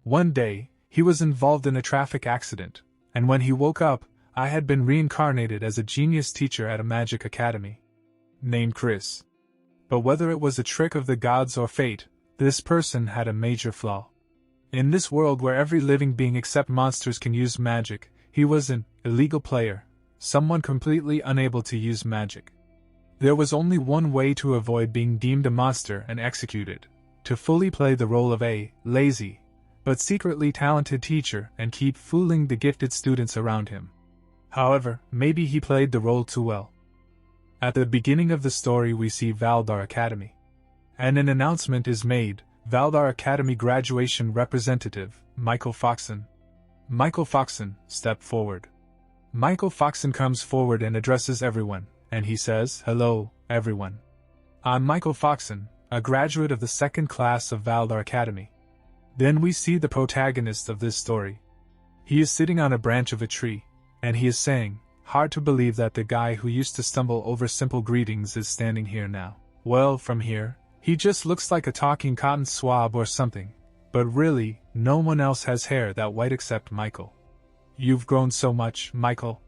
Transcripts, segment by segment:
One day, he was involved in a traffic accident, and when he woke up, I had been reincarnated as a genius teacher at a magic academy named Chris. But whether it was a trick of the gods or fate, this person had a major flaw. In this world where every living being except monsters can use magic, he was an illegal player, someone completely unable to use magic. There was only one way to avoid being deemed a monster and executed: to fully play the role of a lazy, but secretly talented teacher and keep fooling the gifted students around him. However, maybe he played the role too well. At the beginning of the story we see Valdar Academy, and an announcement is made: Valdar Academy graduation representative, Michael Foxon. Michael Foxon, step forward. Michael Foxon comes forward and addresses everyone, and he says, "Hello, everyone. I'm Michael Foxon, a graduate of the second class of Valdar Academy." Then we see the protagonist of this story. He is sitting on a branch of a tree, and he is saying, "Hard to believe that the guy who used to stumble over simple greetings is standing here now. Well, from here, he just looks like a talking cotton swab or something. But really, no one else has hair that white except Michael. You've grown so much, Michael.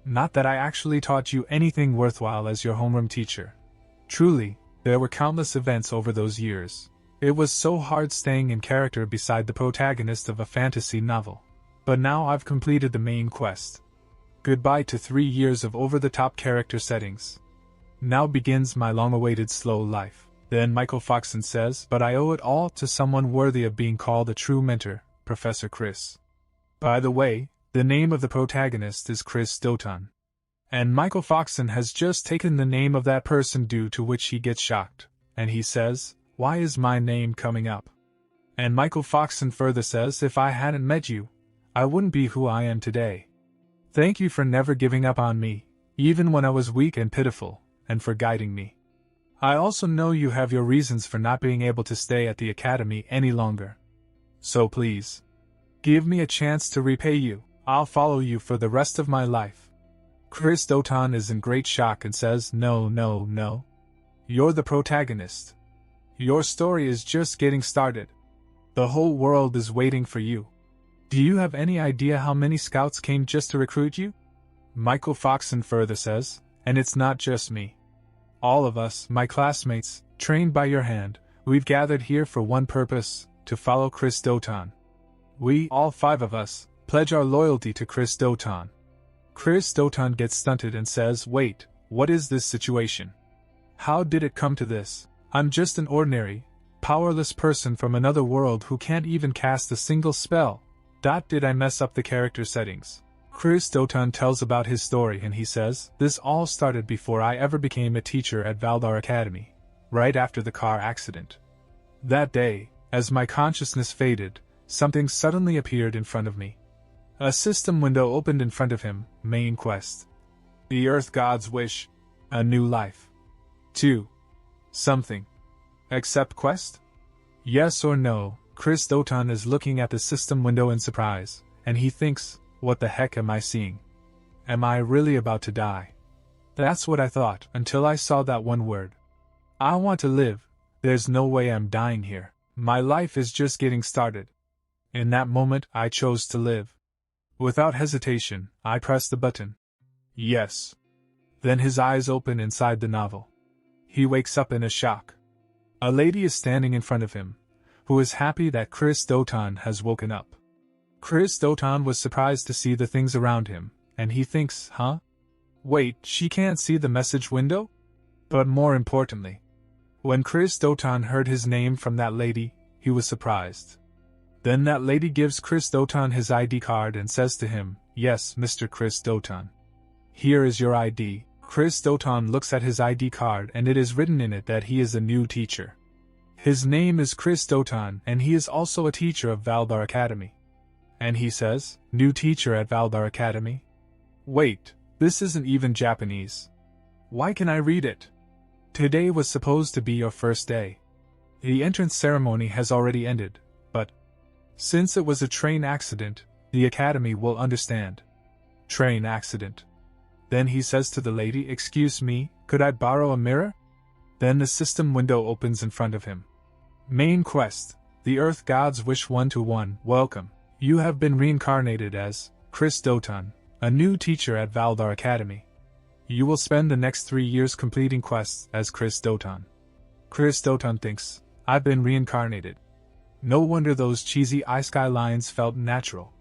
Not that I actually taught you anything worthwhile as your homeroom teacher. Truly, there were countless events over those years. It was so hard staying in character beside the protagonist of a fantasy novel. But now I've completed the main quest. Goodbye to 3 years of over-the-top character settings. Now begins my long-awaited slow life." Then Michael Foxon says, "But I owe it all to someone worthy of being called a true mentor, Professor Chris." By the way, the name of the protagonist is Chris Doton. And Michael Foxon has just taken the name of that person, due to which he gets shocked, and he says, "Why is my name coming up?" And Michael Foxon further says, "If I hadn't met you, I wouldn't be who I am today. Thank you for never giving up on me, even when I was weak and pitiful, and for guiding me. I also know you have your reasons for not being able to stay at the academy any longer. So please, give me a chance to repay you. I'll follow you for the rest of my life." Chris Doton is in great shock and says, "No, no, no. You're the protagonist. Your story is just getting started. The whole world is waiting for you. Do you have any idea how many scouts came just to recruit you?" Michael Foxon further says, "And it's not just me. All of us, my classmates, trained by your hand, we've gathered here for one purpose: to follow Chris Doton. We, all 5 of us, pledge our loyalty to Chris Doton." Chris Doton gets stunted and says, "Wait, what is this situation? How did it come to this? I'm just an ordinary, powerless person from another world who can't even cast a single spell. Did I mess up the character settings?" Chris Doton tells about his story and he says, "This all started before I ever became a teacher at Valdar Academy, right after the car accident. That day, as my consciousness faded, something suddenly appeared in front of me. A system window opened in front of him, main quest. The Earth God's wish, a new life. 2. Something. Accept quest? Yes or no?" Chris Doton is looking at the system window in surprise, and he thinks, "What the heck am I seeing? Am I really about to die?" That's what I thought, until I saw that one word. I want to live. There's no way I'm dying here. My life is just getting started. In that moment, I chose to live. Without hesitation, I pressed the button. Yes. Then his eyes open inside the novel. He wakes up in a shock. A lady is standing in front of him, who is happy that Chris Doton has woken up. Chris Doton was surprised to see the things around him, and he thinks, huh? Wait, she can't see the message window? But more importantly, when Chris Doton heard his name from that lady, he was surprised. Then that lady gives Chris Doton his ID card and says to him, "Yes, Mr. Chris Doton. Here is your ID." Chris Doton looks at his ID card and it is written in it that he is a new teacher. His name is Chris Doton and he is also a teacher of Valdar Academy. And he says, "New teacher at Valdar Academy? Wait, this isn't even Japanese. Why can I read it? Today was supposed to be your first day. The entrance ceremony has already ended, but since it was a train accident, the Academy will understand." Train accident. Then he says to the lady, "Excuse me, could I borrow a mirror?" Then the system window opens in front of him. Main quest. The Earth Gods wish 1-1, welcome. You have been reincarnated as Chris Doton, a new teacher at Valdar Academy. You will spend the next 3 years completing quests as Chris Doton. Chris Doton thinks, I've been reincarnated. No wonder those cheesy ice sky lines felt natural.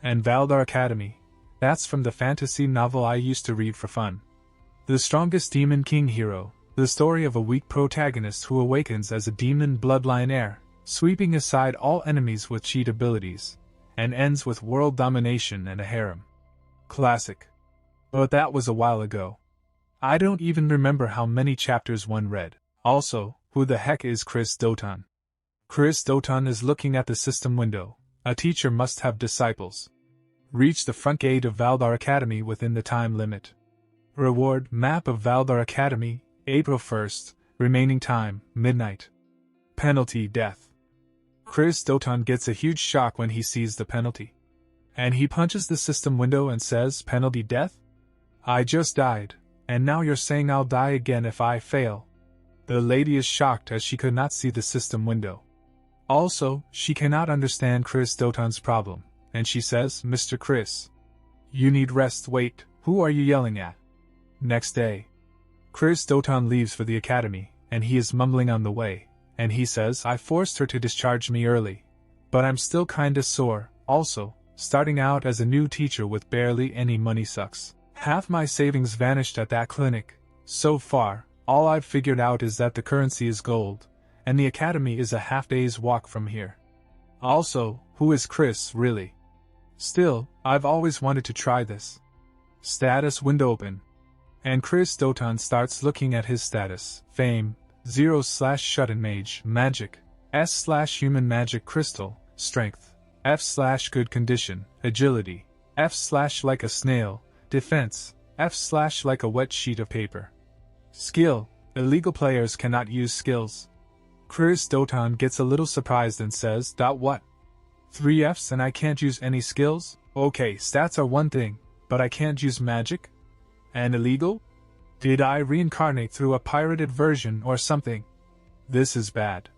And Valdar Academy, that's from the fantasy novel I used to read for fun. The Strongest Demon King Hero, the story of a weak protagonist who awakens as a demon bloodline heir, sweeping aside all enemies with cheat abilities, and ends with world domination and a harem. Classic. But that was a while ago. I don't even remember how many chapters one read. Also, who the heck is Chris Doton? Chris Doton is looking at the system window. A teacher must have disciples. Reach the front gate of Valdar Academy within the time limit. Reward: Map of Valdar Academy, April 1st, remaining time, midnight. Penalty: death. Chris Doton gets a huge shock when he sees the penalty. And he punches the system window and says, penalty: death? I just died, and now you're saying I'll die again if I fail. The lady is shocked as she could not see the system window. Also, she cannot understand Chris Doton's problem, and she says, Mr. Chris, you need rest. Wait, who are you yelling at? Next day, Chris Doton leaves for the academy, and he is mumbling on the way, and he says, I forced her to discharge me early, but I'm still kinda sore. Also, starting out as a new teacher with barely any money sucks. Half my savings vanished at that clinic. So far, all I've figured out is that the currency is gold, and the academy is a half-day's walk from here. Also, who is Chris, really? Still, I've always wanted to try this. Status window open. And Chris Doton starts looking at his status. Fame, 0/shut-in mage, magic, S/human magic crystal, strength, F/good condition, agility, F/like a snail, defense, F/like a wet sheet of paper. Skill, illegal players cannot use skills. Chris Doton gets a little surprised and says, what? 3 Fs and I can't use any skills? Okay, stats are one thing, but I can't use magic? And illegal? Did I reincarnate through a pirated version or something? This is bad.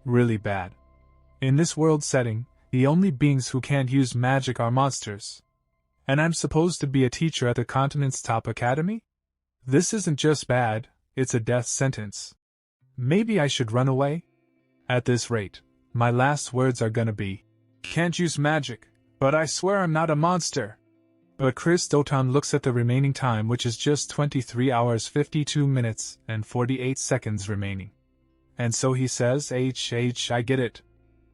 Really bad. In this world setting, the only beings who can't use magic are monsters. And I'm supposed to be a teacher at the continent's top academy? This isn't just bad, it's a death sentence. Maybe I should run away? At this rate, my last words are gonna be, can't use magic, but I swear I'm not a monster. But Chris Doton looks at the remaining time, which is just 23 hours 52 minutes and 48 seconds remaining. And so he says, I get it.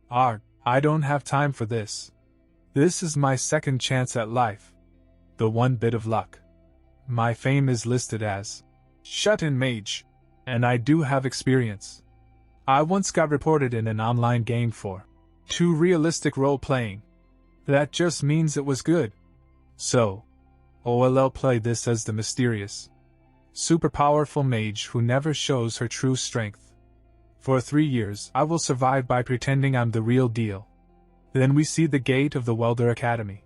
I don't have time for this. This is my second chance at life. The one bit of luck. My fame is listed as shut-in mage, and I do have experience. I once got reported in an online game for too realistic role-playing. That just means it was good. So, I'll play this as the mysterious, super powerful mage who never shows her true strength. For 3 years, I will survive by pretending I'm the real deal. Then we see the gate of the Welder Academy.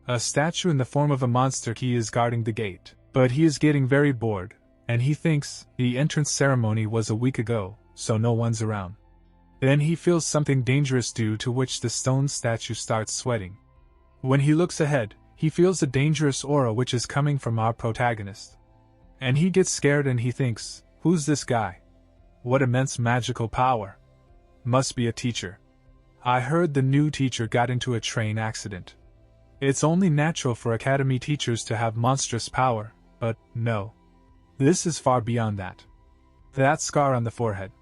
A statue in the form of a monster key is guarding the gate, but he is getting very bored, and he thinks the entrance ceremony was a week ago, so no one's around. Then he feels something dangerous, due to which the stone statue starts sweating. When he looks ahead, he feels a dangerous aura which is coming from our protagonist. And he gets scared and he thinks, who's this guy? What immense magical power. Must be a teacher. I heard the new teacher got into a train accident. It's only natural for academy teachers to have monstrous power, but no. This is far beyond that. That scar on the forehead.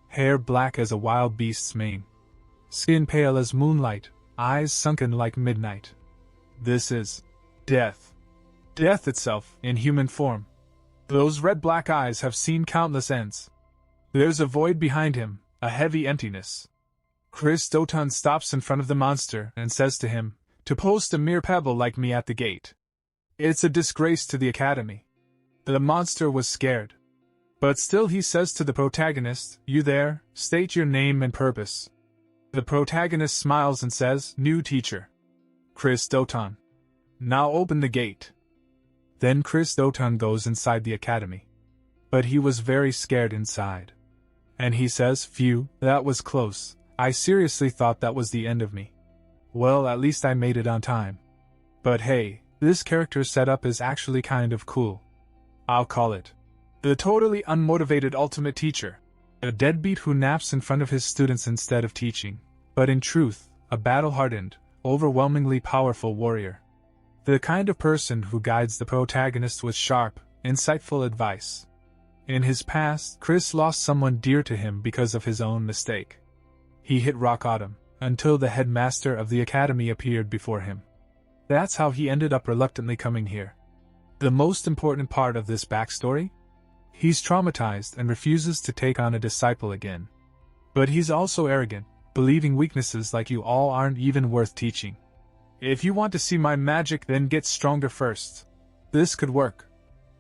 Hair black as a wild beast's mane. Skin pale as moonlight, eyes sunken like midnight. This is death. Death itself, in human form. Those red-black eyes have seen countless ends. There's a void behind him, a heavy emptiness. Chris Doton stops in front of the monster and says to him, to post a mere pebble like me at the gate. It's a disgrace to the academy. The monster was scared. But still he says to the protagonist, you there, state your name and purpose. The protagonist smiles and says, new teacher. Chris Doton. Now open the gate. Then Chris Doton goes inside the academy. But he was very scared inside. And he says, phew, that was close. I seriously thought that was the end of me. Well, at least I made it on time. But hey, this character setup is actually kind of cool. I'll call it the totally unmotivated ultimate teacher. A deadbeat who naps in front of his students instead of teaching, but in truth, a battle-hardened, overwhelmingly powerful warrior. The kind of person who guides the protagonist with sharp, insightful advice. In his past, Chris lost someone dear to him because of his own mistake. He hit rock bottom, until the headmaster of the academy appeared before him. That's how he ended up reluctantly coming here. The most important part of this backstory? He's traumatized and refuses to take on a disciple again. But he's also arrogant, believing weaknesses like you all aren't even worth teaching. If you want to see my magic, then get stronger first. This could work.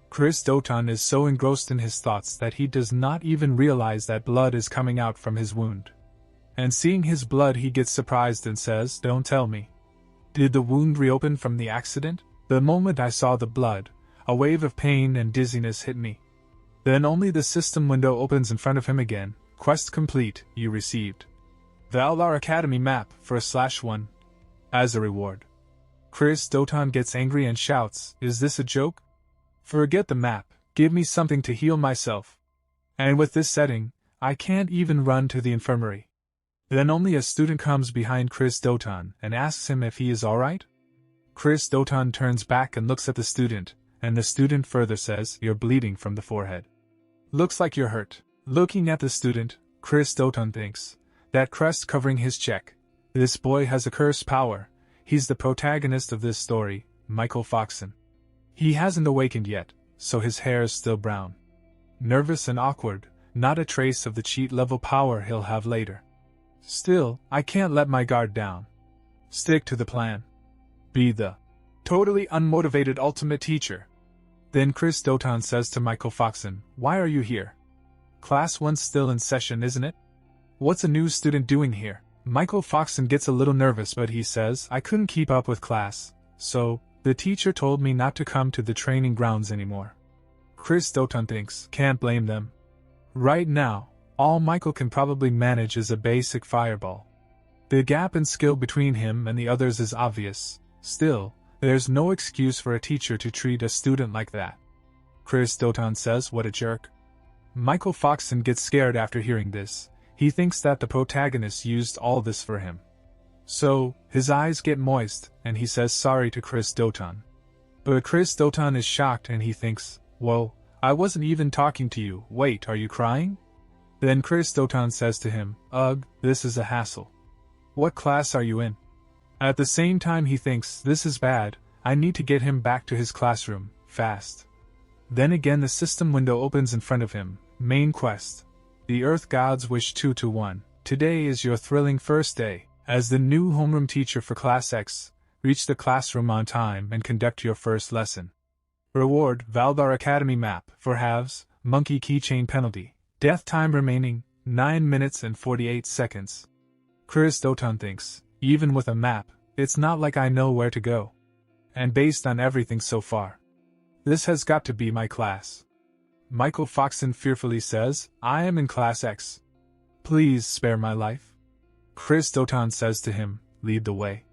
Chris Doton is so engrossed in his thoughts that he does not even realize that blood is coming out from his wound. And seeing his blood, he gets surprised and says, "Don't tell me. Did the wound reopen from the accident?" The moment I saw the blood, a wave of pain and dizziness hit me. Then only the system window opens in front of him again. Quest complete, you received Valdar Academy map for /1 as a reward. Chris Doton gets angry and shouts, "Is this a joke? Forget the map, give me something to heal myself. And with this setting, I can't even run to the infirmary." Then only a student comes behind Chris Doton and asks him if he is alright. Chris Doton turns back and looks at the student, and the student further says, "You're bleeding from the forehead. Looks like you're hurt." Looking at the student, Chris Doton thinks, that crest covering his cheek. This boy has a cursed power. He's the protagonist of this story, Michael Foxon. He hasn't awakened yet, so his hair is still brown. Nervous and awkward, not a trace of the cheat-level power he'll have later. Still, I can't let my guard down. Stick to the plan. Be the totally unmotivated ultimate teacher. Then Chris Doton says to Michael Foxon, "Why are you here? Class 1's still in session, isn't it? What's a new student doing here?" Michael Foxon gets a little nervous, but he says, "I couldn't keep up with class, so the teacher told me not to come to the training grounds anymore." Chris Doton thinks, can't blame them. Right now, all Michael can probably manage is a basic fireball. The gap in skill between him and the others is obvious. Still, there's no excuse for a teacher to treat a student like that. Chris Doton says, "What a jerk." Michael Foxon gets scared after hearing this. He thinks that the protagonist used all this for him. So, his eyes get moist, and he says sorry to Chris Doton. But Chris Doton is shocked and he thinks, "Whoa, I wasn't even talking to you. Wait, are you crying?" Then Chris Doton says to him, "Ugh, this is a hassle. What class are you in?" At the same time he thinks, this is bad, I need to get him back to his classroom, fast. Then again the system window opens in front of him. Main quest. The Earth Gods wish 2-1. Today is your thrilling first day. As the new homeroom teacher for Class X, reach the classroom on time and conduct your first lesson. Reward, Valdar Academy map, for halves, monkey keychain penalty. Death time remaining, 9 minutes and 48 seconds. Chris Doton thinks, even with a map, it's not like I know where to go. And based on everything so far, this has got to be my class. Michael Foxon fearfully says, "I am in Class X. Please spare my life." Chris Doton says to him, "Lead the way."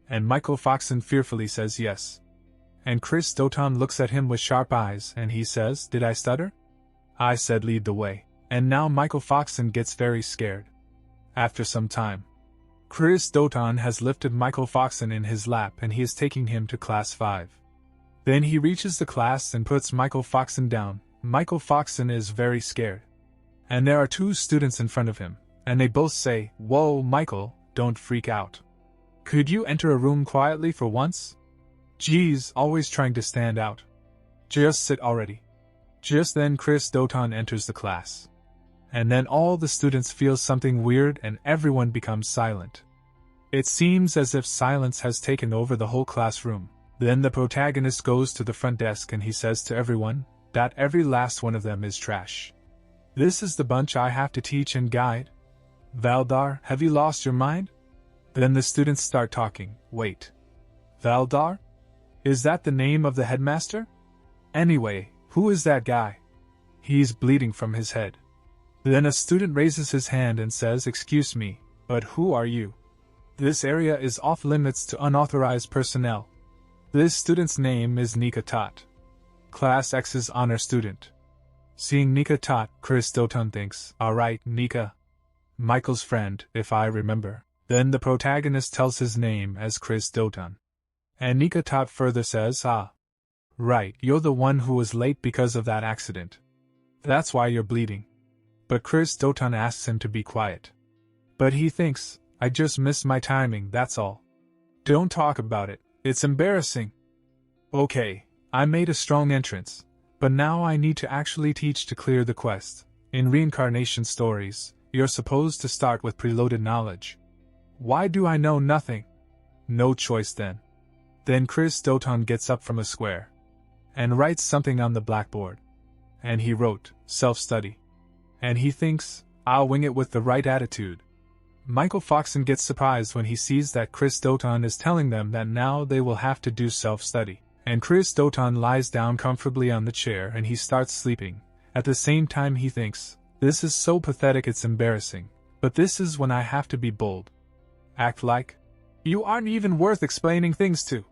And Michael Foxon fearfully says yes. And Chris Doton looks at him with sharp eyes and he says, "Did I stutter? I said lead the way." And now Michael Foxon gets very scared. After some time, Chris Doton has lifted Michael Foxon in his lap and he is taking him to Class 5. Then he reaches the class and puts Michael Foxon down. Michael Foxon is very scared. And there are 2 students in front of him, and they both say, "Whoa, Michael, don't freak out. Could you enter a room quietly for once? Geez, always trying to stand out. Just sit already." Just then Chris Doton enters the class. And then all the students feel something weird and everyone becomes silent. It seems as if silence has taken over the whole classroom. Then the protagonist goes to the front desk and he says to everyone, that every last one of them is trash. This is the bunch I have to teach and guide? Valdar, have you lost your mind? Then the students start talking. Wait. Valdar? Is that the name of the headmaster? Anyway, who is that guy? He's bleeding from his head. Then a student raises his hand and says, "Excuse me, But who are you? This area is off limits to unauthorized personnel. This student's name is Nika Tot. Class X's honor student. Seeing Nika Tot, Chris Doton thinks, alright, Nika. Michael's friend, if I remember. Then the protagonist tells his name as Chris Doton. And Nika Tot further says, right, you're the one who was late because of that accident. That's why you're bleeding. But Chris Doton asks him to be quiet. But he thinks, I just missed my timing, that's all. Don't talk about it, it's embarrassing. Okay, I made a strong entrance, but now I need to actually teach to clear the quest. In reincarnation stories, you're supposed to start with preloaded knowledge. Why do I know nothing? No choice then. Then Chris Doton gets up from a square and writes something on the blackboard. And he wrote, self-study. And he thinks, I'll wing it with the right attitude. Michael Foxon gets surprised when he sees that Chris Doton is telling them that now they will have to do self-study. And Chris Doton lies down comfortably on the chair and he starts sleeping. At the same time he thinks, this is so pathetic it's embarrassing. But this is when I have to be bold. Act like you aren't even worth explaining things to.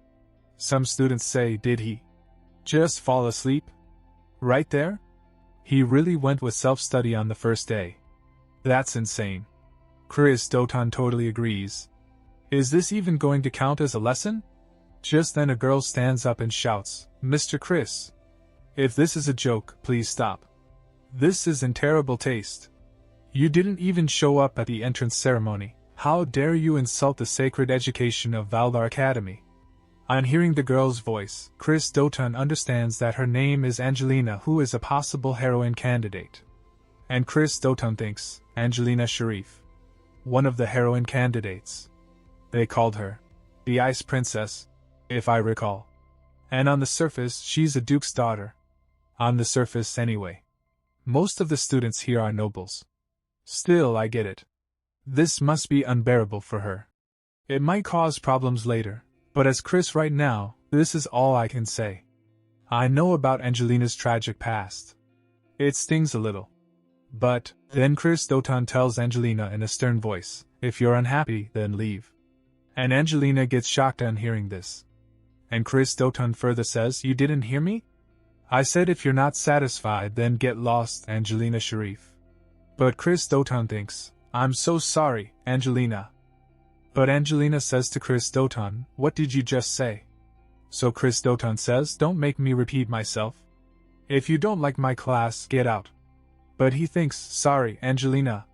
Some students say, did he just fall asleep? Right there? He really went with self-study on the first day. That's insane. Chris Doton totally agrees. Is this even going to count as a lesson? Just then a girl stands up and shouts, Mr. Chris. If this is a joke, please stop. This is in terrible taste. You didn't even show up at the entrance ceremony. How dare you insult the sacred education of Valdar Academy? On hearing the girl's voice, Chris Doton understands that her name is Angelina, who is a possible heroine candidate. And Chris Doton thinks, Angelina Sharif. One of the heroine candidates. They called her the Ice Princess, if I recall. And on the surface, she's a duke's daughter. On the surface, anyway. Most of the students here are nobles. Still, I get it. This must be unbearable for her. It might cause problems later, but as Chris right now, this is all I can say. I know about Angelina's tragic past. It stings a little. But, then Chris Doton tells Angelina in a stern voice, if you're unhappy, then leave. And Angelina gets shocked on hearing this. And Chris Doton further says, you didn't hear me? I said if you're not satisfied, then get lost, Angelina Sharif. But Chris Doton thinks, I'm so sorry, Angelina. But Angelina says to Chris Doton, what did you just say? So Chris Doton says, don't make me repeat myself. If you don't like my class, get out. But he thinks, sorry, Angelina.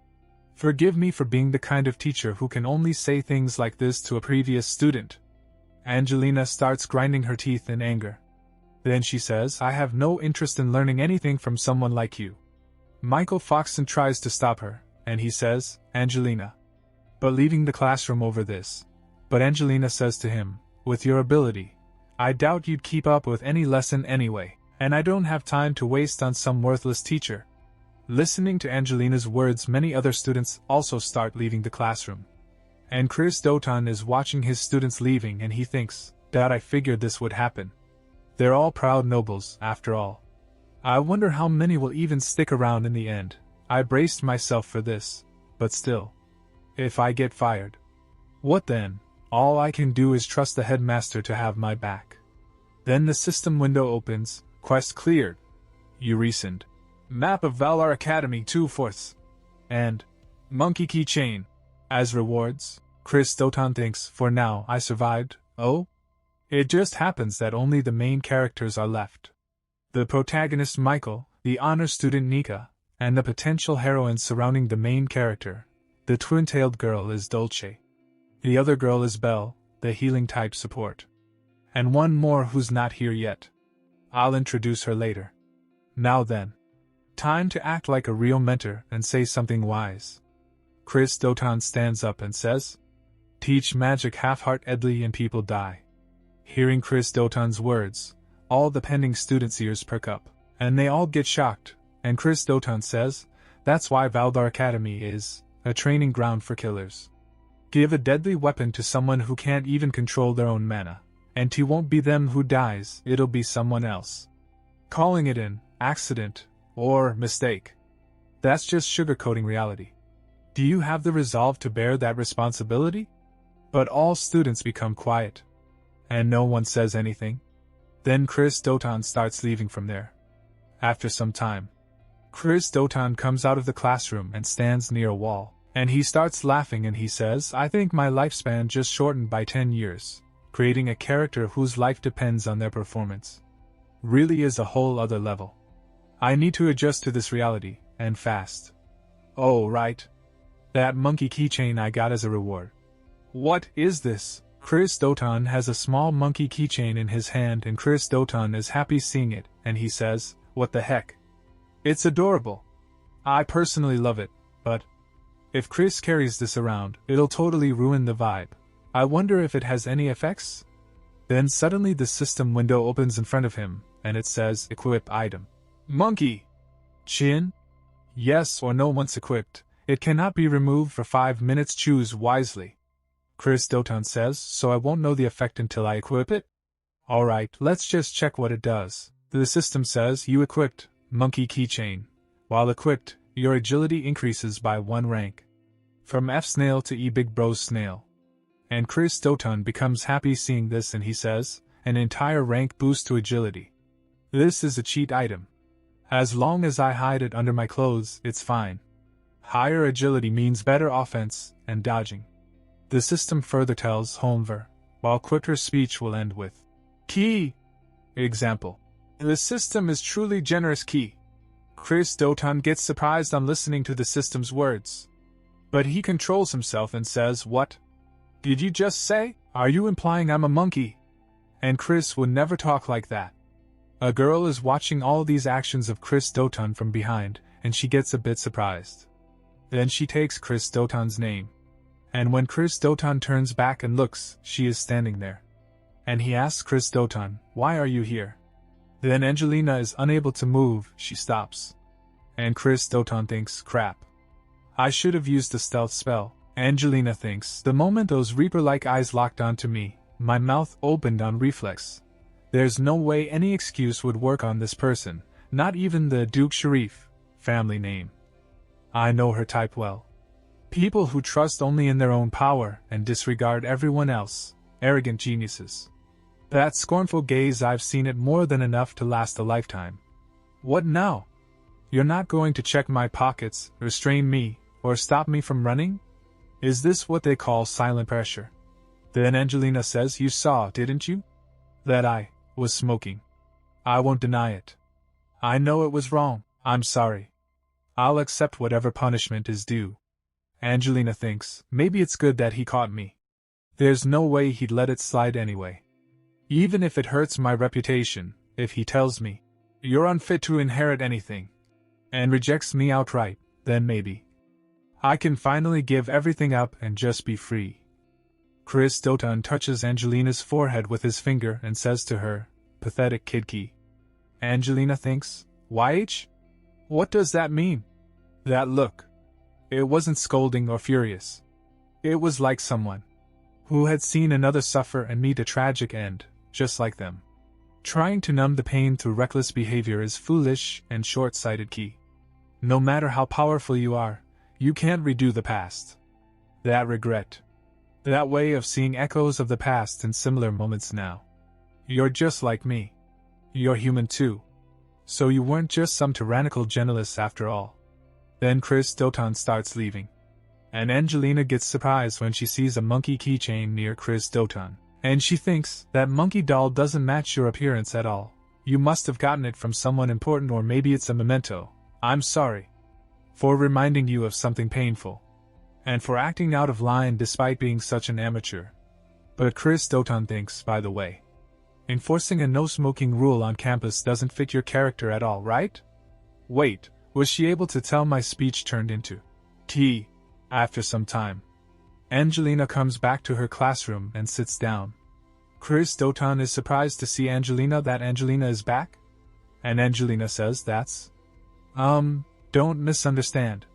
Forgive me for being the kind of teacher who can only say things like this to a previous student. Angelina starts grinding her teeth in anger. Then she says, I have no interest in learning anything from someone like you. Michael Foxon tries to stop her, and he says, Angelina. But leaving the classroom over this. But Angelina says to him, with your ability, I doubt you'd keep up with any lesson anyway, and I don't have time to waste on some worthless teacher. Listening to Angelina's words, many other students also start leaving the classroom. And Chris Doton is watching his students leaving and he thinks, Dad, I figured this would happen. They're all proud nobles, after all. I wonder how many will even stick around in the end. I braced myself for this, but still. If I get fired, what then? All I can do is trust the headmaster to have my back. Then the system window opens, quest cleared. You resend. Map of Valar Academy 2/4. And monkey keychain. As rewards, Chris Doton thinks, for now I survived. Oh? It just happens that only the main characters are left. The protagonist Michael, the honor student Nika, and the potential heroine surrounding the main character. The twin-tailed girl is Dolce. The other girl is Belle, the healing-type support. And one more who's not here yet. I'll introduce her later. Now then. Time to act like a real mentor and say something wise. Chris Doton stands up and says, teach magic half-heartedly and people die. Hearing Chris Doton's words, all the pending students' ears perk up, and they all get shocked, and Chris Doton says, that's why Valdar Academy is a training ground for killers. Give a deadly weapon to someone who can't even control their own mana, and it won't be them who dies, it'll be someone else. Calling it an accident or mistake. That's just sugarcoating reality. Do you have the resolve to bear that responsibility? But all students become quiet. And no one says anything. Then Chris Dotan starts leaving from there. After some time, Chris Dotan comes out of the classroom and stands near a wall. And he starts laughing and he says, I think my lifespan just shortened by 10 years. Creating a character whose life depends on their performance really is a whole other level. I need to adjust to this reality, and fast. Oh, right. That monkey keychain I got as a reward. What is this? Chris Dotan has a small monkey keychain in his hand and Chris Dotan is happy seeing it, and he says, what the heck? It's adorable. I personally love it, but if Chris carries this around, it'll totally ruin the vibe. I wonder if it has any effects? Then suddenly the system window opens in front of him, and it says, Equip item. Monkey! Chin? Yes or no once equipped. It cannot be removed for 5 minutes. Choose wisely. Chris Dotan says, so I won't know the effect until I equip it? Alright, let's just check what it does. The system says, you equipped monkey keychain. While equipped, your agility increases by 1 rank. From F snail to E big bros snail. And Chris Dotan becomes happy seeing this and he says, an entire rank boost to agility. This is a cheat item. As long as I hide it under my clothes, it's fine. Higher agility means better offense and dodging. The system further tells Homer, while quicker speech will end with key. Example. The system is truly generous key. Chris Dotan gets surprised on listening to the system's words. But he controls himself and says, what? Did you just say? Are you implying I'm a monkey? And Chris would never talk like that. A girl is watching all these actions of Chris Dotan from behind, and she gets a bit surprised. Then she takes Chris Dotan's name. And when Chris Dotan turns back and looks, she is standing there. And he asks Chris Dotan, why are you here? Then Angelina is unable to move, she stops. And Chris Dotan thinks, crap. I should have used the stealth spell. Angelina thinks, the moment those Reaper-like eyes locked onto me, my mouth opened on reflex. There's no way any excuse would work on this person, not even the Duke Sharif family name. I know her type well. People who trust only in their own power and disregard everyone else, arrogant geniuses. That scornful gaze, I've seen it more than enough to last a lifetime. What now? You're not going to check my pockets, restrain me, or stop me from running? Is this what they call silent pressure? Then Angelina says, you saw, didn't you? That I was smoking. I won't deny it. I know it was wrong. I'm sorry. I'll accept whatever punishment is due. Angelina thinks, maybe it's good that he caught me. There's no way he'd let it slide anyway. Even if it hurts my reputation, if he tells me, you're unfit to inherit anything, and rejects me outright, then maybe I can finally give everything up and just be free. Chris Dotan touches Angelina's forehead with his finger and says to her, pathetic kidkey. Angelina thinks, YH? What does that mean? That look. It wasn't scolding or furious. It was like someone who had seen another suffer and meet a tragic end, just like them. Trying to numb the pain through reckless behavior is foolish and short-sighted key. No matter how powerful you are, you can't redo the past. That regret. That way of seeing echoes of the past in similar moments now. You're just like me. You're human too. So you weren't just some tyrannical generalist after all. Then Chris Dotan starts leaving. And Angelina gets surprised when she sees a monkey keychain near Chris Dotan. And she thinks, that monkey doll doesn't match your appearance at all. You must have gotten it from someone important, or maybe it's a memento. I'm sorry for reminding you of something painful. And for acting out of line despite being such an amateur. But Chris Dotan thinks, by the way, enforcing a no-smoking rule on campus doesn't fit your character at all, right? Wait, was she able to tell my speech turned into tea? After some time, Angelina comes back to her classroom and sits down. Chris Dotan is surprised to see that Angelina is back? And Angelina says, that's… don't misunderstand.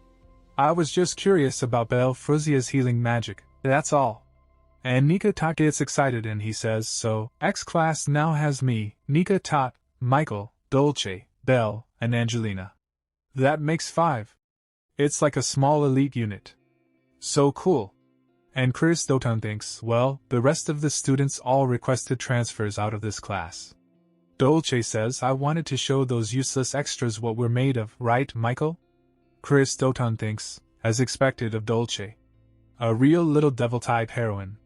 I was just curious about Belle Fruzia's healing magic, that's all. And Nika Tot gets excited and he says, so, X-Class now has me, Nika Tot, Michael, Dolce, Belle, and Angelina. That makes 5. It's like a small elite unit. So cool. And Chris Doton thinks, well, the rest of the students all requested transfers out of this class. Dolce says, I wanted to show those useless extras what we're made of, right, Michael? Chris Doton thinks, as expected of Dolce. A real little devil-type heroine.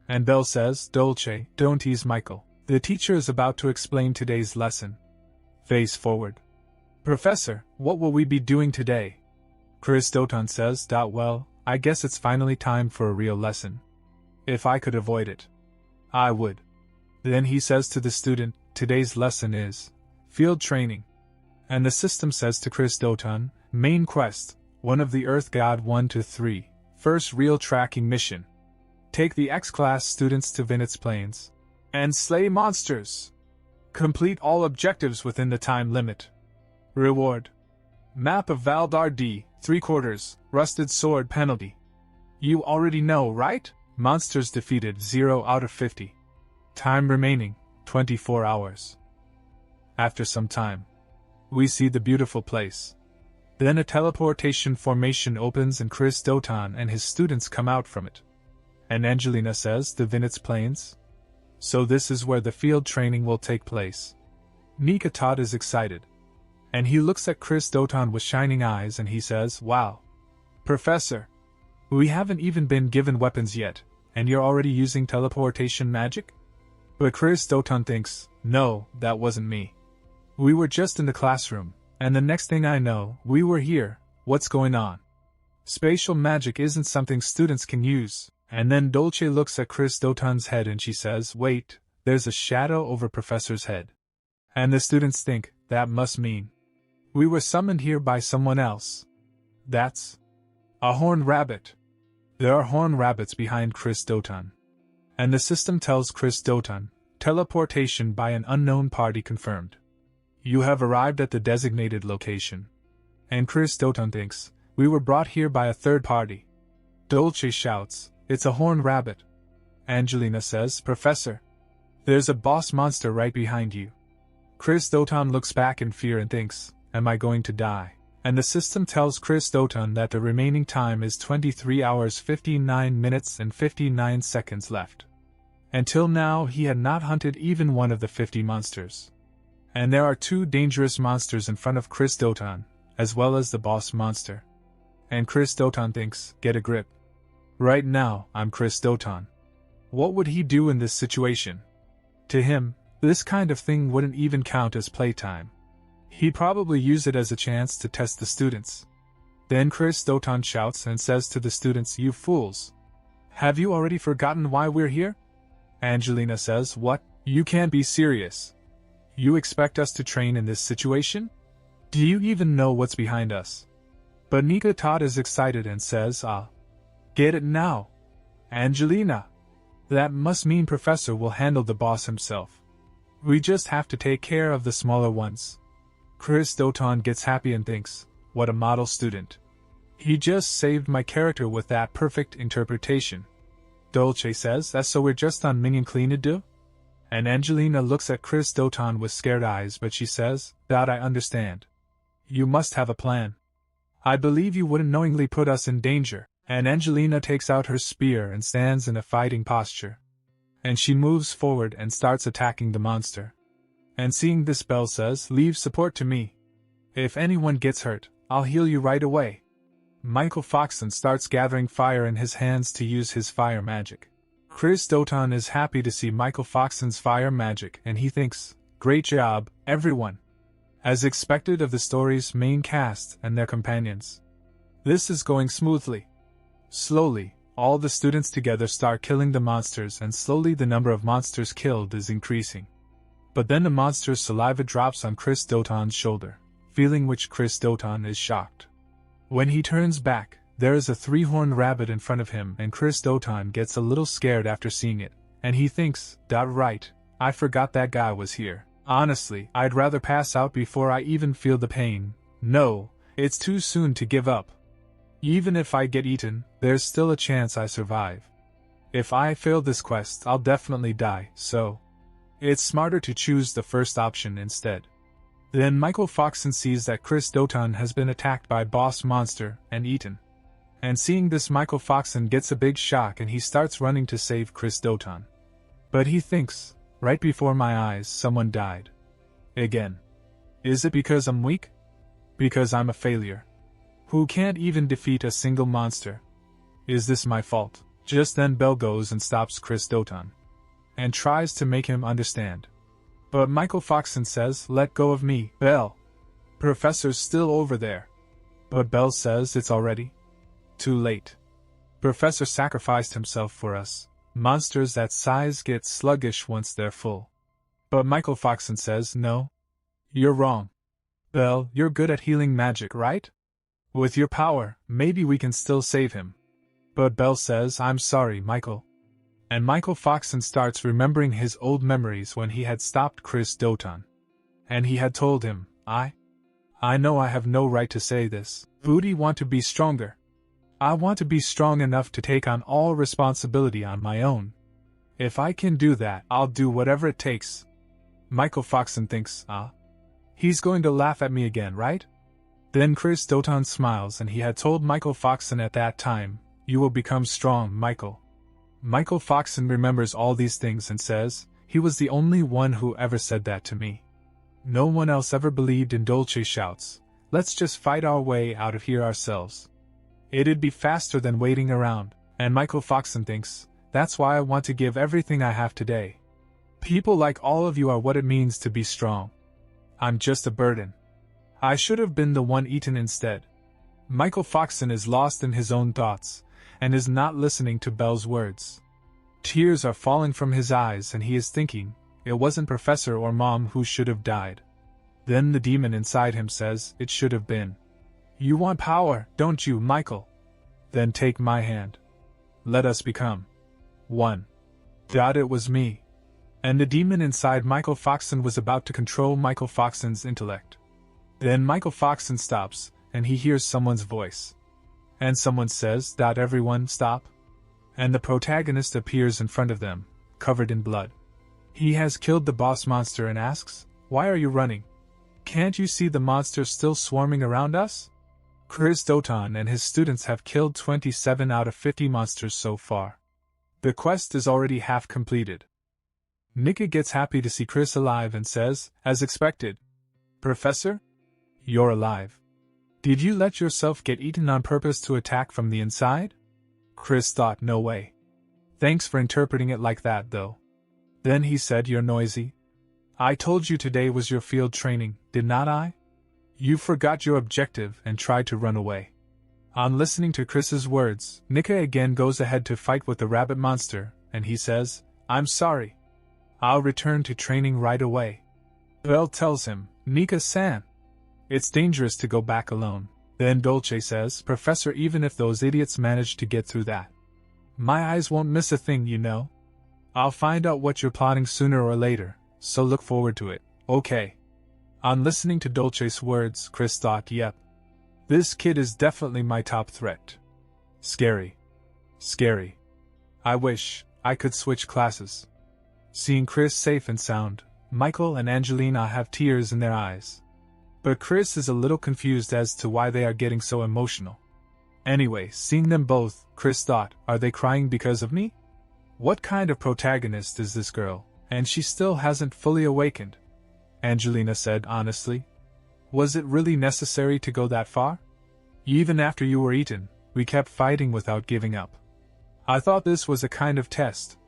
And Belle says, Dolce, don't tease Michael. The teacher is about to explain today's lesson. Face forward. Professor, what will we be doing today? Chris Doton says, well, I guess it's finally time for a real lesson. If I could avoid it, I would. Then he says to the student, today's lesson is field training. And the system says to Chris Doton, main quest, one of the Earth God 1 to 3, first real tracking mission. Take the X-class students to Vinitz Plains and slay monsters. Complete all objectives within the time limit. Reward. Map of Valdar D, 3/4, rusted sword penalty. You already know, right? Monsters defeated 0 out of 50. Time remaining, 24 hours. After some time, we see the beautiful place. Then a teleportation formation opens and Chris Doton and his students come out from it. And Angelina says, the Vinitz Plains? So this is where the field training will take place. Nika Todd is excited. And he looks at Chris Doton with shining eyes and he says, wow. Professor, we haven't even been given weapons yet, and you're already using teleportation magic? But Chris Doton thinks, no, that wasn't me. We were just in the classroom, and the next thing I know, we were here. What's going on? Spatial magic isn't something students can use. And then Dolce looks at Chris Doton's head and she says, wait, there's a shadow over Professor's head. And the students think, that must mean we were summoned here by someone else. That's a horned rabbit. There are horned rabbits behind Chris Doton. And the system tells Chris Doton, teleportation by an unknown party confirmed. You have arrived at the designated location. And Chris Doton thinks, we were brought here by a third party. Dolce shouts, it's a horned rabbit. Angelina says, Professor, there's a boss monster right behind you. Chris Doton looks back in fear and thinks, am I going to die? And the system tells Chris Doton that the remaining time is 23 hours 59 minutes and 59 seconds left. Until now he had not hunted even one of the 50 monsters. And there are 2 dangerous monsters in front of Chris Doton, as well as the boss monster. And Chris Doton thinks, get a grip. Right now, I'm Chris Doton. What would he do in this situation? To him, this kind of thing wouldn't even count as playtime. He'd probably use it as a chance to test the students. Then Chris Doton shouts and says to the students, you fools. Have you already forgotten why we're here? Angelina says, what? You can't be serious. You expect us to train in this situation? Do you even know what's behind us? But Nika Todd is excited and says, get it now. Angelina. That must mean Professor will handle the boss himself. We just have to take care of the smaller ones. Chris Doton gets happy and thinks, what a model student. He just saved my character with that perfect interpretation. Dolce says, that's so we're just on minion clean to do? And Angelina looks at Chris Doton with scared eyes but she says, that I understand. You must have a plan. I believe you wouldn't knowingly put us in danger. And Angelina takes out her spear and stands in a fighting posture. And she moves forward and starts attacking the monster. And seeing this, Belle says, leave support to me. If anyone gets hurt, I'll heal you right away. Michael Foxon starts gathering fire in his hands to use his fire magic. Chris Doton is happy to see Michael Foxon's fire magic and he thinks, great job, everyone. As expected of the story's main cast and their companions. This is going smoothly. Slowly, all the students together start killing the monsters and slowly the number of monsters killed is increasing. But then the monster's saliva drops on Chris Doton's shoulder, feeling which Chris Doton is shocked. When he turns back, there is a 3-horned rabbit in front of him and Chris Doton gets a little scared after seeing it, and he thinks, right, I forgot that guy was here. Honestly, I'd rather pass out before I even feel the pain. No, it's too soon to give up. Even if I get eaten, there's still a chance I survive. If I fail this quest, I'll definitely die, so it's smarter to choose the first option instead. Then Michael Foxon sees that Chris Doton has been attacked by Boss Monster and eaten. And seeing this, Michael Foxon gets a big shock and he starts running to save Chris Doton. But he thinks, right before my eyes someone died. Again. Is it because I'm weak? Because I'm a failure? Who can't even defeat a single monster? Is this my fault? Just then Belle goes and stops Chris Doton. And tries to make him understand. But Michael Foxon says, "Let go of me, Belle. Professor's still over there." But Belle says it's already too late. Professor sacrificed himself for us. Monsters that size get sluggish once they're full. But Michael Foxon says, "No. You're wrong. Belle, you're good at healing magic, right? With your power, maybe we can still save him." But Belle says, "I'm sorry, Michael." And Michael Foxon starts remembering his old memories when he had stopped Chris Doton. And he had told him, I know I have no right to say this, but I want to be stronger. I want to be strong enough to take on all responsibility on my own. If I can do that, I'll do whatever it takes. Michael Foxon thinks, he's going to laugh at me again, right? Then Chris Doton smiles and he had told Michael Foxon at that time, "You will become strong, Michael." Michael Foxon remembers all these things and says, "He was the only one who ever said that to me. No one else ever believed in Dolce shouts, let's just fight our way out of here ourselves. It'd be faster than waiting around." And Michael Foxon thinks, "That's why I want to give everything I have today. People like all of you are what it means to be strong. I'm just a burden. I should have been the one eaten instead." Michael Foxon is lost in his own thoughts, and is not listening to Belle's words. Tears are falling from his eyes and he is thinking, it wasn't Professor or Mom who should have died. Then the demon inside him says, "It should have been. You want power, don't you, Michael? Then take my hand. Let us become one." It was me. And the demon inside Michael Foxon was about to control Michael Foxon's intellect. Then Michael Foxon stops, and he hears someone's voice. And someone says, "Everyone, stop." And the protagonist appears in front of them, covered in blood. He has killed the boss monster and asks, "Why are you running? Can't you see the monsters still swarming around us?" Chris Doton and his students have killed 27 out of 50 monsters so far. The quest is already half completed. Nika gets happy to see Chris alive and says, as expected, "Professor? You're alive. Did you let yourself get eaten on purpose to attack from the inside?" Chris thought, "No way. Thanks for interpreting it like that, though." Then he said, "You're noisy. I told you today was your field training, did not I? You forgot your objective and tried to run away." On listening to Chris's words, Nika again goes ahead to fight with the rabbit monster, and he says, "I'm sorry. I'll return to training right away." Belle tells him, "Nika-san, it's dangerous to go back alone." Then Dolce says, "Professor, even if those idiots manage to get through that, my eyes won't miss a thing, you know. I'll find out what you're plotting sooner or later, so look forward to it, okay?" On listening to Dolce's words, Chris thought, "Yep. This kid is definitely my top threat. Scary. Scary. I wish I could switch classes." Seeing Chris safe and sound, Michael and Angelina have tears in their eyes. But Chris is a little confused as to why they are getting so emotional. Anyway, seeing them both, Chris thought, are they crying because of me? What kind of protagonist is this girl, and she still hasn't fully awakened? Angelina said honestly. Was it really necessary to go that far? Even after you were eaten, we kept fighting without giving up. I thought this was a kind of test.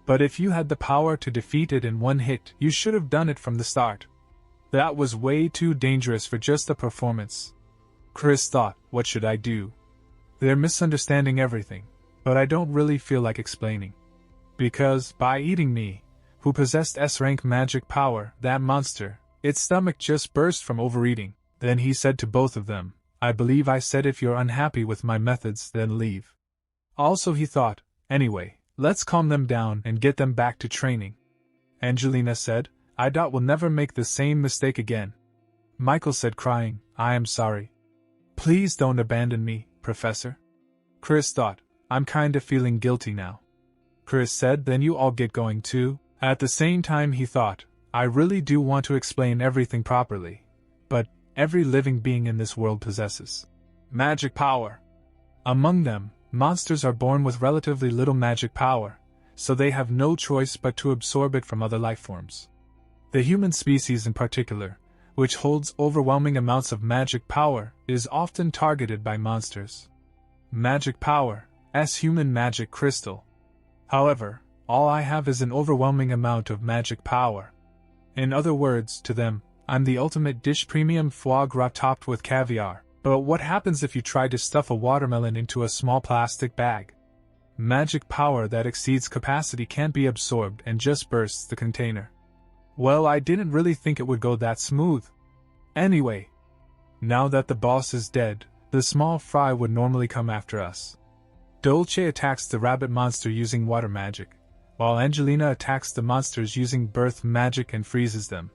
But if you had the power to defeat it in one hit, you should have done it from the start. That was way too dangerous for just a performance. Chris thought, what should I do? They're misunderstanding everything, but I don't really feel like explaining. Because, by eating me, who possessed S-rank magic power, that monster, its stomach just burst from overeating. Then he said to both of them, I believe I said if you're unhappy with my methods, then leave. Also he thought, anyway, let's calm them down and get them back to training. Angelina said, I doubt we'll never make the same mistake again. Michael said crying, I am sorry. Please don't abandon me, Professor. Chris thought, I'm kinda feeling guilty now. Chris said, then you all get going too. At the same time he thought, I really do want to explain everything properly. But, every living being in this world possesses magic power. Among them, monsters are born with relatively little magic power, so they have no choice but to absorb it from other lifeforms. The human species in particular, which holds overwhelming amounts of magic power, is often targeted by monsters. Magic power, as human magic crystal. However, all I have is an overwhelming amount of magic power. In other words, to them, I'm the ultimate dish, premium foie gras topped with caviar. But what happens if you try to stuff a watermelon into a small plastic bag? Magic power that exceeds capacity can't be absorbed and just bursts the container. Well, I didn't really think it would go that smooth. Anyway, now that the boss is dead, the small fry would normally come after us. Dolce attacks the rabbit monster using water magic, while Angelina attacks the monsters using birth magic and freezes them.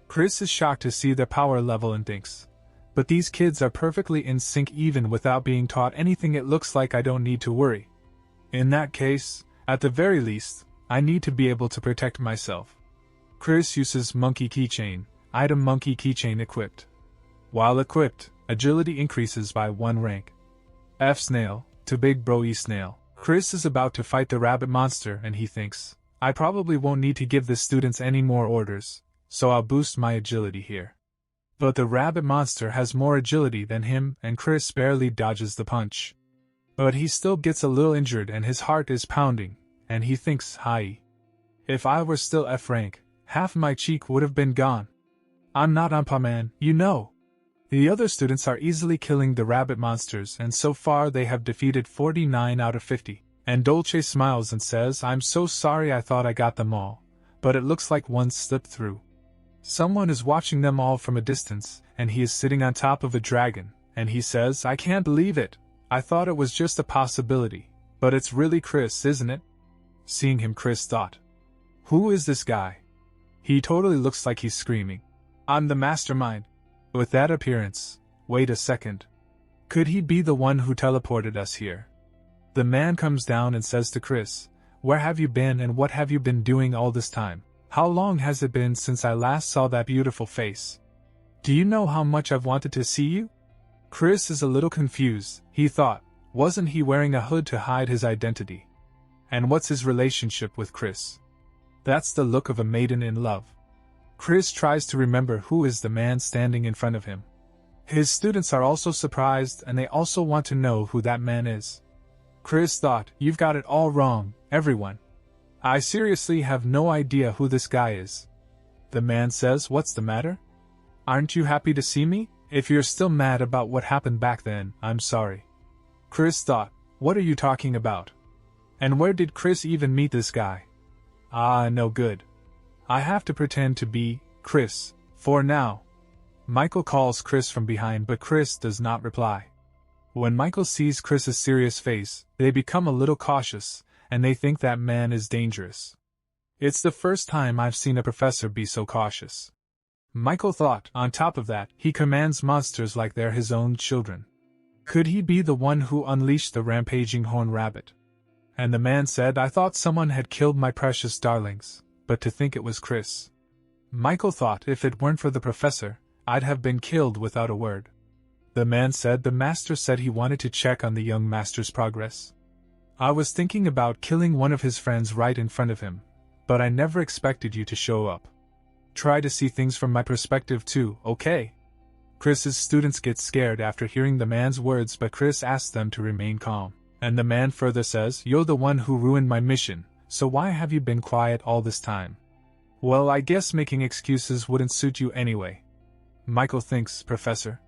Chris is shocked to see their power level and thinks, but these kids are perfectly in sync even without being taught anything. It looks like I don't need to worry. In that case, at the very least, I need to be able to protect myself. Chris uses monkey keychain, item monkey keychain equipped. While equipped, agility increases by 1 rank. F snail, to big bro E snail. Chris is about to fight the rabbit monster and he thinks, I probably won't need to give the students any more orders, so I'll boost my agility here. But the rabbit monster has more agility than him and Chris barely dodges the punch. But he still gets a little injured and his heart is pounding, and he thinks, hi. If I were still F rank, half my cheek would have been gone. I'm not Ampa Man, you know. The other students are easily killing the rabbit monsters and so far they have defeated 49 out of 50. And Dolce smiles and says, I'm so sorry, I thought I got them all, but it looks like one slipped through. Someone is watching them all from a distance, and he is sitting on top of a dragon, and he says, I can't believe it. I thought it was just a possibility, but it's really Chris, isn't it? Seeing him, Chris thought, who is this guy? He totally looks like he's screaming, I'm the mastermind. With that appearance, wait a second. Could he be the one who teleported us here? The man comes down and says to Chris, where have you been and what have you been doing all this time? How long has it been since I last saw that beautiful face? Do you know how much I've wanted to see you? Chris is a little confused. He thought, wasn't he wearing a hood to hide his identity? And what's his relationship with Chris? That's the look of a maiden in love. Chris tries to remember who is the man standing in front of him. His students are also surprised and they also want to know who that man is. Chris thought, you've got it all wrong, everyone. I seriously have no idea who this guy is. The man says, what's the matter? Aren't you happy to see me? If you're still mad about what happened back then, I'm sorry. Chris thought, what are you talking about? And where did Chris even meet this guy? Ah, no good. I have to pretend to be Chris, for now. Michael calls Chris from behind but Chris does not reply. When Michael sees Chris's serious face, they become a little cautious, and they think that man is dangerous. It's the first time I've seen a professor be so cautious. Michael thought, on top of that, he commands monsters like they're his own children. Could he be the one who unleashed the rampaging horned rabbit? And the man said, I thought someone had killed my precious darlings, but to think it was Chris. Michael thought if it weren't for the professor, I'd have been killed without a word. The man said the master said he wanted to check on the young master's progress. I was thinking about killing one of his friends right in front of him, but I never expected you to show up. Try to see things from my perspective too, okay? Chris's students get scared after hearing the man's words but Chris asks them to remain calm. And the man further says, you're the one who ruined my mission, so why have you been quiet all this time? Well, I guess making excuses wouldn't suit you anyway. Michael thinks, Professor.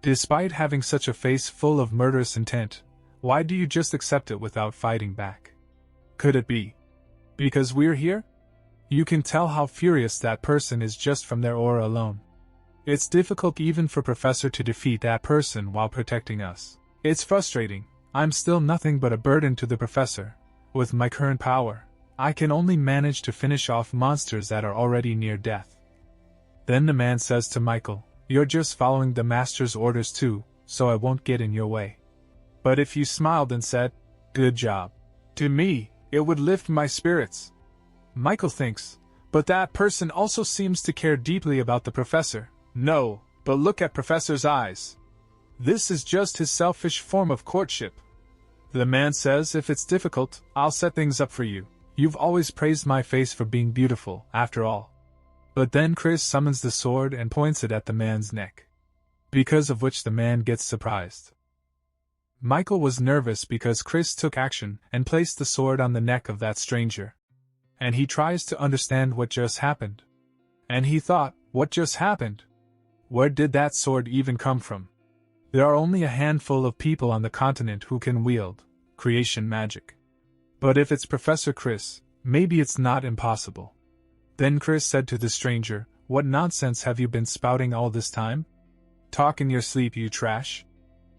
Despite having such a face full of murderous intent, why do you just accept it without fighting back? Could it be because we're here? You can tell how furious that person is just from their aura alone. It's difficult even for Professor to defeat that person while protecting us. It's frustrating. I'm still nothing but a burden to the Professor. With my current power, I can only manage to finish off monsters that are already near death. Then the man says to Michael, you're just following the Master's orders too, so I won't get in your way. But if you smiled and said, good job, to me, it would lift my spirits. Michael thinks, but that person also seems to care deeply about the Professor. No, but look at Professor's eyes. This is just his selfish form of courtship. The man says, if it's difficult, I'll set things up for you. You've always praised my face for being beautiful, after all. But then Chris summons the sword and points it at the man's neck, because of which the man gets surprised. Michael was nervous because Chris took action and placed the sword on the neck of that stranger. And he tries to understand what just happened. And he thought, what just happened? Where did that sword even come from? There are only a handful of people on the continent who can wield creation magic. But if it's Professor Chris, maybe it's not impossible. Then Chris said to the stranger, what nonsense have you been spouting all this time? Talk in your sleep, you trash.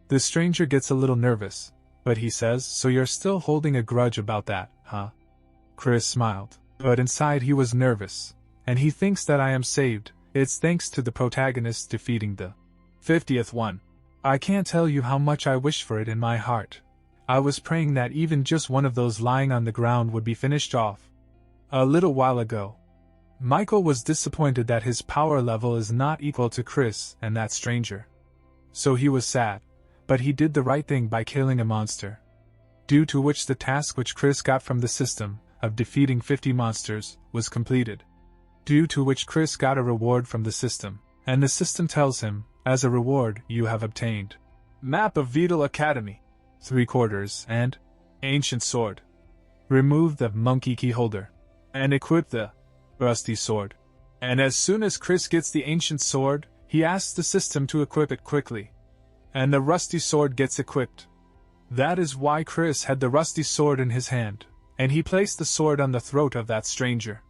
The stranger gets a little nervous, but he says, so you're still holding a grudge about that, huh? Chris smiled, but inside he was nervous, and he thinks that I am saved. It's thanks to the protagonist defeating the 50th one. I can't tell you how much I wish for it in my heart. I was praying that even just one of those lying on the ground would be finished off. A little while ago. Michael was disappointed that his power level is not equal to Chris and that stranger. So he was sad, but he did the right thing by killing a monster. Due to which the task which Chris got from the system, of defeating 50 monsters, was completed. Due to which Chris got a reward from the system, and the system tells him, as a reward, you have obtained Map of Vital Academy, 3/4, and Ancient Sword. Remove the monkey key holder, and equip the rusty sword. And as soon as Chris gets the ancient sword, he asks the system to equip it quickly. And the rusty sword gets equipped. That is why Chris had the rusty sword in his hand, and he placed the sword on the throat of that stranger.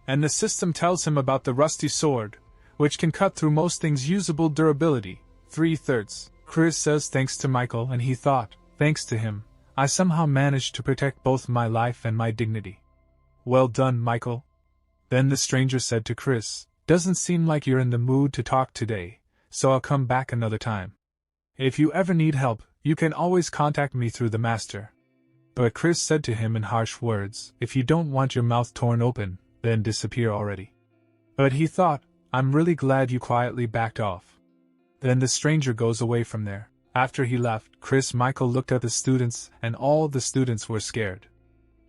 And the system tells him about the rusty sword, which can cut through most things. Usable durability, 3/3. Chris says thanks to Michael, and he thought, thanks to him, I somehow managed to protect both my life and my dignity. Well done, Michael. Then the stranger said to Chris, doesn't seem like you're in the mood to talk today, so I'll come back another time. If you ever need help, you can always contact me through the master. But Chris said to him in harsh words, if you don't want your mouth torn open, then disappear already. But he thought, I'm really glad you quietly backed off. Then the stranger goes away from there. After he left, Michael looked at the students, and all the students were scared.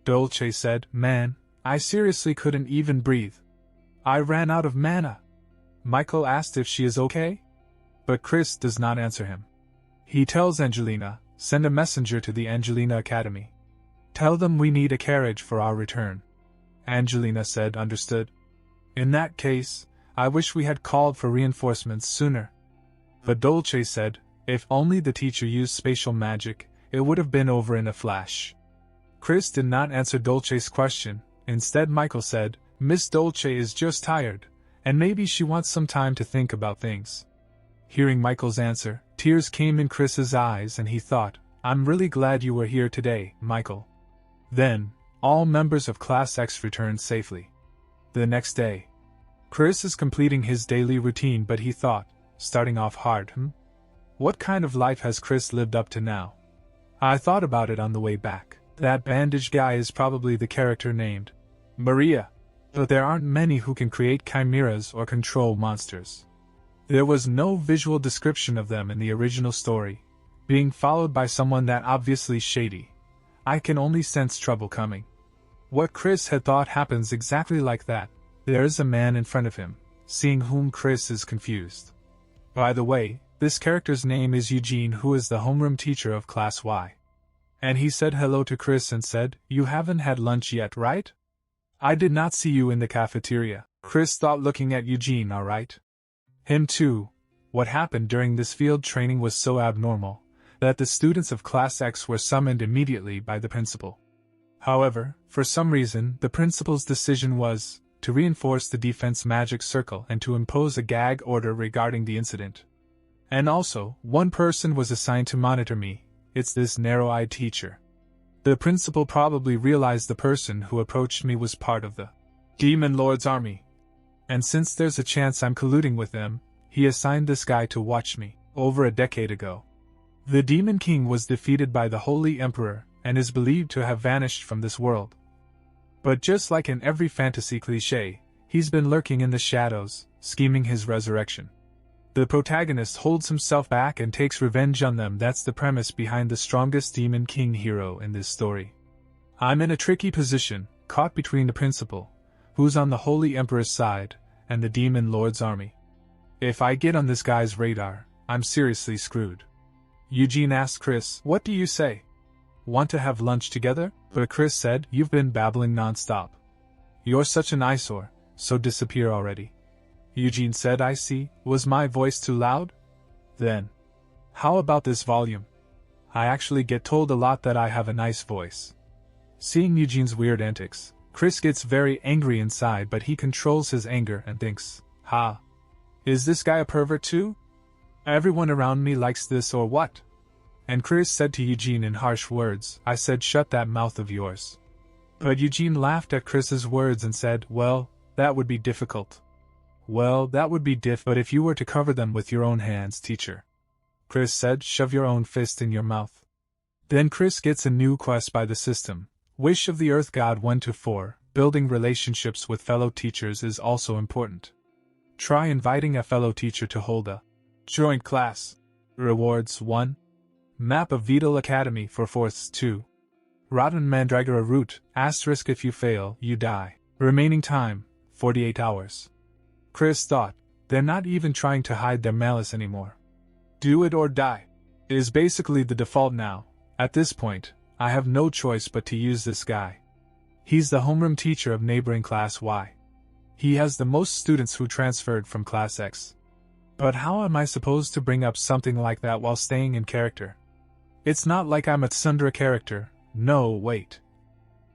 Dolce said, man, I seriously couldn't even breathe. I ran out of mana. Michael asked if she is okay, but Chris does not answer him. He tells Angelina, send a messenger to the Angelina Academy. Tell them we need a carriage for our return. Angelina said, understood. In that case, I wish we had called for reinforcements sooner. But Dolce said, if only the teacher used spatial magic, it would have been over in a flash. Chris did not answer Dolce's question. Instead, Michael said, Miss Dolce is just tired, and maybe she wants some time to think about things. Hearing Michael's answer, tears came in Chris's eyes, and he thought, I'm really glad you were here today, Michael. Then, all members of Class X returned safely. The next day, Chris is completing his daily routine, but he thought, starting off hard, What kind of life has Chris lived up to now? I thought about it on the way back. That bandaged guy is probably the character named Maria, but there aren't many who can create chimeras or control monsters. There was no visual description of them in the original story, being followed by someone that obviously shady. I can only sense trouble coming. What Chris had thought happens exactly like that. There is a man in front of him, seeing whom Chris is confused. By the way, this character's name is Eugene, who is the homeroom teacher of Class Y. And he said hello to Chris and said, you haven't had lunch yet, right? I did not see you in the cafeteria. Chris thought, looking at Eugene, alright. Him too. What happened during this field training was so abnormal that the students of Class X were summoned immediately by the principal. However, for some reason, the principal's decision was to reinforce the defense magic circle and to impose a gag order regarding the incident. And also, one person was assigned to monitor me. It's this narrow-eyed teacher. The principal probably realized the person who approached me was part of the Demon Lord's army. And since there's a chance I'm colluding with them, he assigned this guy to watch me, over a decade ago. The Demon King was defeated by the Holy Emperor, and is believed to have vanished from this world. But just like in every fantasy cliché, he's been lurking in the shadows, scheming his resurrection. The protagonist holds himself back and takes revenge on them. That's the premise behind the strongest Demon King hero in this story. I'm in a tricky position, caught between the principal, who's on the Holy Emperor's side, and the Demon Lord's army. If I get on this guy's radar, I'm seriously screwed. Eugene asked Chris, "What do you say? Want to have lunch together?" But Chris said, "You've been babbling nonstop. You're such an eyesore, so disappear already." Eugene said, "I see. Was my voice too loud? Then, how about this volume? I actually get told a lot that I have a nice voice." Seeing Eugene's weird antics, Chris gets very angry inside, but he controls his anger and thinks, "Ha! Is this guy a pervert too? Everyone around me likes this or what?" And Chris said to Eugene in harsh words, "I said shut that mouth of yours." But Eugene laughed at Chris's words and said, "Well, that would be difficult." "Well, that would be but if you were to cover them with your own hands, teacher." Chris said, "Shove your own fist in your mouth." Then Chris gets a new quest by the system. Wish of the Earth God 1-4, building relationships with fellow teachers is also important. Try inviting a fellow teacher to hold a joint class. Rewards 1. Map of Vital Academy for Fourths 2. Rotten Mandragora route, asterisk if you fail, you die. Remaining time, 48 hours. Chris thought, they're not even trying to hide their malice anymore. Do it or die is basically the default now. At this point, I have no choice but to use this guy. He's the homeroom teacher of neighboring Class Y. He has the most students who transferred from Class X. But how am I supposed to bring up something like that while staying in character? It's not like I'm a Tsundere character. No, wait.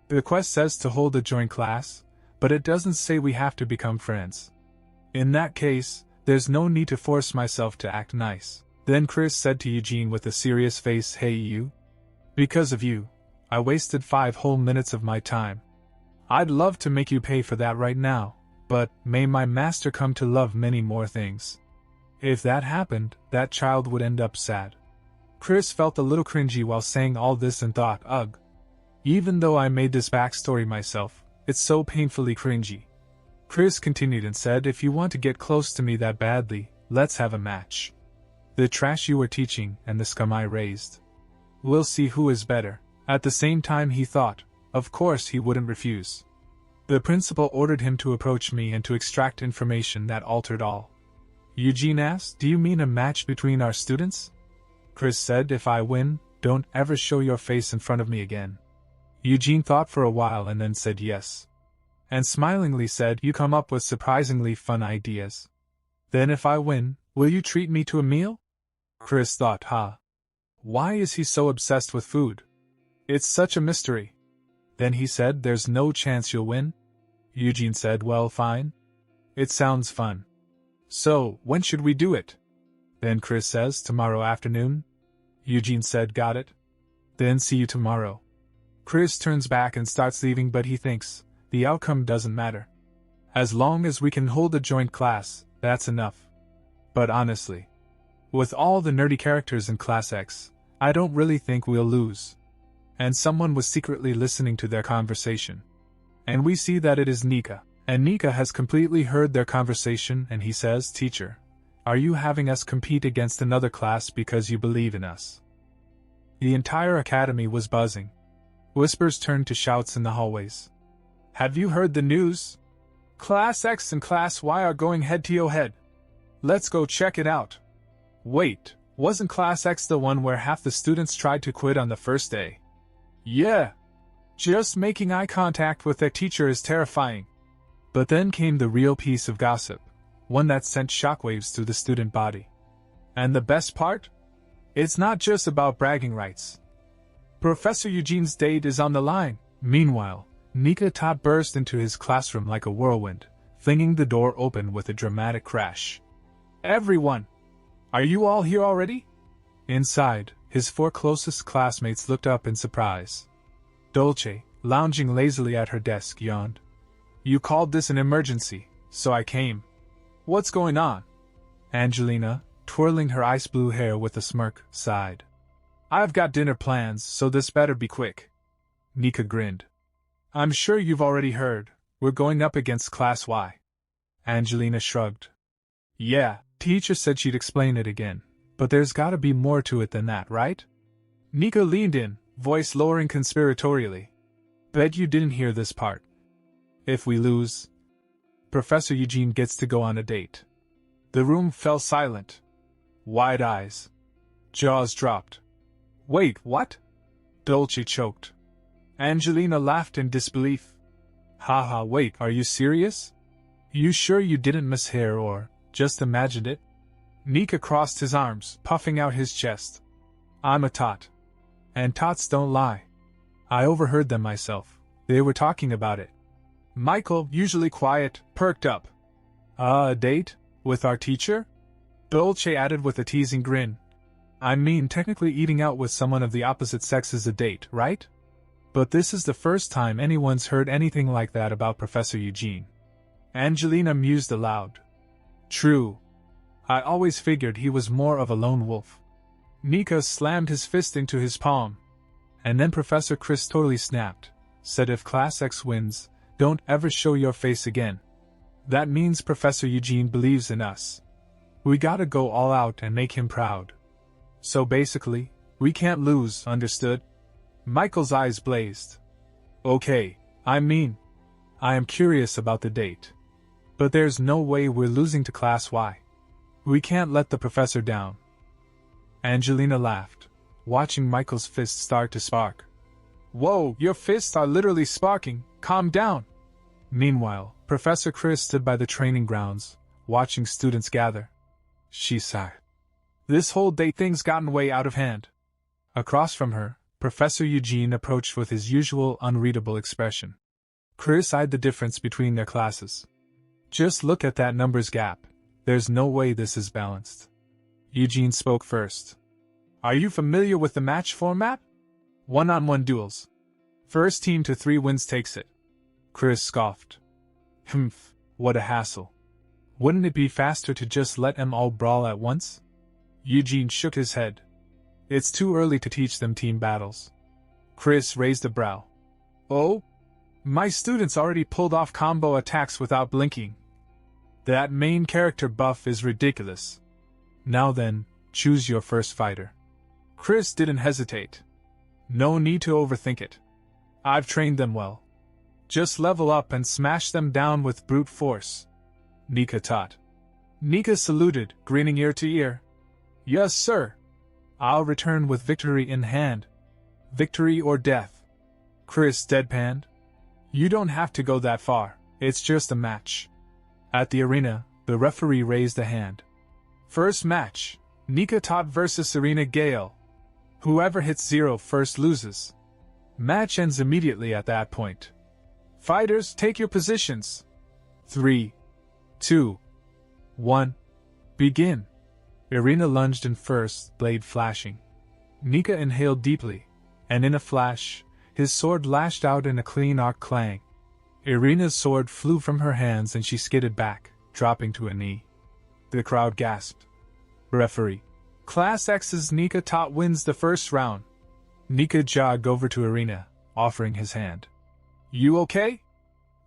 The quest says to hold a joint class, but it doesn't say we have to become friends. In that case, there's no need to force myself to act nice. Then Chris said to Eugene with a serious face, "Hey you. Because of you, I wasted 5 whole minutes of my time. I'd love to make you pay for that right now, but may my master come to love many more things. If that happened, that child would end up sad." Chris felt a little cringy while saying all this and thought, ugh. Even though I made this backstory myself, it's so painfully cringy. Chris continued and said, "If you want to get close to me that badly, let's have a match. The trash you were teaching and the scum I raised. We'll see who is better." At the same time he thought, of course he wouldn't refuse. The principal ordered him to approach me and to extract information that altered all. Eugene asked, "Do you mean a match between our students?" Chris said, "If I win, don't ever show your face in front of me again." Eugene thought for a while and then said yes. And smilingly said, "You come up with surprisingly fun ideas. Then if I win, will you treat me to a meal?" Chris thought, why is he so obsessed with food? It's such a mystery. Then he said, "There's no chance you'll win?" Eugene said, "Well, fine. It sounds fun. So, when should we do it?" Then Chris says, "Tomorrow afternoon." Eugene said, "Got it. Then see you tomorrow." Chris turns back and starts leaving, but he thinks, the outcome doesn't matter. As long as we can hold a joint class, that's enough. But honestly, with all the nerdy characters in Class X, I don't really think we'll lose. And someone was secretly listening to their conversation. And we see that it is Nika. And Nika has completely heard their conversation and he says, "Teacher, are you having us compete against another class because you believe in us?" The entire academy was buzzing. Whispers turned to shouts in the hallways. "Have you heard the news? Class X and Class Y are going head-to-head. Let's go check it out." Wait, wasn't Class X the one where half the students tried to quit on the first day? Yeah. Just making eye contact with their teacher is terrifying. But then came the real piece of gossip, one that sent shockwaves through the student body. And the best part? It's not just about bragging rights. Professor Eugene's date is on the line. Meanwhile, Nika Tot burst into his classroom like a whirlwind, flinging the door open with a dramatic crash. "Everyone! Are you all here already?" Inside, his 4 closest classmates looked up in surprise. Dolce, lounging lazily at her desk, yawned. "You called this an emergency, so I came. What's going on?" Angelina, twirling her ice blue hair with a smirk, sighed. "I've got dinner plans, so this better be quick." Nika grinned. "I'm sure you've already heard, we're going up against Class Y." Angelina shrugged. "Yeah, Teacher said she'd explain it again, but there's gotta be more to it than that, right? Nika leaned in, voice lowering conspiratorially. Bet you didn't hear this part. If we lose, Professor Eugene gets to go on a date. The room fell silent. Wide eyes. Jaws dropped. Wait, what? Dolce choked. Angelina laughed in disbelief. Haha, wait, are you serious? You sure you didn't mishear or just imagined it? Nika crossed his arms, puffing out his chest. I'm a tot. And tots don't lie. I overheard them myself. They were talking about it. Michael, usually quiet, perked up. A date? With our teacher? Dolce added with a teasing grin. I mean, technically eating out with someone of the opposite sex is a date, right? But this is the first time anyone's heard anything like that about Professor Eugene. Angelina mused aloud. True. I always figured he was more of a lone wolf. Nika slammed his fist into his palm. And then Professor Chris totally snapped, said if Class X wins, don't ever show your face again. That means Professor Eugene believes in us. We gotta go all out and make him proud. So basically, we can't lose, understood? Michael's eyes blazed. Okay, I am curious about the date. But there's no way we're losing to Class Y. We can't let the professor down. Angelina laughed, watching Michael's fists start to spark. Whoa, your fists are literally sparking, calm down. Meanwhile, Professor Chris stood by the training grounds, watching students gather. She sighed. This whole date thing's gotten way out of hand. Across from her, Professor Eugene approached with his usual unreadable expression. Chris eyed the difference between their classes. Just look at that numbers gap. There's no way this is balanced. Eugene spoke first. Are you familiar with the match format? One-on-one duels. First team to 3 wins takes it. Chris scoffed. Humph, what a hassle. Wouldn't it be faster to just let them all brawl at once? Eugene shook his head. It's too early to teach them team battles. Chris raised a brow. Oh? My students already pulled off combo attacks without blinking. That main character buff is ridiculous. Now then, choose your first fighter. Chris didn't hesitate. No need to overthink it. I've trained them well. Just level up and smash them down with brute force. Nika taught. Nika saluted, grinning ear to ear. Yes, sir. I'll return with victory in hand. Victory or death. Chris deadpanned. You don't have to go that far, it's just a match. At the arena, the referee raised a hand. First match, Nika taught versus Serena Gale. Whoever hits 0 first loses. Match ends immediately at that point. Fighters, take your positions. 3, 2, 1. Begin. Irina lunged in first, blade flashing. Nika inhaled deeply, and in a flash, his sword lashed out in a clean arc clang. Irina's sword flew from her hands and she skidded back, dropping to a knee. The crowd gasped. Referee. Class X's Nika taught wins the first round. Nika jogged over to Irina, offering his hand. You okay?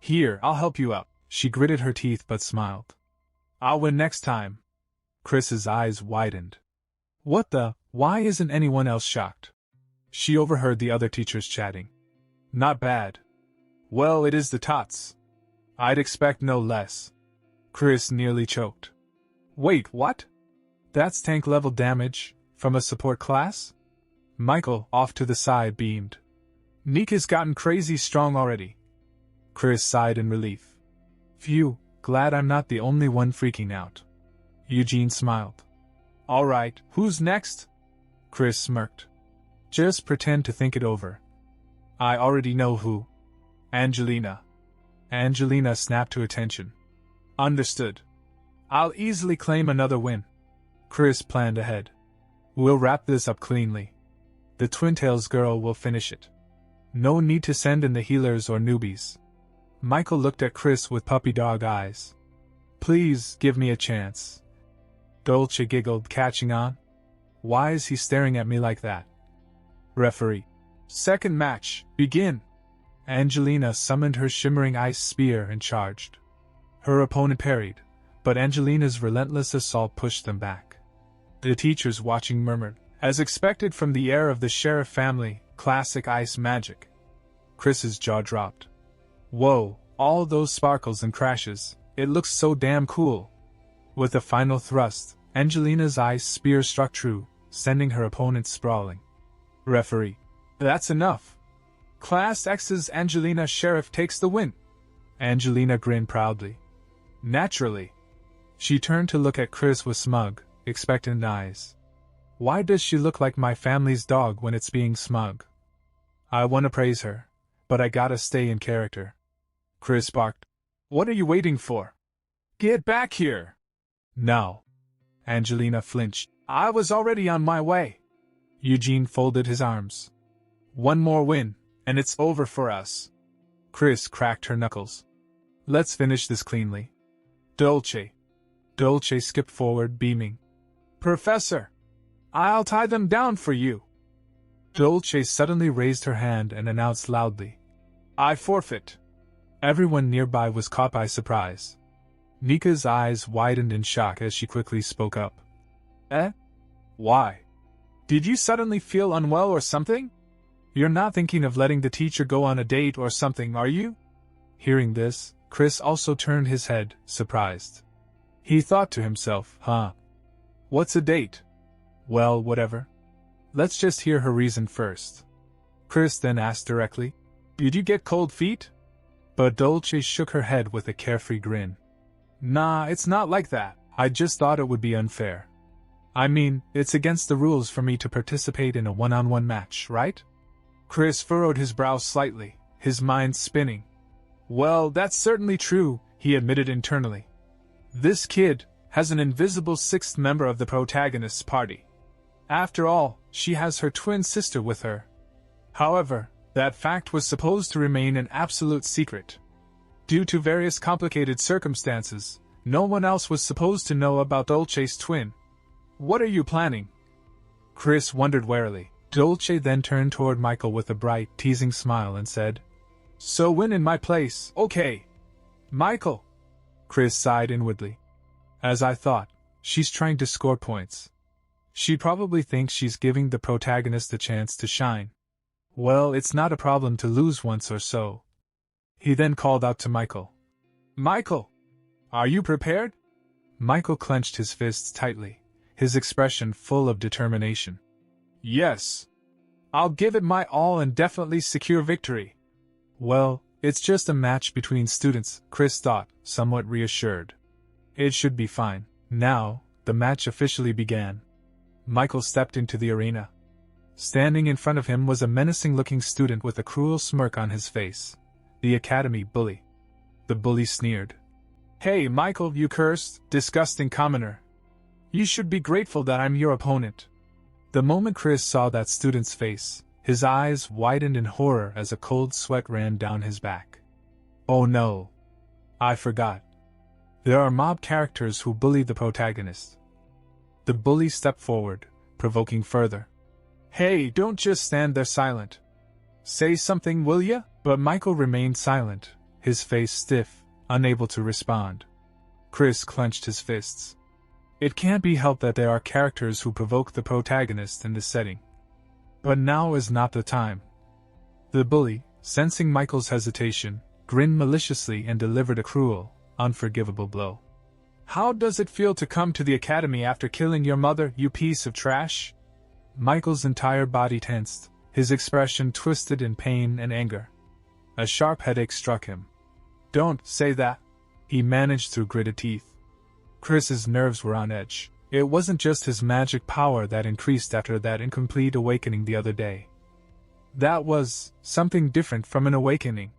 Here, I'll help you up. She gritted her teeth but smiled. I'll win next time. Chris's eyes widened. What the? Why isn't anyone else shocked? She overheard the other teachers chatting. Not bad. Well, it is the tots. I'd expect no less. Chris nearly choked. Wait, what? That's tank-level damage, from a support class? Michael, off to the side, beamed. Nika's gotten crazy strong already. Chris sighed in relief. Phew, glad I'm not the only one freaking out. Eugene smiled. Alright, who's next? Chris smirked. Just pretend to think it over. I already know who. Angelina. Angelina snapped to attention. Understood. I'll easily claim another win. Chris planned ahead. We'll wrap this up cleanly. The Twin-Tails girl will finish it. No need to send in the healers or newbies. Michael looked at Chris with puppy dog eyes. Please, give me a chance. Dolce giggled, catching on. Why is he staring at me like that? Referee. Second match, begin. Angelina summoned her shimmering ice spear and charged. Her opponent parried, but Angelina's relentless assault pushed them back. The teachers watching murmured, as expected from the heir of the sheriff family, classic ice magic. Chris's jaw dropped. Whoa, all those sparkles and crashes, it looks so damn cool. With a final thrust, Angelina's ice spear struck true, sending her opponent sprawling. Referee. That's enough. Class X's Angelina Sheriff takes the win. Angelina grinned proudly. Naturally. She turned to look at Chris with smug, expectant eyes. Why does she look like my family's dog when it's being smug? I want to praise her, but I gotta stay in character. Chris barked. What are you waiting for? Get back here! Now. Angelina flinched. I was already on my way. Eugene folded his arms. One more win, and it's over for us. Chris cracked her knuckles. Let's finish this cleanly. Dolce. Dolce skipped forward, beaming. Professor! I'll tie them down for you. Dolce suddenly raised her hand and announced loudly. I forfeit. Everyone nearby was caught by surprise. Nika's eyes widened in shock as she quickly spoke up. Why? Did you suddenly feel unwell or something? You're not thinking of letting the teacher go on a date or something, are you? Hearing this, Chris also turned his head, surprised. He thought to himself, what's a date? Well, whatever. Let's just hear her reason first. Chris then asked directly, Did you get cold feet? But Dolce shook her head with a carefree grin. Nah, it's not like that. I just thought it would be unfair. I mean, it's against the rules for me to participate in a one-on-one match, right? Chris furrowed his brow slightly, his mind spinning. Well, that's certainly true, he admitted internally. This kid has an invisible sixth member of the protagonist's party. After all, she has her twin sister with her. However, that fact was supposed to remain an absolute secret. Due to various complicated circumstances, no one else was supposed to know about Dolce's twin. What are you planning? Chris wondered warily. Dolce then turned toward Michael with a bright, teasing smile and said, So win in my place, okay. Michael. Chris sighed inwardly. As I thought, she's trying to score points. She probably thinks she's giving the protagonist a chance to shine. Well, it's not a problem to lose once or so. He then called out to Michael. Michael! Are you prepared? Michael clenched his fists tightly, his expression full of determination. Yes. I'll give it my all and definitely secure victory. Well, it's just a match between students, Chris thought, somewhat reassured. It should be fine. Now, the match officially began. Michael stepped into the arena. Standing in front of him was a menacing-looking student with a cruel smirk on his face. The academy bully. The bully sneered. Hey, Michael, you cursed, disgusting commoner. You should be grateful that I'm your opponent. The moment Chris saw that student's face, his eyes widened in horror as a cold sweat ran down his back. Oh no. I forgot. There are mob characters who bully the protagonist. The bully stepped forward, provoking further. Hey, don't just stand there silent. Say something, will ya? But Michael remained silent, his face stiff, unable to respond. Chris clenched his fists. It can't be helped that there are characters who provoke the protagonist in this setting. But now is not the time. The bully, sensing Michael's hesitation, grinned maliciously and delivered a cruel, unforgivable blow. How does it feel to come to the academy after killing your mother, you piece of trash? Michael's entire body tensed, his expression twisted in pain and anger. A sharp headache struck him. Don't say that, he managed through gritted teeth. Chris's nerves were on edge. It wasn't just his magic power that increased after that incomplete awakening the other day. That was something different from an awakening.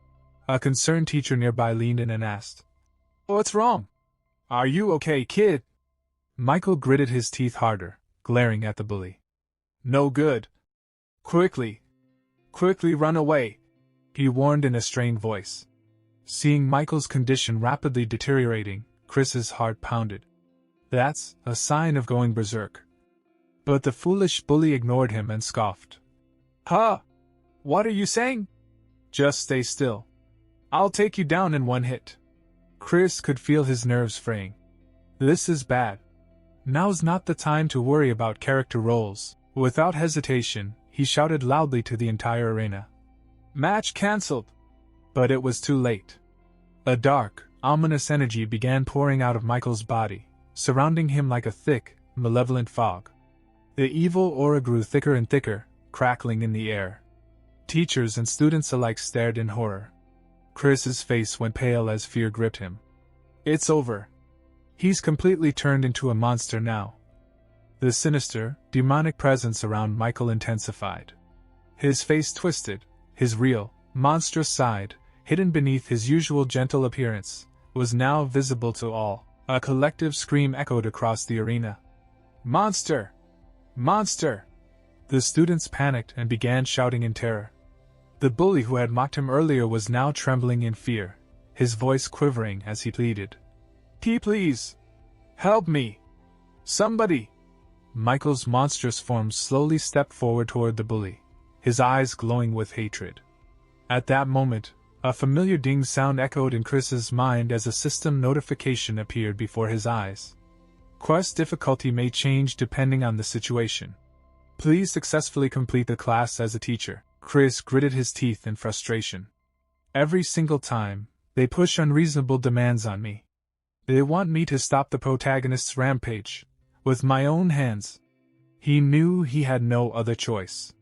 A concerned teacher nearby leaned in and asked, What's wrong? Are you okay, kid? Michael gritted his teeth harder, glaring at the bully. No good. Quickly run away, he warned in a strained voice. Seeing Michael's condition rapidly deteriorating, Chris's heart pounded. That's a sign of going berserk. But the foolish bully ignored him and scoffed. Huh? What are you saying? Just stay still. I'll take you down in one hit. Chris could feel his nerves fraying. This is bad. Now's not the time to worry about character roles. Without hesitation, he shouted loudly to the entire arena. Match cancelled! But it was too late. A dark, ominous energy began pouring out of Michael's body, surrounding him like a thick, malevolent fog. The evil aura grew thicker and thicker, crackling in the air. Teachers and students alike stared in horror. Chris's face went pale as fear gripped him. It's over. He's completely turned into a monster now. The sinister, demonic presence around Michael intensified. His face twisted, his real, monstrous side, hidden beneath his usual gentle appearance, was now visible to all. A collective scream echoed across the arena. Monster! Monster! The students panicked and began shouting in terror. The bully who had mocked him earlier was now trembling in fear, his voice quivering as he pleaded. Please! Help me! Somebody! Michael's monstrous form slowly stepped forward toward the bully, his eyes glowing with hatred. At that moment, a familiar ding sound echoed in Chris's mind as a system notification appeared before his eyes. Quest difficulty may change depending on the situation. Please successfully complete the class as a teacher. Chris gritted his teeth in frustration. Every single time, they push unreasonable demands on me. They want me to stop the protagonist's rampage, with my own hands. He knew he had no other choice.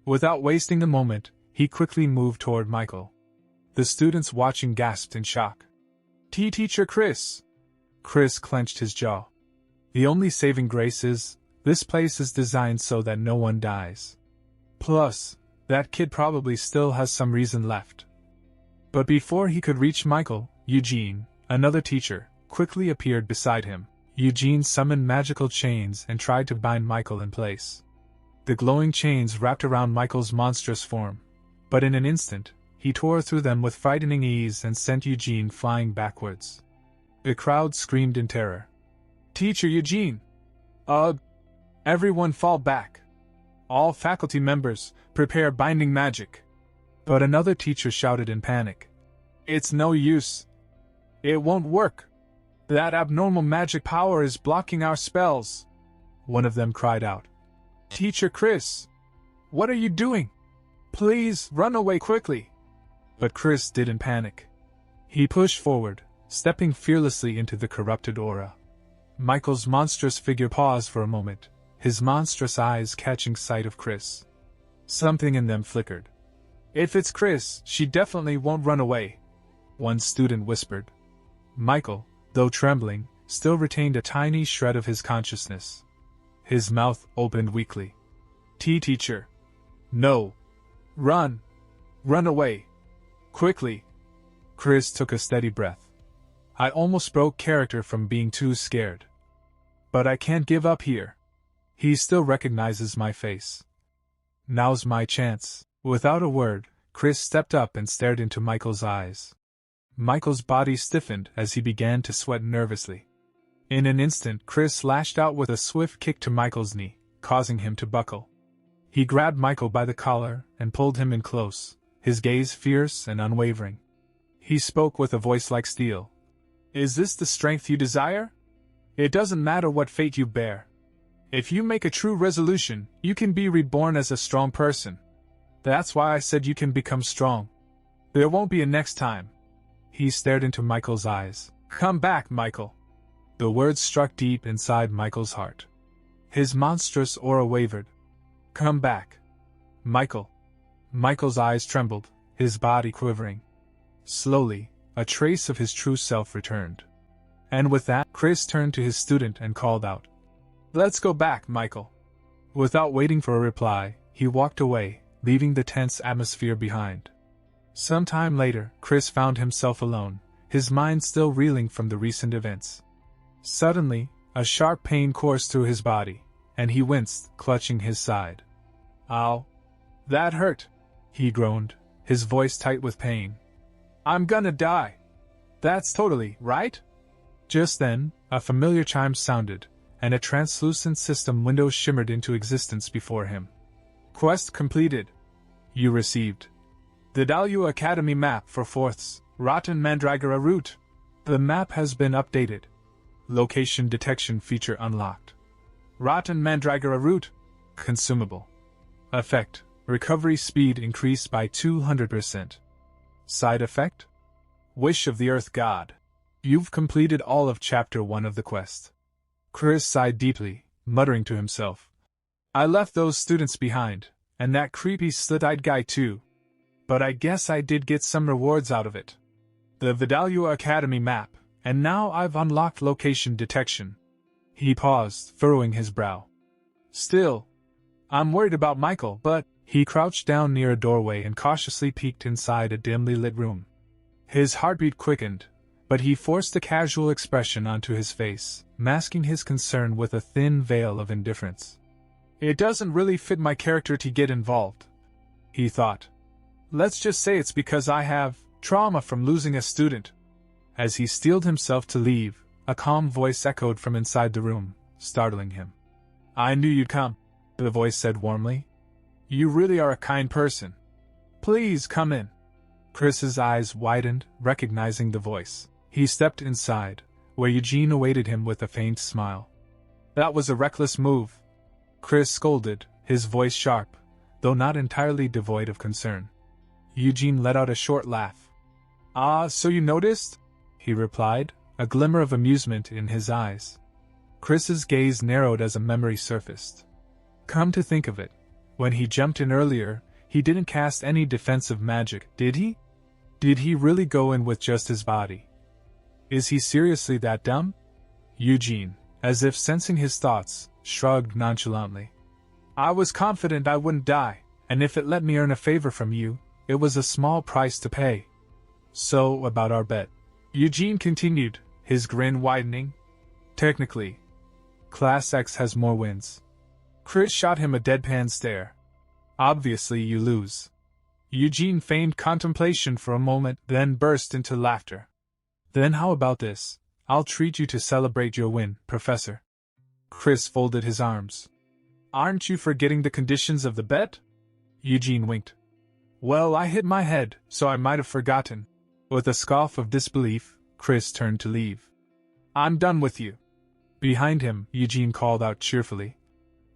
Without wasting a moment, he quickly moved toward Michael. The students watching gasped in shock. Teacher Chris! Chris clenched his jaw. The only saving grace is, this place is designed so that no one dies. Plus, that kid probably still has some reason left. But before he could reach Michael, Eugene, another teacher, quickly appeared beside him. Eugene summoned magical chains and tried to bind Michael in place. The glowing chains wrapped around Michael's monstrous form, but in an instant, he tore through them with frightening ease and sent Eugene flying backwards. The crowd screamed in terror. Teacher Eugene! Everyone fall back. All faculty members, prepare binding magic. But another teacher shouted in panic. It's no use. It won't work. That abnormal magic power is blocking our spells. One of them cried out. Teacher Chris! What are you doing? Please, run away quickly. But Chris didn't panic. He pushed forward, stepping fearlessly into the corrupted aura. Michael's monstrous figure paused for a moment, his monstrous eyes catching sight of Chris. Something in them flickered. If it's Chris, she definitely won't run away, one student whispered. Michael, though trembling, still retained a tiny shred of his consciousness. His mouth opened weakly. Teacher. No. Run. Run away. Quickly. Chris took a steady breath. I almost broke character from being too scared. But I can't give up here. He still recognizes my face. Now's my chance. Without a word, Chris stepped up and stared into Michael's eyes. Michael's body stiffened as he began to sweat nervously. In an instant, Chris lashed out with a swift kick to Michael's knee, causing him to buckle. He grabbed Michael by the collar and pulled him in close, his gaze fierce and unwavering. He spoke with a voice like steel. Is this the strength you desire? It doesn't matter what fate you bear. If you make a true resolution, you can be reborn as a strong person. That's why I said you can become strong. There won't be a next time. He stared into Michael's eyes. Come back, Michael. The words struck deep inside Michael's heart. His monstrous aura wavered. Come back. Michael. Michael's eyes trembled, his body quivering. Slowly, a trace of his true self returned. And with that, Chris turned to his student and called out. Let's go back, Michael. Without waiting for a reply, he walked away, leaving the tense atmosphere behind. Some time later, Chris found himself alone, his mind still reeling from the recent events. Suddenly, a sharp pain coursed through his body, and he winced, clutching his side. Ow! That hurt! He groaned, his voice tight with pain. I'm gonna die! That's totally right? Just then, a familiar chime sounded, and a translucent system window shimmered into existence before him. Quest completed. You received the Dalyu Academy map for 4th Rotten Mandragora route. The map has been updated. Location detection feature unlocked. Rotten Mandragora root. Consumable. Effect. Recovery speed increased by 200%. Side effect? Wish of the Earth God. You've completed all of Chapter 1 of the quest. Chris sighed deeply, muttering to himself. I left those students behind, and that creepy slit-eyed guy too. But I guess I did get some rewards out of it. The Vidalia Academy map, and now I've unlocked location detection. He paused, furrowing his brow. Still, I'm worried about Michael, but... He crouched down near a doorway and cautiously peeked inside a dimly lit room. His heartbeat quickened, but he forced a casual expression onto his face, masking his concern with a thin veil of indifference. It doesn't really fit my character to get involved, he thought. Let's just say it's because I have trauma from losing a student. As he steeled himself to leave, a calm voice echoed from inside the room, startling him. I knew you'd come, the voice said warmly. You really are a kind person. Please come in. Chris's eyes widened, recognizing the voice. He stepped inside, where Eugene awaited him with a faint smile. That was a reckless move, Chris scolded, his voice sharp, though not entirely devoid of concern. Eugene let out a short laugh. Ah, so you noticed? He replied, a glimmer of amusement in his eyes. Chris's gaze narrowed as a memory surfaced. Come to think of it, when he jumped in earlier, he didn't cast any defensive magic, did he? Did he really go in with just his body? Is he seriously that dumb? Eugene, as if sensing his thoughts, shrugged nonchalantly. I was confident I wouldn't die, and if it let me earn a favor from you, it was a small price to pay. So, about our bet. Eugene continued, his grin widening. Technically, Class X has more wins. Chris shot him a deadpan stare. Obviously you lose. Eugene feigned contemplation for a moment, then burst into laughter. Then how about this? I'll treat you to celebrate your win, Professor. Chris folded his arms. Aren't you forgetting the conditions of the bet? Eugene winked. Well, I hit my head, so I might have forgotten. With a scoff of disbelief, Chris turned to leave. I'm done with you. Behind him, Eugene called out cheerfully.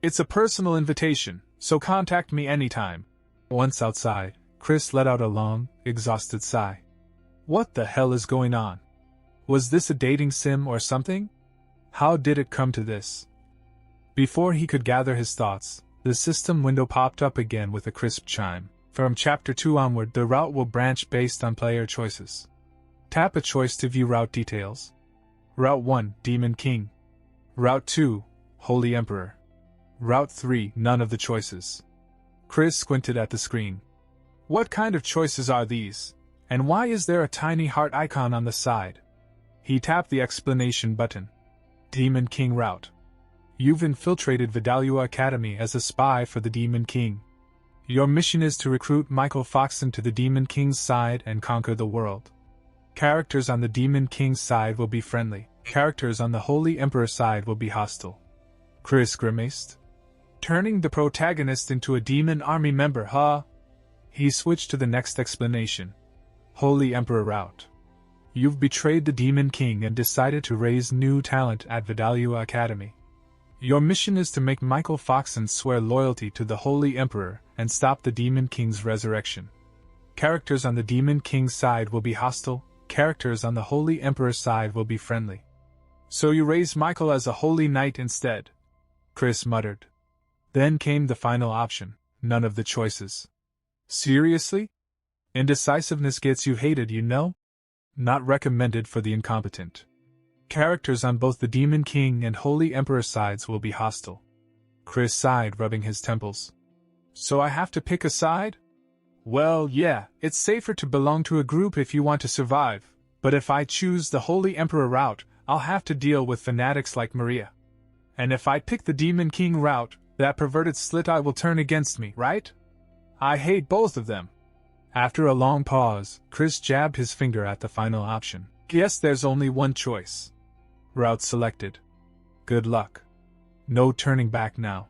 It's a personal invitation, so contact me anytime. Once outside, Chris let out a long, exhausted sigh. What the hell is going on? Was this a dating sim or something? How did it come to this? Before he could gather his thoughts, the system window popped up again with a crisp chime. From Chapter 2 onward, the route will branch based on player choices. Tap a choice to view route details. Route 1, Demon King. Route 2, Holy Emperor. Route 3, none of the choices. Chris squinted at the screen. What kind of choices are these? And why is there a tiny heart icon on the side? He tapped the explanation button. Demon King route. You've infiltrated Vidalia Academy as a spy for the Demon King. Your mission is to recruit Michael Foxon to the Demon King's side and conquer the world. Characters on the Demon King's side will be friendly. Characters on the Holy Emperor side will be hostile. Chris grimaced. Turning the protagonist into a demon army member, huh? He switched to the next explanation. Holy Emperor route. You've betrayed the Demon King and decided to raise new talent at Vidalia Academy. Your mission is to make Michael Foxon swear loyalty to the Holy Emperor and stop the Demon King's resurrection. Characters on the Demon King's side will be hostile, characters on the Holy Emperor's side will be friendly. So you raise Michael as a Holy Knight instead, Chris muttered. Then came the final option, none of the choices. Seriously? Indecisiveness gets you hated, you know? Not recommended for the incompetent. Characters on both the Demon King and Holy Emperor sides will be hostile. Chris sighed, rubbing his temples. So I have to pick a side? Well, yeah, it's safer to belong to a group if you want to survive, but if I choose the Holy Emperor route, I'll have to deal with fanatics like Maria. And if I pick the Demon King route, that perverted slit-eye will turn against me, right? I hate both of them. After a long pause, Chris jabbed his finger at the final option. Guess there's only one choice. Route selected. Good luck. No turning back now.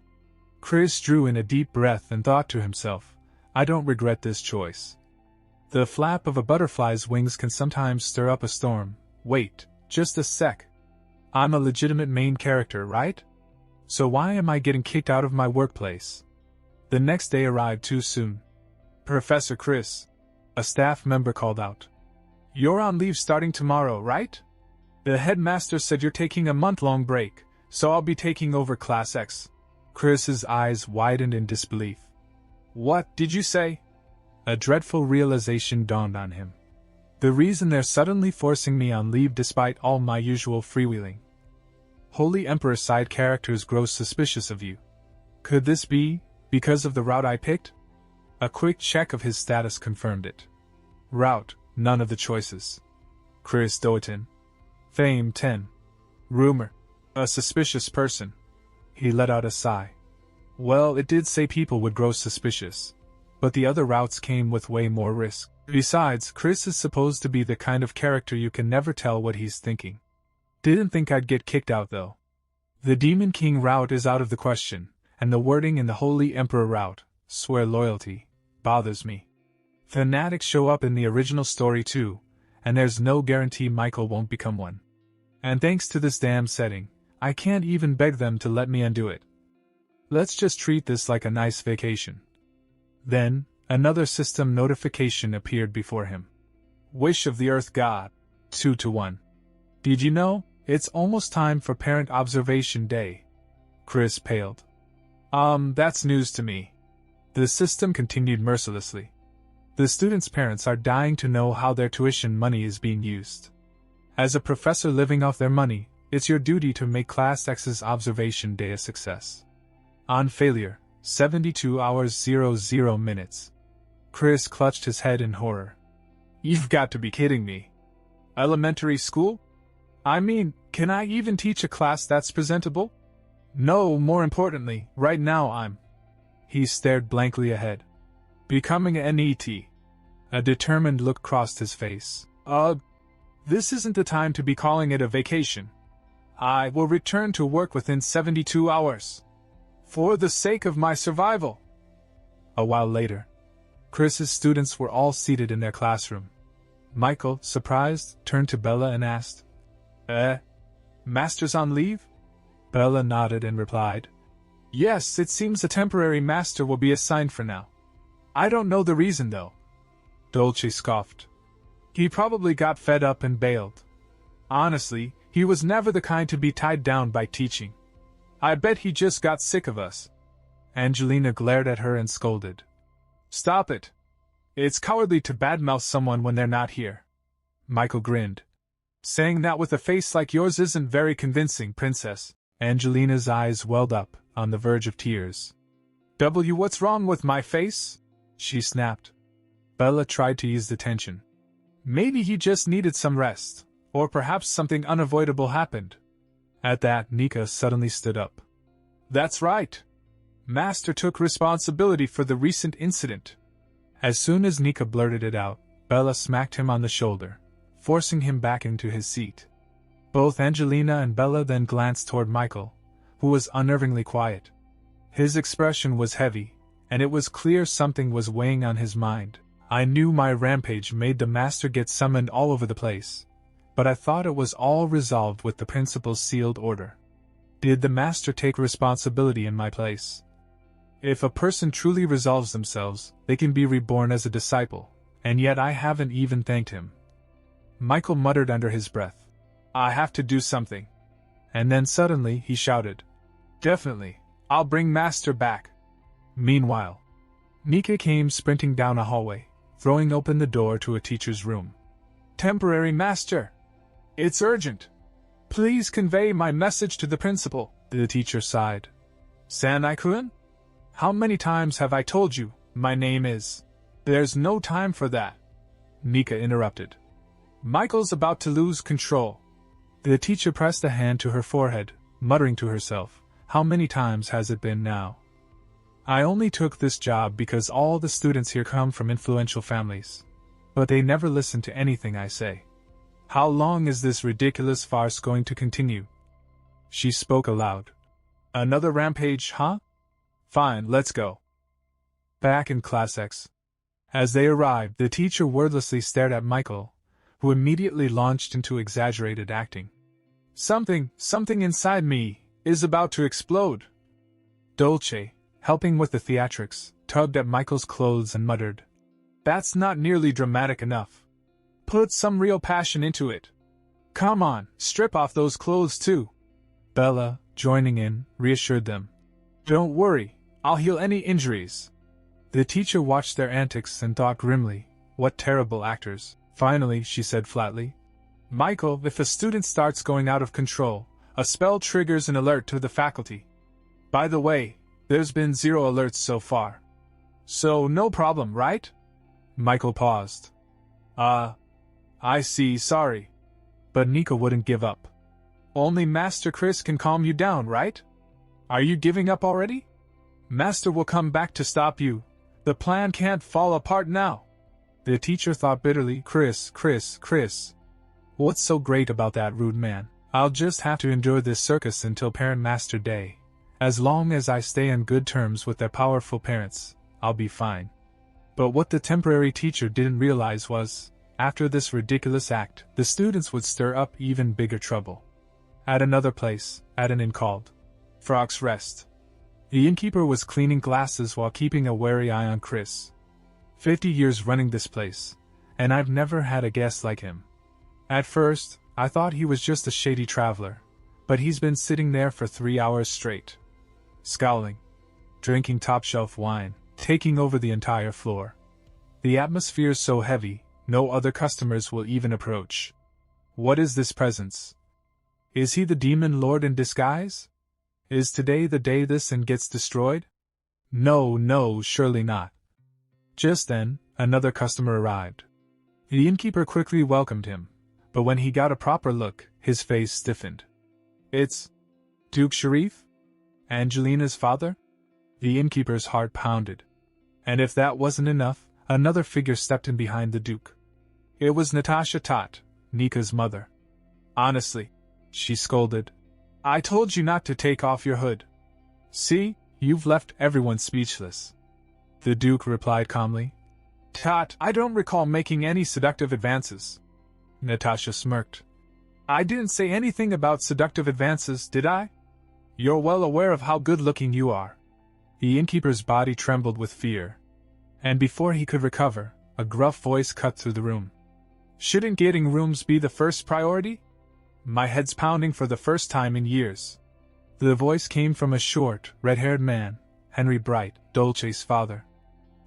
Chris drew in a deep breath and thought to himself, I don't regret this choice. The flap of a butterfly's wings can sometimes stir up a storm. Wait, just a sec. I'm a legitimate main character, right? So why am I getting kicked out of my workplace? The next day arrived too soon. Professor Chris, a staff member called out. You're on leave starting tomorrow, right? The headmaster said you're taking a month-long break, so I'll be taking over Class X. Chris's eyes widened in disbelief. What did you say? A dreadful realization dawned on him. The reason they're suddenly forcing me on leave despite all my usual freewheeling. Holy Emperor side characters grow suspicious of you. Could this be because of the route I picked? A quick check of his status confirmed it. Route, none of the choices. Chris Doetin. Fame 10. Rumor, a suspicious person. He let out a sigh. Well, it did say people would grow suspicious. But the other routes came with way more risk. Besides, Chris is supposed to be the kind of character you can never tell what he's thinking. Didn't think I'd get kicked out though. The Demon King route is out of the question, and the wording in the Holy Emperor route, swear loyalty, bothers me. Fanatics show up in the original story too, and there's no guarantee Michael won't become one. And thanks to this damn setting, I can't even beg them to let me undo it. Let's just treat this like a nice vacation. Then, another system notification appeared before him. Wish of the Earth God, 2-1. Did you know, it's almost time for Parent Observation Day? Chris paled. That's news to me. The system continued mercilessly. The students' parents are dying to know how their tuition money is being used. As a professor living off their money, it's your duty to make Class X's Observation Day a success. On failure, 72 hours 00 minutes. Chris clutched his head in horror. You've got to be kidding me. Elementary school? I mean, can I even teach a class that's presentable? No, more importantly, right now I'm... He stared blankly ahead. Becoming an NET. A determined look crossed his face. This isn't the time to be calling it a vacation. I will return to work within 72 hours. For the sake of my survival. A while later, Chris's students were all seated in their classroom. Michael, surprised, turned to Bella and asked, Master's on leave? Bella nodded and replied, Yes, it seems a temporary master will be assigned for now. I don't know the reason though. Dolce scoffed. He probably got fed up and bailed. Honestly, he was never the kind to be tied down by teaching. I bet he just got sick of us. Angelina glared at her and scolded. Stop it. It's cowardly to badmouth someone when they're not here. Michael grinned. Saying that with a face like yours isn't very convincing, princess. Angelina's eyes welled up, on the verge of tears. What's wrong with my face? She snapped. Bella tried to ease the tension. Maybe he just needed some rest, or perhaps something unavoidable happened. At that, Nika suddenly stood up. That's right. Master took responsibility for the recent incident. As soon as Nika blurted it out, Bella smacked him on the shoulder, forcing him back into his seat. Both Angelina and Bella then glanced toward Michael, who was unnervingly quiet. His expression was heavy, and it was clear something was weighing on his mind. I knew my rampage made the master get summoned all over the place, but I thought it was all resolved with the principal's sealed order. Did the master take responsibility in my place? If a person truly resolves themselves, they can be reborn as a disciple, and yet I haven't even thanked him. Michael muttered under his breath. I have to do something. And then suddenly he shouted. Definitely, I'll bring Master back. Meanwhile, Nika came sprinting down a hallway, throwing open the door to a teacher's room. Temporary Master! It's urgent! Please convey my message to the principal, the teacher sighed. Sanai-kun? How many times have I told you, my name is... There's no time for that. Nika interrupted. Michael's about to lose control. The teacher pressed a hand to her forehead, muttering to herself, how many times has it been now? I only took this job because all the students here come from influential families. But they never listen to anything I say. How long is this ridiculous farce going to continue? She spoke aloud. Another rampage, huh? Fine, let's go. Back in Class X. As they arrived, the teacher wordlessly stared at Michael, who immediately launched into exaggerated acting. Something inside me is about to explode. Dolce, helping with the theatrics, tugged at Michael's clothes and muttered, "That's not nearly dramatic enough. Put some real passion into it. Come on, strip off those clothes too." Bella, joining in, reassured them. "Don't worry, I'll heal any injuries." The teacher watched their antics and thought grimly, "What terrible actors." Finally, she said flatly, "Michael, if a student starts going out of control, a spell triggers an alert to the faculty. By the way, there's been 0 alerts so far. So no problem, right?" Michael paused. I see, sorry." But Nika wouldn't give up. "Only Master Chris can calm you down, right? Are you giving up already? Master will come back to stop you. The plan can't fall apart now." The teacher thought bitterly, Chris. What's so great about that rude man? I'll just have to endure this circus until Parent-Master Day. As long as I stay on good terms with their powerful parents, I'll be fine. But what the temporary teacher didn't realize was, after this ridiculous act, the students would stir up even bigger trouble. At another place, at an inn called Frog's Rest, the innkeeper was cleaning glasses while keeping a wary eye on Chris. 50 years running this place, and I've never had a guest like him. At first, I thought he was just a shady traveler, but he's been sitting there for 3 hours straight, scowling, drinking top-shelf wine, taking over the entire floor. The atmosphere's so heavy, no other customers will even approach. What is this presence? Is he the demon lord in disguise? Is today the day this inn gets destroyed? No, surely not. Just then, another customer arrived. The innkeeper quickly welcomed him, but when he got a proper look, his face stiffened. "It's Duke Sharif? Angelina's father?" The innkeeper's heart pounded. And if that wasn't enough, another figure stepped in behind the Duke. It was Natasha Tot, Nika's mother. "Honestly," she scolded, "I told you not to take off your hood. See, you've left everyone speechless." The Duke replied calmly, "Tot, I don't recall making any seductive advances." Natasha smirked. "I didn't say anything about seductive advances, did I? You're well aware of how good-looking you are." The innkeeper's body trembled with fear, and before he could recover, a gruff voice cut through the room. "Shouldn't getting rooms be the first priority? My head's pounding for the first time in years." The voice came from a short, red-haired man, Henry Bright, Dolce's father.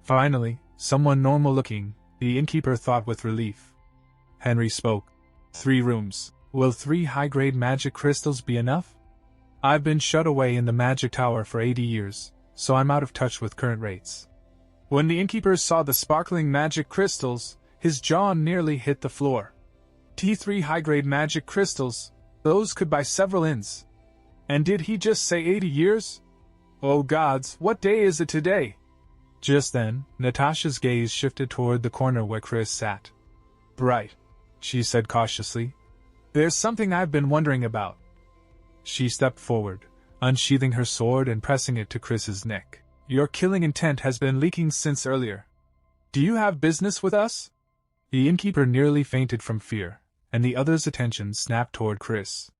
Finally, someone normal-looking, the innkeeper thought with relief. Henry spoke. 3 rooms. Will 3 high-grade magic crystals be enough? I've been shut away in the magic tower for 80 years, so I'm out of touch with current rates." When the innkeeper saw the sparkling magic crystals, his jaw nearly hit the floor. T3 high-grade magic crystals, those could buy several inns. And did he just say 80 years? Oh gods, what day is it today? Just then, Natasha's gaze shifted toward the corner where Chris sat. "Bright," she said cautiously. "There's something I've been wondering about." She stepped forward, unsheathing her sword and pressing it to Chris's neck. "Your killing intent has been leaking since earlier. Do you have business with us?" The innkeeper nearly fainted from fear, and the other's attention snapped toward Chris.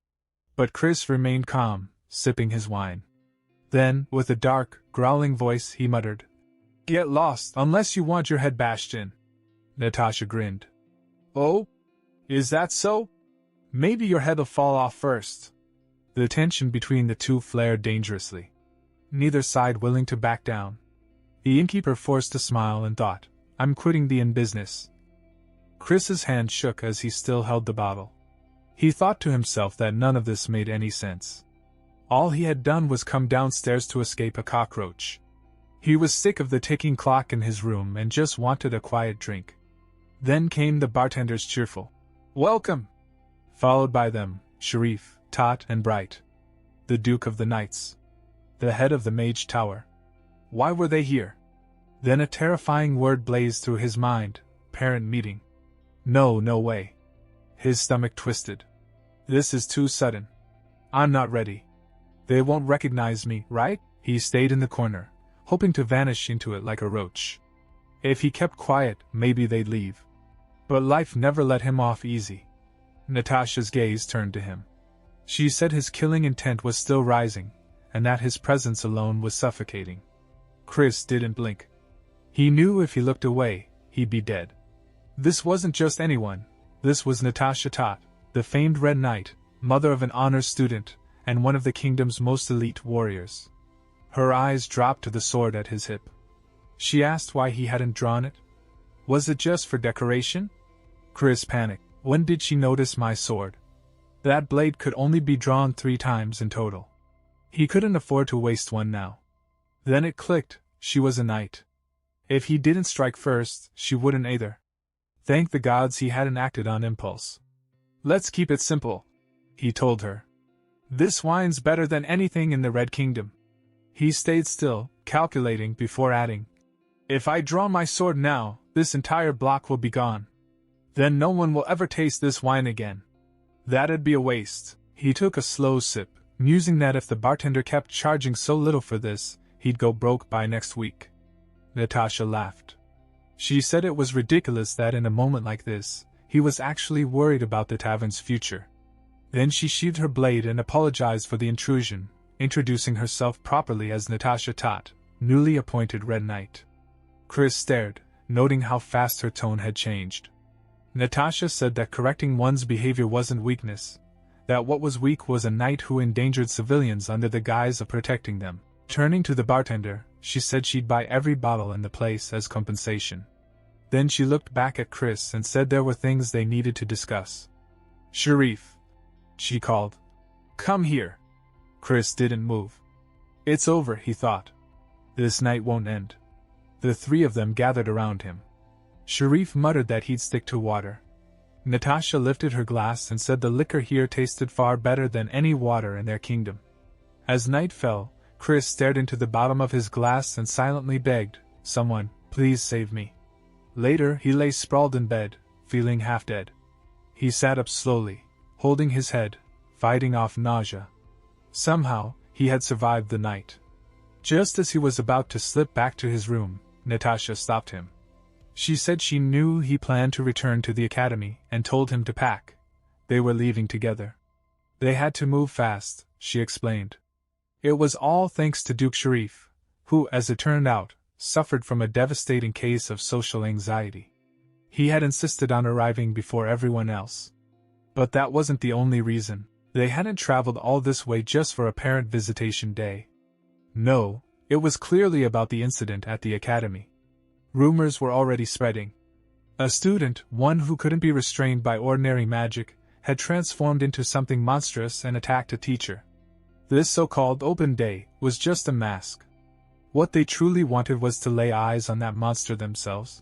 But Chris remained calm, sipping his wine. Then, with a dark, growling voice, he muttered, "Get lost unless you want your head bashed in." Natasha grinned. "Oh? Is that so? Maybe your head'll fall off first." The tension between the two flared dangerously, neither side willing to back down. The innkeeper forced a smile and thought, "I'm quitting the inn business." Chris's hand shook as he still held the bottle. He thought to himself that none of this made any sense. All he had done was come downstairs to escape a cockroach. He was sick of the ticking clock in his room and just wanted a quiet drink. Then came the bartender's cheerful "Welcome!" followed by them, Sharif, Tot, and Bright. The Duke of the Knights. The head of the Mage Tower. Why were they here? Then a terrifying word blazed through his mind, parent meeting. No way. His stomach twisted. This is too sudden. I'm not ready. They won't recognize me, right? He stayed in the corner, hoping to vanish into it like a roach. If he kept quiet, maybe they'd leave. But life never let him off easy. Natasha's gaze turned to him. She said his killing intent was still rising, and that his presence alone was suffocating. Chris didn't blink. He knew if he looked away, he'd be dead. This wasn't just anyone. This was Natasha Tot, the famed Red Knight, mother of an honors student, and one of the kingdom's most elite warriors. Her eyes dropped to the sword at his hip. She asked why he hadn't drawn it. Was it just for decoration? Chris panicked. When did she notice my sword? That blade could only be drawn 3 times in total. He couldn't afford to waste one now. Then it clicked, she was a knight. If he didn't strike first, she wouldn't either. Thank the gods he hadn't acted on impulse. Let's keep it simple, he told her. This wine's better than anything in the Red Kingdom. He stayed still, calculating before adding. If I draw my sword now, this entire block will be gone. Then no one will ever taste this wine again. That'd be a waste. He took a slow sip, musing that if the bartender kept charging so little for this, he'd go broke by next week. Natasha laughed. She said it was ridiculous that in a moment like this, he was actually worried about the tavern's future. Then she sheathed her blade and apologized for the intrusion, introducing herself properly as Natasha Tot, newly appointed Red Knight. Chris stared, noting how fast her tone had changed. Natasha said that correcting one's behavior wasn't weakness, that what was weak was a knight who endangered civilians under the guise of protecting them. Turning to the bartender, she said she'd buy every bottle in the place as compensation. Then she looked back at Chris and said there were things they needed to discuss. Sharif, she called. Come here. Chris didn't move. It's over, he thought. This night won't end. The 3 of them gathered around him. Sharif muttered that he'd stick to water. Natasha lifted her glass and said the liquor here tasted far better than any water in their kingdom. As night fell, Chris stared into the bottom of his glass and silently begged, "Someone, please save me." Later, he lay sprawled in bed, feeling half dead. He sat up slowly, holding his head, fighting off nausea. Somehow, he had survived the night. Just as he was about to slip back to his room, Natasha stopped him. She said she knew he planned to return to the academy and told him to pack. They were leaving together. They had to move fast, she explained. It was all thanks to Duke Sharif, who, as it turned out, suffered from a devastating case of social anxiety. He had insisted on arriving before everyone else. But that wasn't the only reason. They hadn't traveled all this way just for a parent visitation day. No, it was clearly about the incident at the academy. Rumors were already spreading. A student, one who couldn't be restrained by ordinary magic, had transformed into something monstrous and attacked a teacher. This so-called open day was just a mask. What they truly wanted was to lay eyes on that monster themselves.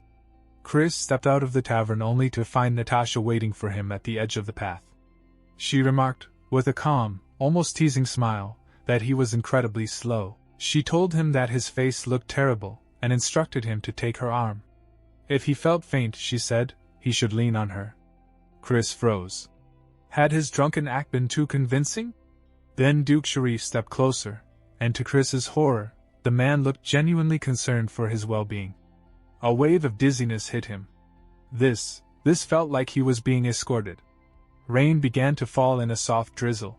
Chris stepped out of the tavern only to find Natasha waiting for him at the edge of the path. She remarked, with a calm, almost teasing smile, that he was incredibly slow. She told him that his face looked terrible, and instructed him to take her arm. If he felt faint, she said, he should lean on her. Chris froze. Had his drunken act been too convincing? Then Duke Sharif stepped closer, and to Chris's horror, the man looked genuinely concerned for his well-being. A wave of dizziness hit him. This felt like he was being escorted. Rain began to fall in a soft drizzle.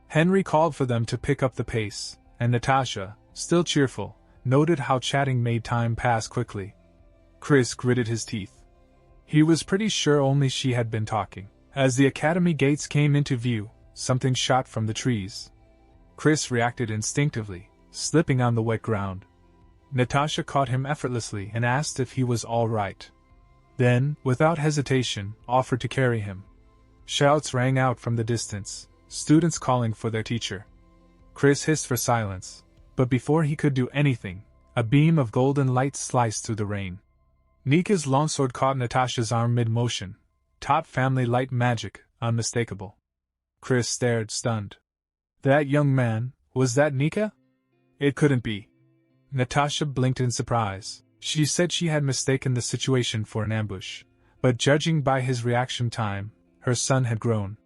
Henry called for them to pick up the pace, and Natasha, still cheerful, noted how chatting made time pass quickly. Chris gritted his teeth. He was pretty sure only she had been talking. As the academy gates came into view, something shot from the trees. Chris reacted instinctively, slipping on the wet ground. Natasha caught him effortlessly and asked if he was all right. Then, without hesitation, offered to carry him. Shouts rang out from the distance, students calling for their teacher. Chris hissed for silence, but before he could do anything, a beam of golden light sliced through the rain. Nika's longsword caught Natasha's arm mid-motion. Top family light magic, unmistakable. Chris stared, stunned. That young man, was that Nika? It couldn't be. Natasha blinked in surprise. She said she had mistaken the situation for an ambush, but judging by his reaction time, her son had grown.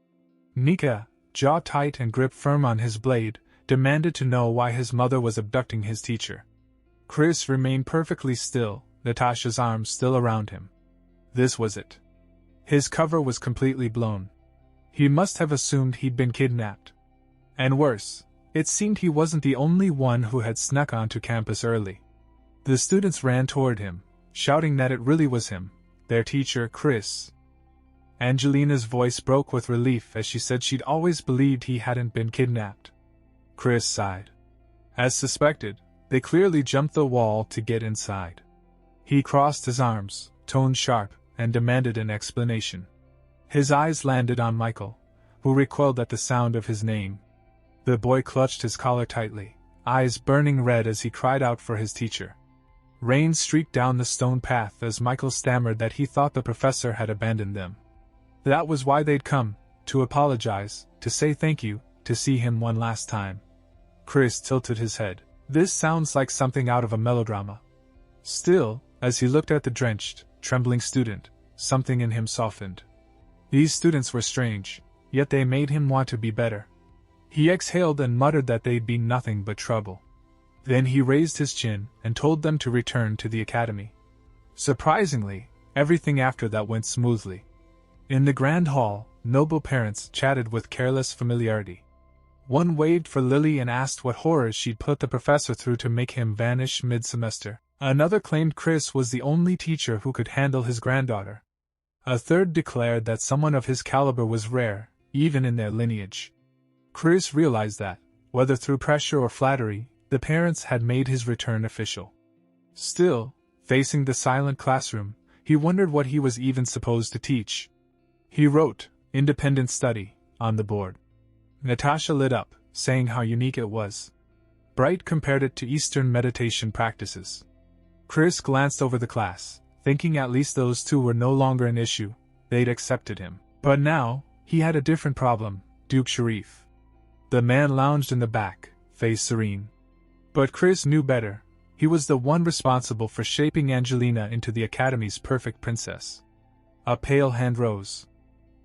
Nika, jaw tight and grip firm on his blade, demanded to know why his mother was abducting his teacher. Chris remained perfectly still, Natasha's arms still around him. This was it. His cover was completely blown. He must have assumed he'd been kidnapped, And worse, it seemed he wasn't the only one who had snuck onto campus early. The students ran toward him, shouting that it really was him, their teacher, Chris. Angelina's voice broke with relief as she said she'd always believed he hadn't been kidnapped. Chris sighed. As suspected, they clearly jumped the wall to get inside. He crossed his arms, tone sharp, and demanded an explanation. His eyes landed on Michael, who recoiled at the sound of his name. The boy clutched his collar tightly, eyes burning red as he cried out for his teacher. Rain streaked down the stone path as Michael stammered that he thought the professor had abandoned them. That was why they'd come, to apologize, to say thank you, to see him one last time. Chris tilted his head. This sounds like something out of a melodrama. Still, as he looked at the drenched, trembling student, something in him softened. These students were strange, yet they made him want to be better. He exhaled and muttered that they'd be nothing but trouble. Then he raised his chin and told them to return to the academy. Surprisingly, everything after that went smoothly. In the grand hall, noble parents chatted with careless familiarity. One waved for Lily and asked what horrors she'd put the professor through to make him vanish mid-semester. Another claimed Chris was the only teacher who could handle his granddaughter. A third declared that someone of his caliber was rare, even in their lineage. Chris realized that, whether through pressure or flattery, the parents had made his return official. Still, facing the silent classroom, he wondered what he was even supposed to teach. He wrote, "Independent Study," on the board. Natasha lit up, saying how unique it was. Bright compared it to Eastern meditation practices. Chris glanced over the class, thinking at least those two were no longer an issue, they'd accepted him. But now, he had a different problem, Duke Sharif. The man lounged in the back, face serene. But Chris knew better. He was the one responsible for shaping Angelina into the Academy's perfect princess. A pale hand rose.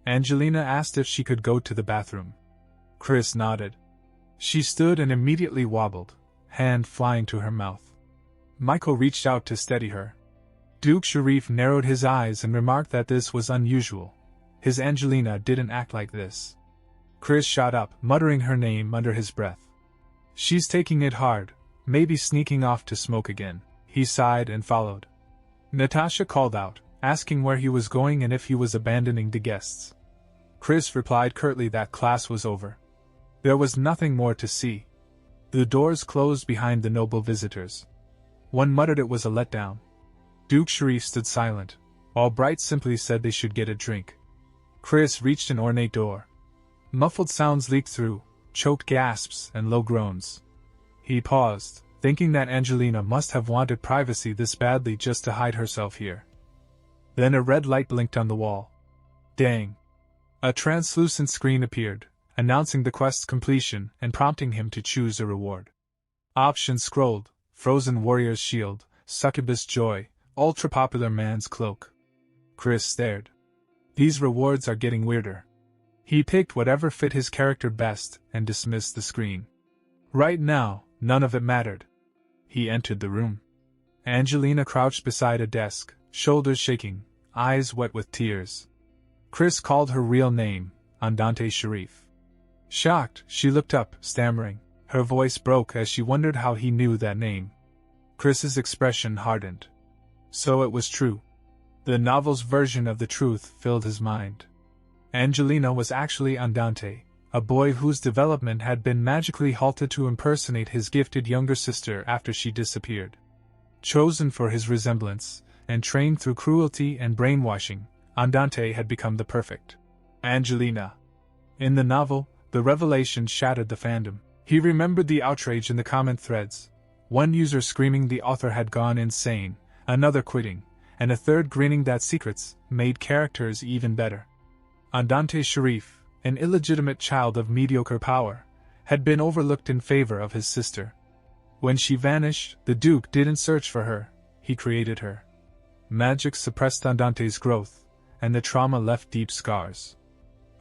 Angelina asked if she could go to the bathroom. Chris nodded. She stood and immediately wobbled, hand flying to her mouth. Michael reached out to steady her. Duke Sharif narrowed his eyes and remarked that this was unusual. His Angelina didn't act like this. Chris shot up, muttering her name under his breath. She's taking it hard, maybe sneaking off to smoke again. He sighed and followed. Natasha called out, asking where he was going and if he was abandoning the guests. Chris replied curtly that class was over. There was nothing more to see. The doors closed behind the noble visitors. One muttered it was a letdown. Duke Sharif stood silent, while Bright simply said they should get a drink. Chris reached an ornate door. Muffled sounds leaked through, choked gasps and low groans. He paused, thinking that Angelina must have wanted privacy this badly just to hide herself here. Then a red light blinked on the wall. Dang! A translucent screen appeared, announcing the quest's completion and prompting him to choose a reward. Options scrolled: Frozen Warrior's Shield, Succubus Joy, Ultra-Popular Man's Cloak. Chris stared. These rewards are getting weirder. He picked whatever fit his character best and dismissed the screen. Right now, none of it mattered. He entered the room. Angelina crouched beside a desk, shoulders shaking, eyes wet with tears. Chris called her real name, Andante Sharif. Shocked, she looked up, stammering. Her voice broke as she wondered how he knew that name. Chris's expression hardened. So it was true. The novel's version of the truth filled his mind. Angelina was actually Andante, a boy whose development had been magically halted to impersonate his gifted younger sister after she disappeared. Chosen for his resemblance, and trained through cruelty and brainwashing, Andante had become the perfect Angelina. In the novel, the revelation shattered the fandom. He remembered the outrage in the comment threads. One user screaming the author had gone insane, another quitting, and a third grinning that secrets made characters even better. Andante Sharif, an illegitimate child of mediocre power, had been overlooked in favor of his sister. When she vanished, the Duke didn't search for her, he created her. Magic suppressed Andante's growth, and the trauma left deep scars.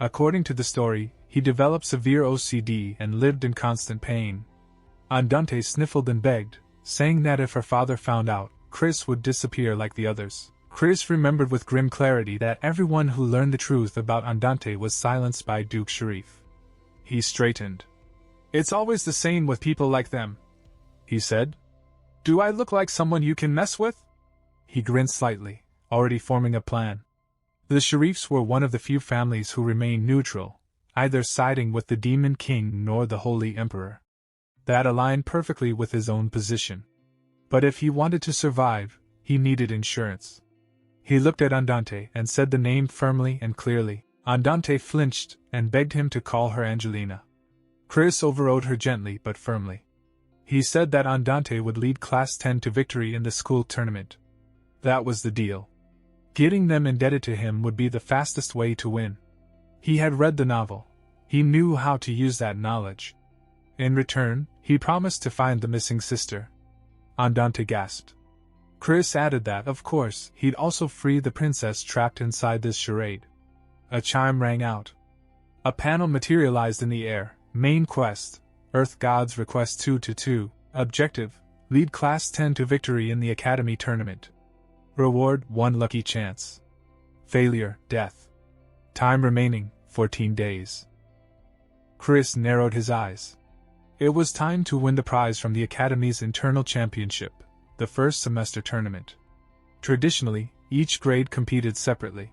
According to the story, he developed severe OCD and lived in constant pain. Andante sniffled and begged, saying that if her father found out, Chris would disappear like the others. Chris remembered with grim clarity that everyone who learned the truth about Andante was silenced by Duke Sharif. He straightened. It's always the same with people like them, he said. Do I look like someone you can mess with? He grinned slightly, already forming a plan. The Sharifs were one of the few families who remained neutral, either siding with the Demon King nor the Holy Emperor. That aligned perfectly with his own position. But if he wanted to survive, he needed insurance. He looked at Andante and said the name firmly and clearly. Andante flinched and begged him to call her Angelina. Chris overrode her gently but firmly. He said that Andante would lead Class 10 to victory in the school tournament. That was the deal. Getting them indebted to him would be the fastest way to win. He had read the novel. He knew how to use that knowledge. In return, he promised to find the missing sister. Andante gasped. Chris added that, of course, he'd also free the princess trapped inside this charade. A chime rang out. A panel materialized in the air. Main quest, Earth Gods Request 2-2. Objective, lead Class 10 to victory in the Academy Tournament. Reward, 1 lucky chance. Failure, death. Time remaining, 14 days. Chris narrowed his eyes. It was time to win the prize from the Academy's internal championship, the first semester tournament. Traditionally, each grade competed separately.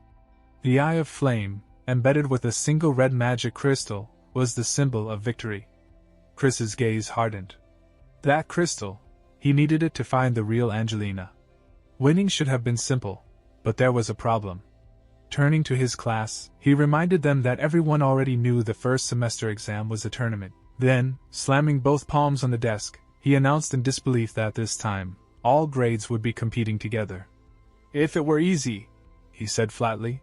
The Eye of Flame, embedded with a single red magic crystal, was the symbol of victory. Chris's gaze hardened. That crystal, he needed it to find the real Angelina. Winning should have been simple, but there was a problem. Turning to his class, he reminded them that everyone already knew the first semester exam was a tournament. Then, slamming both palms on the desk, he announced in disbelief that this time, all grades would be competing together. If it were easy, he said flatly,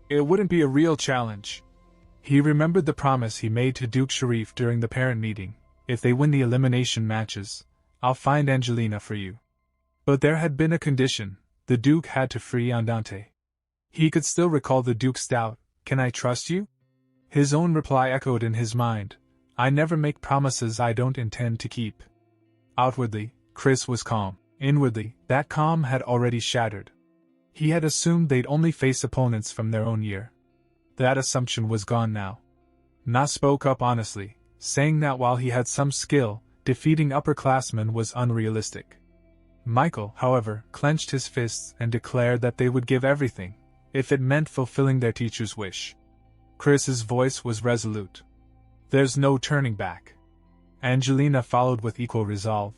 it wouldn't be a real challenge. He remembered the promise he made to Duke Sharif during the parent meeting. If they win the elimination matches, I'll find Angelina for you. But there had been a condition. The Duke had to free Andante. He could still recall the Duke's doubt, "Can I trust you?" His own reply echoed in his mind, "I never make promises I don't intend to keep." Outwardly, Chris was calm. Inwardly, that calm had already shattered. He had assumed they'd only face opponents from their own year. That assumption was gone now. Na spoke up honestly, saying that while he had some skill, defeating upperclassmen was unrealistic. Michael, however, clenched his fists and declared that they would give everything, if it meant fulfilling their teacher's wish. Chris's voice was resolute. There's no turning back. Angelina followed with equal resolve.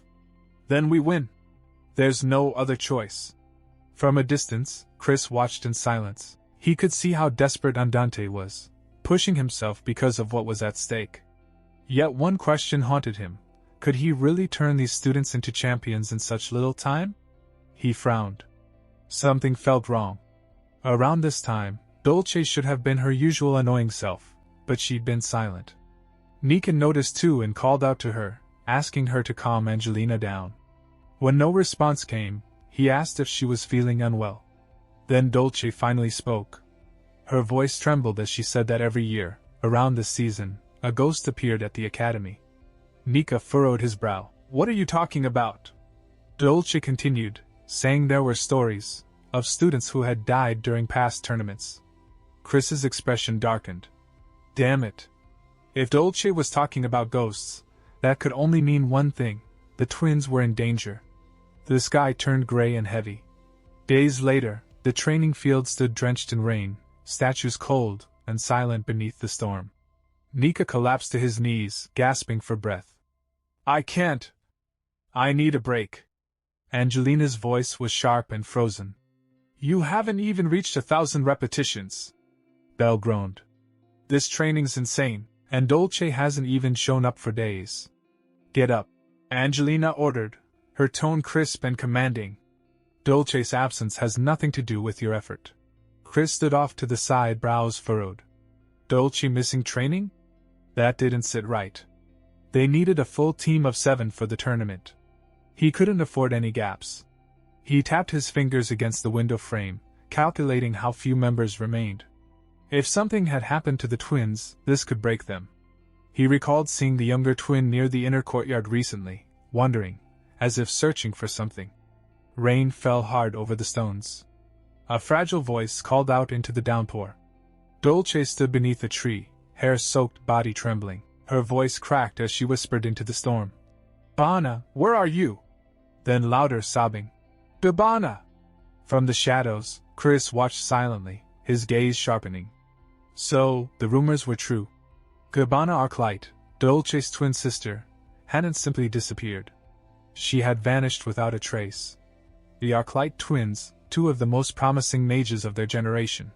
Then we win. There's no other choice. From a distance, Chris watched in silence. He could see how desperate Andante was, pushing himself because of what was at stake. Yet one question haunted him. Could he really turn these students into champions in such little time? He frowned. Something felt wrong. Around this time, Dolce should have been her usual annoying self, but she'd been silent. Nika noticed too and called out to her, asking her to calm Angelina down. When no response came, he asked if she was feeling unwell. Then Dolce finally spoke. Her voice trembled as she said that every year, around this season, a ghost appeared at the academy. Nika furrowed his brow. What are you talking about? Dolce continued, saying there were stories of students who had died during past tournaments. Chris's expression darkened. Damn it. If Dolce was talking about ghosts, that could only mean one thing. The twins were in danger. The sky turned gray and heavy. Days later, the training field stood drenched in rain, statues cold and silent beneath the storm. Nika collapsed to his knees, gasping for breath. I can't. I need a break. Angelina's voice was sharp and frozen. You haven't even reached 1,000 repetitions. Belle groaned. This training's insane, and Dolce hasn't even shown up for days. Get up. Angelina ordered, her tone crisp and commanding. Dolce's absence has nothing to do with your effort. Chris stood off to the side, brows furrowed. Dolce missing training? That didn't sit right. They needed a full team of 7 for the tournament. He couldn't afford any gaps. He tapped his fingers against the window frame, calculating how few members remained. If something had happened to the twins, this could break them. He recalled seeing the younger twin near the inner courtyard recently, wondering, as if searching for something. Rain fell hard over the stones. A fragile voice called out into the downpour. Dolce stood beneath a tree, hair-soaked, body trembling. Her voice cracked as she whispered into the storm. Gabbana, where are you? Then louder sobbing. Gabbana! From the shadows, Chris watched silently, his gaze sharpening. So, the rumors were true. Gabbana Arclight, Dolce's twin sister, hadn't simply disappeared. She had vanished without a trace. The Arclight twins, two of the most promising mages of their generation.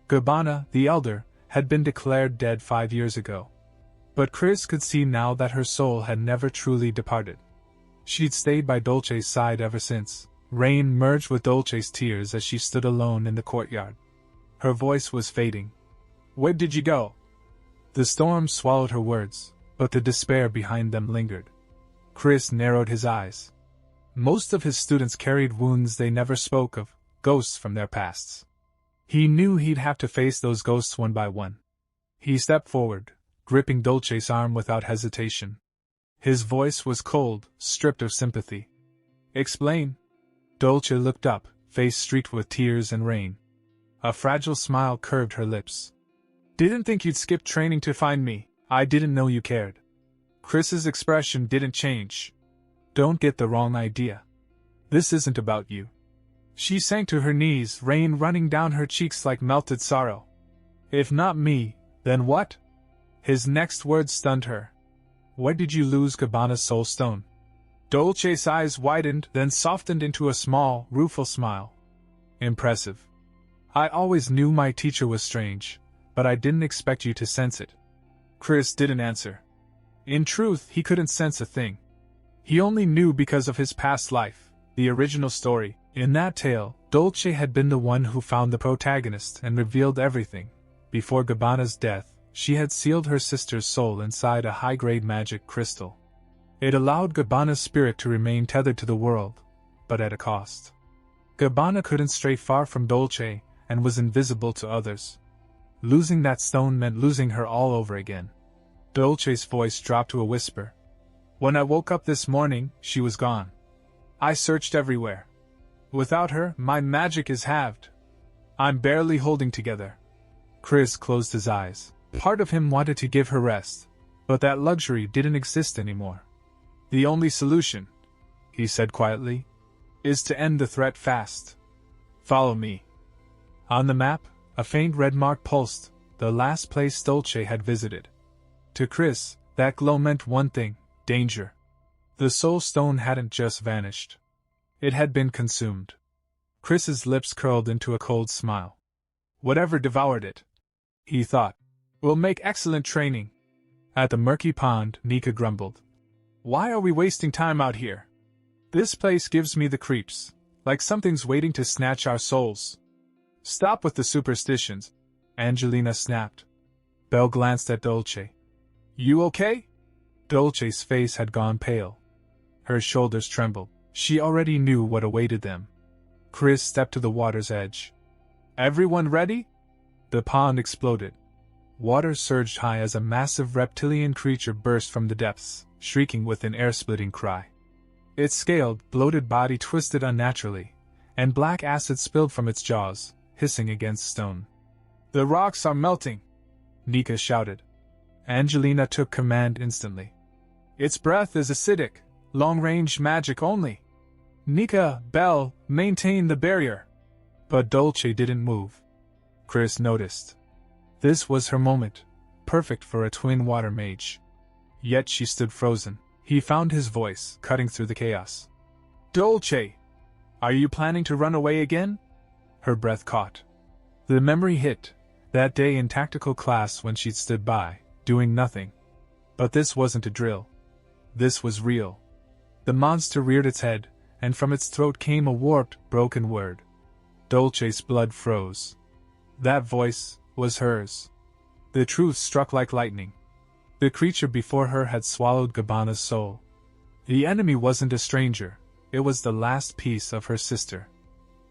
Gabbana, the elder, had been declared dead 5 years ago. But Chris could see now that her soul had never truly departed. She'd stayed by Dolce's side ever since. Rain merged with Dolce's tears as she stood alone in the courtyard. Her voice was fading. Where did you go? The storm swallowed her words, but the despair behind them lingered. Chris narrowed his eyes. Most of his students carried wounds they never spoke of, ghosts from their pasts. He knew he'd have to face those ghosts one by one. He stepped forward, gripping Dolce's arm without hesitation. His voice was cold, stripped of sympathy. Explain. Dolce looked up, face streaked with tears and rain. A fragile smile curved her lips. Didn't think you'd skip training to find me. I didn't know you cared. Chris's expression didn't change. Don't get the wrong idea. This isn't about you. She sank to her knees, rain running down her cheeks like melted sorrow. If not me, then what? His next words stunned her. Where did you lose Gabbana's soul stone? Dolce's eyes widened, then softened into a small, rueful smile. Impressive. I always knew my teacher was strange, but I didn't expect you to sense it. Chris didn't answer. In truth, he couldn't sense a thing. He only knew because of his past life, the original story. In that tale, Dolce had been the one who found the protagonist and revealed everything. Before Gabbana's death, she had sealed her sister's soul inside a high-grade magic crystal. It allowed Gabbana's spirit to remain tethered to the world, but at a cost. Gabbana couldn't stray far from Dolce and was invisible to others. Losing that stone meant losing her all over again. Dolce's voice dropped to a whisper. When I woke up this morning, she was gone. I searched everywhere. Without her, my magic is halved. I'm barely holding together. Chris closed his eyes. Part of him wanted to give her rest, but that luxury didn't exist anymore. The only solution, he said quietly, is to end the threat fast. Follow me. On the map, a faint red mark pulsed, the last place Dolce had visited. To Chris, that glow meant one thing, danger. The soul stone hadn't just vanished. It had been consumed. Chris's lips curled into a cold smile. Whatever devoured it, he thought, will make excellent training. At the murky pond, Nika grumbled. Why are we wasting time out here? This place gives me the creeps, like something's waiting to snatch our souls. Stop with the superstitions, Angelina snapped. Belle glanced at Dolce. You okay? Dolce's face had gone pale. Her shoulders trembled. She already knew what awaited them. Chris stepped to the water's edge. Everyone ready? The pond exploded. Water surged high as a massive reptilian creature burst from the depths, shrieking with an air-splitting cry. Its scaled, bloated body twisted unnaturally, and black acid spilled from its jaws, hissing against stone. The rocks are melting, Nika shouted. Angelina took command instantly. Its breath is acidic, long-range magic only. Nika, Belle, maintain the barrier. But Dolce didn't move. Chris noticed. This was her moment, perfect for a twin water mage. Yet she stood frozen. He found his voice, cutting through the chaos. Dolce! Are you planning to run away again? Her breath caught. The memory hit, that day in tactical class when she'd stood by, doing nothing. But this wasn't a drill. This was real. The monster reared its head, and from its throat came a warped, broken word. Dolce's blood froze. That voice was hers. The truth struck like lightning. The creature before her had swallowed Gabbana's soul. The enemy wasn't a stranger, it was the last piece of her sister.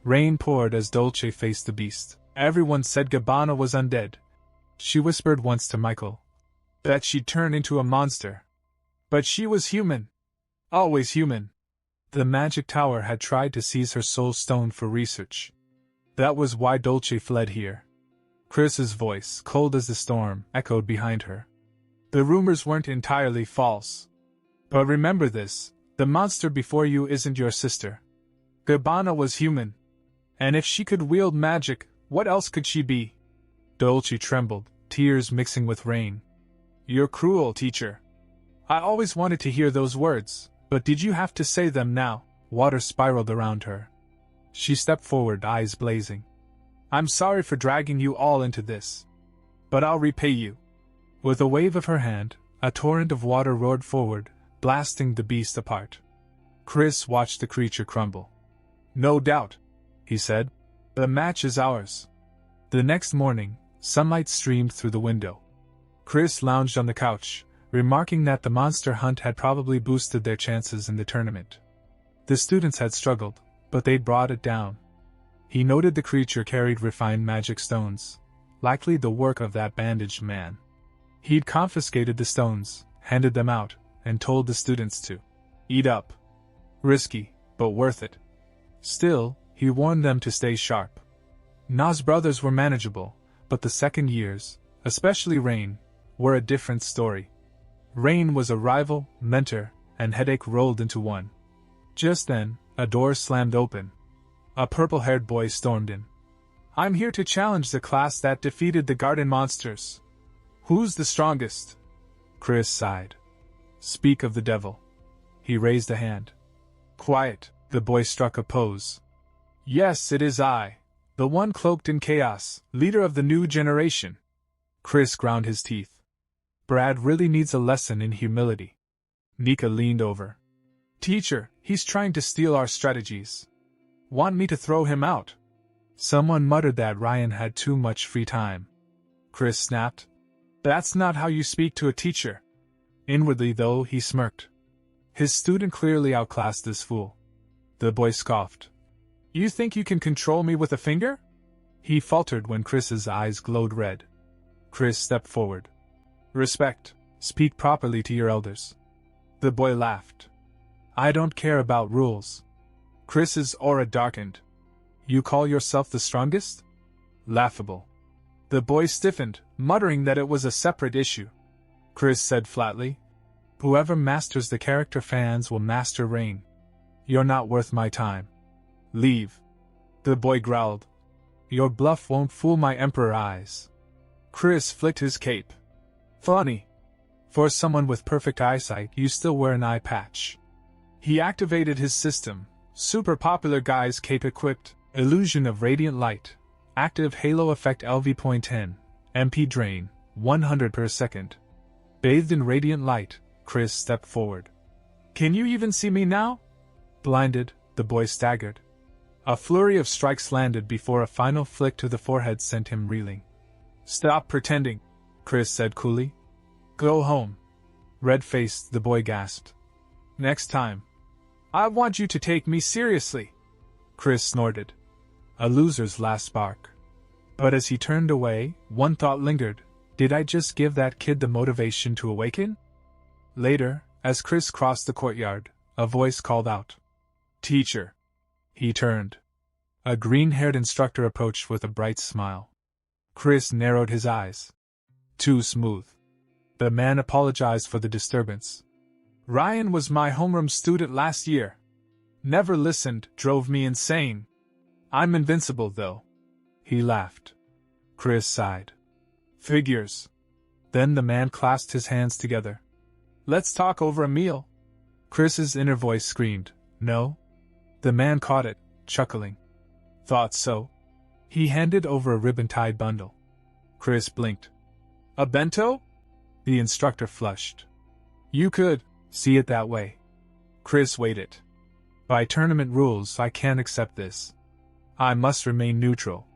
Rain poured as Dolce faced the beast. Everyone said Gabbana was undead. She whispered once to Michael. Bet she'd turn into a monster. But she was human. Always human. The magic tower had tried to seize her soul stone for research. That was why Dolce fled here. Chris's voice, cold as the storm, echoed behind her. The rumors weren't entirely false. But remember this, the monster before you isn't your sister. Gabbana was human. And if she could wield magic, what else could she be? Dolce trembled, tears mixing with rain. You're cruel, teacher. I always wanted to hear those words, but did you have to say them now? Water spiraled around her. She stepped forward, eyes blazing. I'm sorry for dragging you all into this. But I'll repay you. With a wave of her hand, a torrent of water roared forward, blasting the beast apart. Chris watched the creature crumble. No doubt, he said. The match is ours. The next morning, sunlight streamed through the window. Chris lounged on the couch, remarking that the monster hunt had probably boosted their chances in the tournament. The students had struggled, but they'd brought it down. He noted the creature carried refined magic stones, likely the work of that bandaged man. He'd confiscated the stones, handed them out, and told the students to eat up. Risky, but worth it. Still, he warned them to stay sharp. Na's brothers were manageable, but the second years, especially Rain, were a different story. Rain was a rival, mentor, and headache rolled into one. Just then, a door slammed open. A purple-haired boy stormed in. I'm here to challenge the class that defeated the garden monsters. Who's the strongest? Chris sighed. Speak of the devil. He raised a hand. Quiet, the boy struck a pose. Yes, it is I, the one cloaked in chaos, leader of the new generation. Chris ground his teeth. Brad really needs a lesson in humility. Nika leaned over. Teacher, he's trying to steal our strategies. Want me to throw him out? Someone muttered that Ryan had too much free time. Chris snapped. That's not how you speak to a teacher. Inwardly, though, he smirked. His student clearly outclassed this fool. The boy scoffed. You think you can control me with a finger? He faltered when Chris's eyes glowed red. Chris stepped forward. Respect. Speak properly to your elders. The boy laughed. I don't care about rules. Chris's aura darkened. You call yourself the strongest? Laughable. The boy stiffened, muttering that it was a separate issue. Chris said flatly, Whoever masters the character fans will master Rain. You're not worth my time. Leave. The boy growled. Your bluff won't fool my emperor eyes. Chris flicked his cape. Funny. For someone with perfect eyesight, you still wear an eye patch. He activated his system. Super popular guy's cape equipped. Illusion of radiant light. Active halo effect LV.10. MP drain. 100 per second. Bathed in radiant light, Chris stepped forward. Can you even see me now? Blinded, the boy staggered. A flurry of strikes landed before a final flick to the forehead sent him reeling. Stop pretending, Chris said coolly. Go home. Red-faced, the boy gasped. Next time. I want you to take me seriously. Chris snorted. A loser's last spark. But as he turned away, one thought lingered. Did I just give that kid the motivation to awaken? Later, as Chris crossed the courtyard, a voice called out. Teacher. He turned. A green-haired instructor approached with a bright smile. Chris narrowed his eyes. Too smooth. The man apologized for the disturbance. Ryan was my homeroom student last year. Never listened, drove me insane. I'm invincible, though. He laughed. Chris sighed. Figures. Then the man clasped his hands together. Let's talk over a meal. Chris's inner voice screamed, No? The man caught it, chuckling. Thought so. He handed over a ribbon-tied bundle. Chris blinked. A bento? The instructor flushed. You could see it that way. Chris waited. By tournament rules, I can't accept this. I must remain neutral.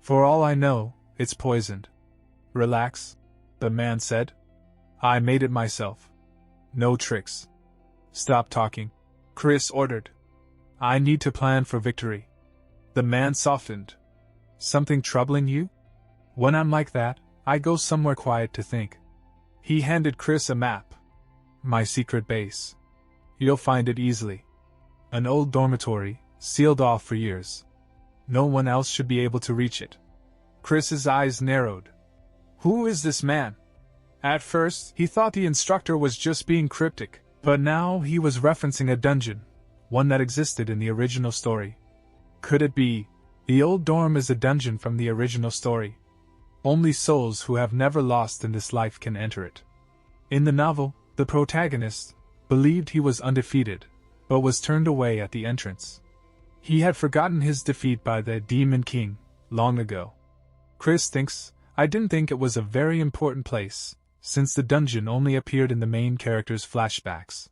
For all I know, it's poisoned. Relax, the man said. I made it myself. No tricks. Stop talking, Chris ordered. I need to plan for victory. The man softened. Something troubling you? When I'm like that, I go somewhere quiet to think. He handed Chris a map. My secret base. You'll find it easily. An old dormitory, sealed off for years. No one else should be able to reach it. Chris's eyes narrowed. Who is this man? At first, he thought the instructor was just being cryptic, but now he was referencing a dungeon, one that existed in the original story. Could it be, the old dorm is a dungeon from the original story? Only souls who have never lost in this life can enter it. In the novel, the protagonist believed he was undefeated, but was turned away at the entrance. He had forgotten his defeat by the Demon King long ago. Chris thinks, I didn't think it was a very important place, since the dungeon only appeared in the main character's flashbacks.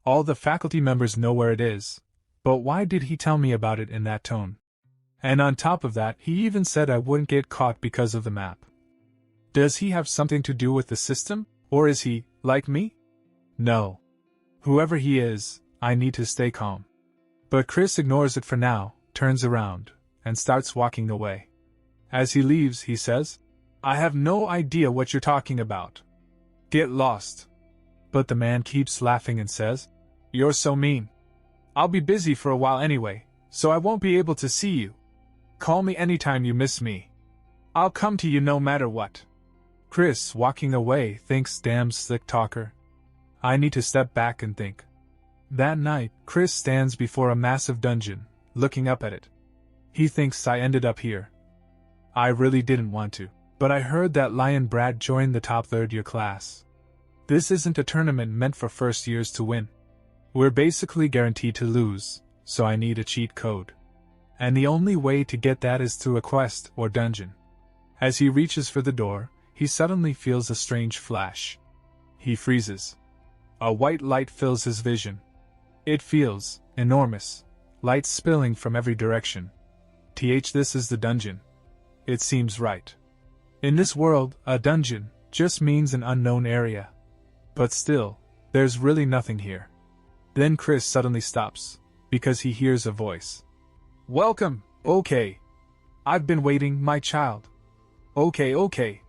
All the faculty members know where it is, but why did he tell me about it in that tone? And on top of that, he even said I wouldn't get caught because of the map. Does he have something to do with the system, or is he, like me? No. Whoever he is, I need to stay calm. But Chris ignores it for now, turns around, and starts walking away. As he leaves, he says, I have no idea what you're talking about. Get lost. But the man keeps laughing and says, You're so mean. I'll be busy for a while anyway, so I won't be able to see you. Call me anytime you miss me. I'll come to you no matter what. Chris, walking away, thinks, damn slick talker. I need to step back and think. That night, Chris stands before a massive dungeon, looking up at it. He thinks I ended up here. I really didn't want to, but I heard that Lion Brad joined the top third-year class. This isn't a tournament meant for first years to win. We're basically guaranteed to lose, so I need a cheat code. And the only way to get that is through a quest or dungeon. As he reaches for the door, he suddenly feels a strange flash. He freezes. A white light fills his vision. It feels enormous, light spilling from every direction. This is the dungeon. It seems right. In this world, a dungeon just means an unknown area. But still, there's really nothing here. Then Chris suddenly stops, because he hears a voice. Welcome, okay. I've been waiting, my child. Okay.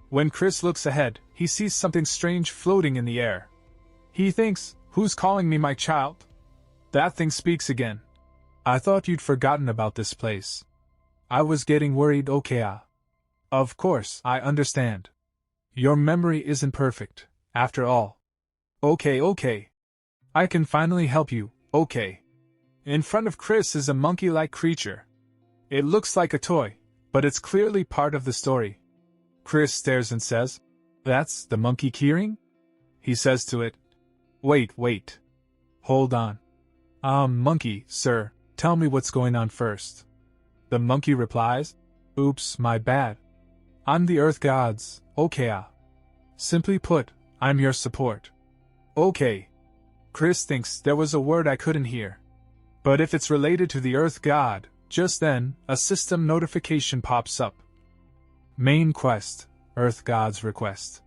When Chris looks ahead, he sees something strange floating in the air. He thinks, who's calling me my child? That thing speaks again. I thought you'd forgotten about this place. I was getting worried, okay. Of course, I understand. Your memory isn't perfect, after all. Okay. I can finally help you, okay. In front of Chris is a monkey-like creature. It looks like a toy, but it's clearly part of the story. Chris stares and says, That's the monkey keyring? He says to it, Wait. Hold on. Monkey, sir, tell me what's going on first. The monkey replies, Oops, my bad. I'm the Earth Gods, okay. Simply put, I'm your support. Okay. Chris thinks there was a word I couldn't hear. But if it's related to the Earth God, just then, a system notification pops up. Main quest, Earth God's request.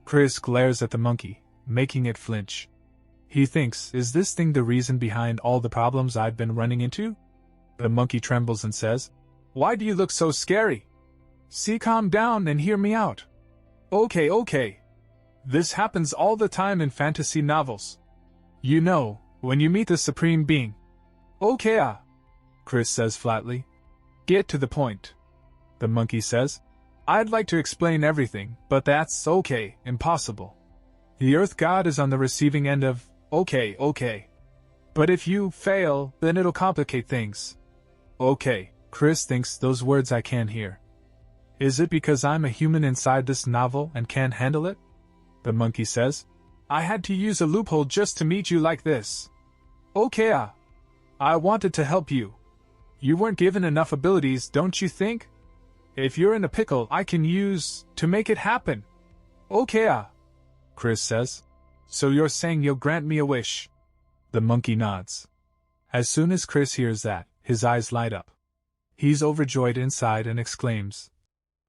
Chris glares at the monkey, making it flinch. He thinks, is this thing the reason behind all the problems I've been running into? The monkey trembles and says, Why do you look so scary? See, calm down and hear me out. Okay. This happens all the time in fantasy novels. You know, when you meet the Supreme Being. Okay, Chris says flatly. Get to the point. The monkey says, I'd like to explain everything, but that's impossible. The Earth God is on the receiving end of, okay. But if you fail, then it'll complicate things. Okay, Chris thinks, those words I can't hear. Is it because I'm a human inside this novel and can't handle it? The monkey says, I had to use a loophole just to meet you like this. Okay, I wanted to help you. You weren't given enough abilities, don't you think? If you're in a pickle, I can use to make it happen. Okay, Chris says. So you're saying you'll grant me a wish? The monkey nods. As soon as Chris hears that, his eyes light up. He's overjoyed inside and exclaims,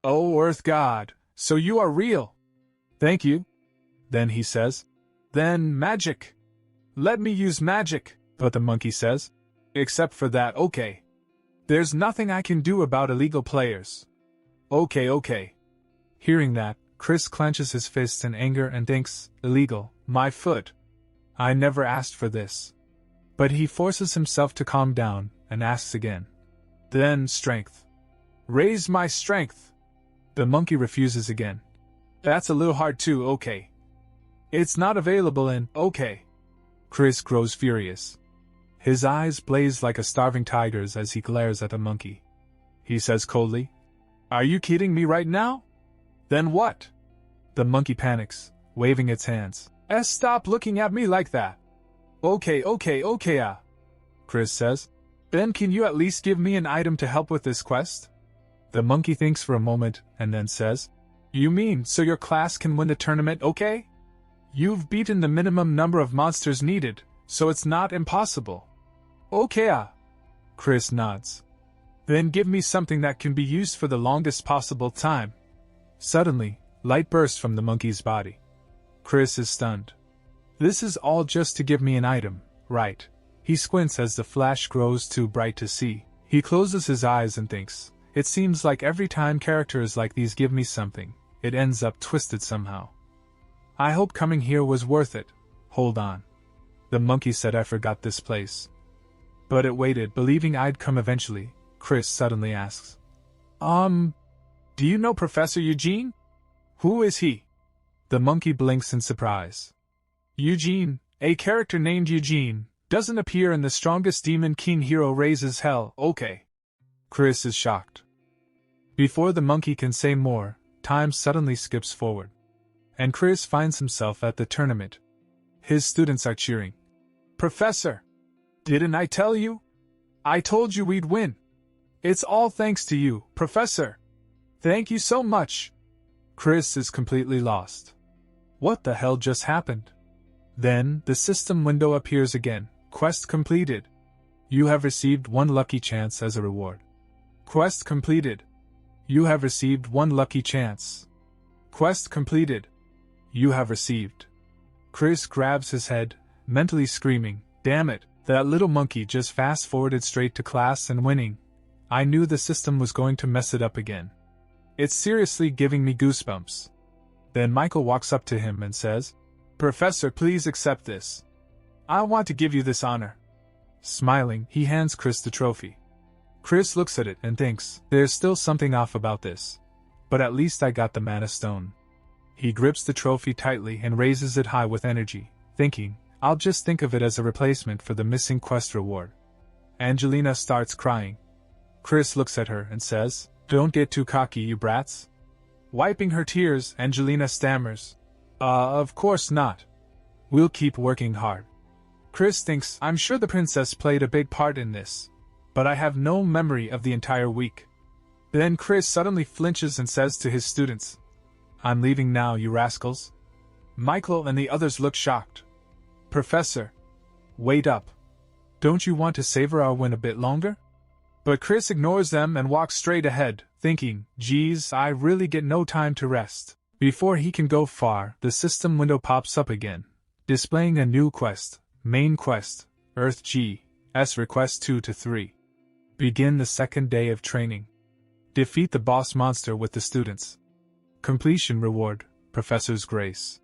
Oh, Earth God, so you are real. Thank you. Then he says, Then magic. Let me use magic, but the monkey says, Except for that, okay. There's nothing I can do about illegal players. Okay. Hearing that, Chris clenches his fists in anger and thinks, illegal, my foot. I never asked for this. But he forces himself to calm down and asks again. Then strength. Raise my strength. The monkey refuses again. That's a little hard too, okay. It's not available in, okay. Chris grows furious. His eyes blaze like a starving tiger's as he glares at the monkey. He says coldly, "Are you kidding me right now? Then what?" The monkey panics, waving its hands. Stop looking at me like that." Okay, Chris says. "Then can you at least give me an item to help with this quest?" The monkey thinks for a moment and then says, "You mean so your class can win the tournament, okay? You've beaten the minimum number of monsters needed, so it's not impossible." Okay. Chris nods. "Then give me something that can be used for the longest possible time." Suddenly, light bursts from the monkey's body. Chris is stunned. This is all just to give me an item, right? He squints as the flash grows too bright to see. He closes his eyes and thinks, it seems like every time characters like these give me something, it ends up twisted somehow. I hope coming here was worth it. Hold on. The monkey said I forgot this place. But it waited, believing I'd come eventually. Chris suddenly asks, do you know Professor Eugene? Who is he? The monkey blinks in surprise. Eugene, a character named Eugene, doesn't appear in the Strongest Demon King Hero Raises Hell, okay. Chris is shocked. Before the monkey can say more, time suddenly skips forward. And Chris finds himself at the tournament. His students are cheering. "Professor! Didn't I tell you? I told you we'd win. It's all thanks to you, Professor. Thank you so much." Chris is completely lost. What the hell just happened? Then, the system window appears again. Quest completed. You have received 1 lucky chance as a reward. Quest completed. You have received 1 lucky chance. Quest completed. You have received. Chris grabs his head, mentally screaming, "Damn it, that little monkey just fast-forwarded straight to class and winning. I knew the system was going to mess it up again. It's seriously giving me goosebumps." Then Michael walks up to him and says, "Professor, please accept this. I want to give you this honor." Smiling, he hands Chris the trophy. Chris looks at it and thinks, there's still something off about this. But at least I got the Mana Stone. He grips the trophy tightly and raises it high with energy, thinking, I'll just think of it as a replacement for the missing quest reward. Angelina starts crying. Chris looks at her and says, "Don't get too cocky, you brats." Wiping her tears, Angelina stammers, Of course not. We'll keep working hard." Chris thinks, I'm sure the princess played a big part in this, but I have no memory of the entire week. Then Chris suddenly flinches and says to his students, "I'm leaving now, you rascals." Michael and the others look shocked. "Professor, wait up. Don't you want to savor our win a bit longer?" But Chris ignores them and walks straight ahead, thinking, geez, I really get no time to rest. Before he can go far, the system window pops up again, displaying a new quest, Main Quest, Earth G, S Request 2 to 3. Begin the second day of training. Defeat the boss monster with the students. Completion reward, Professor's Grace.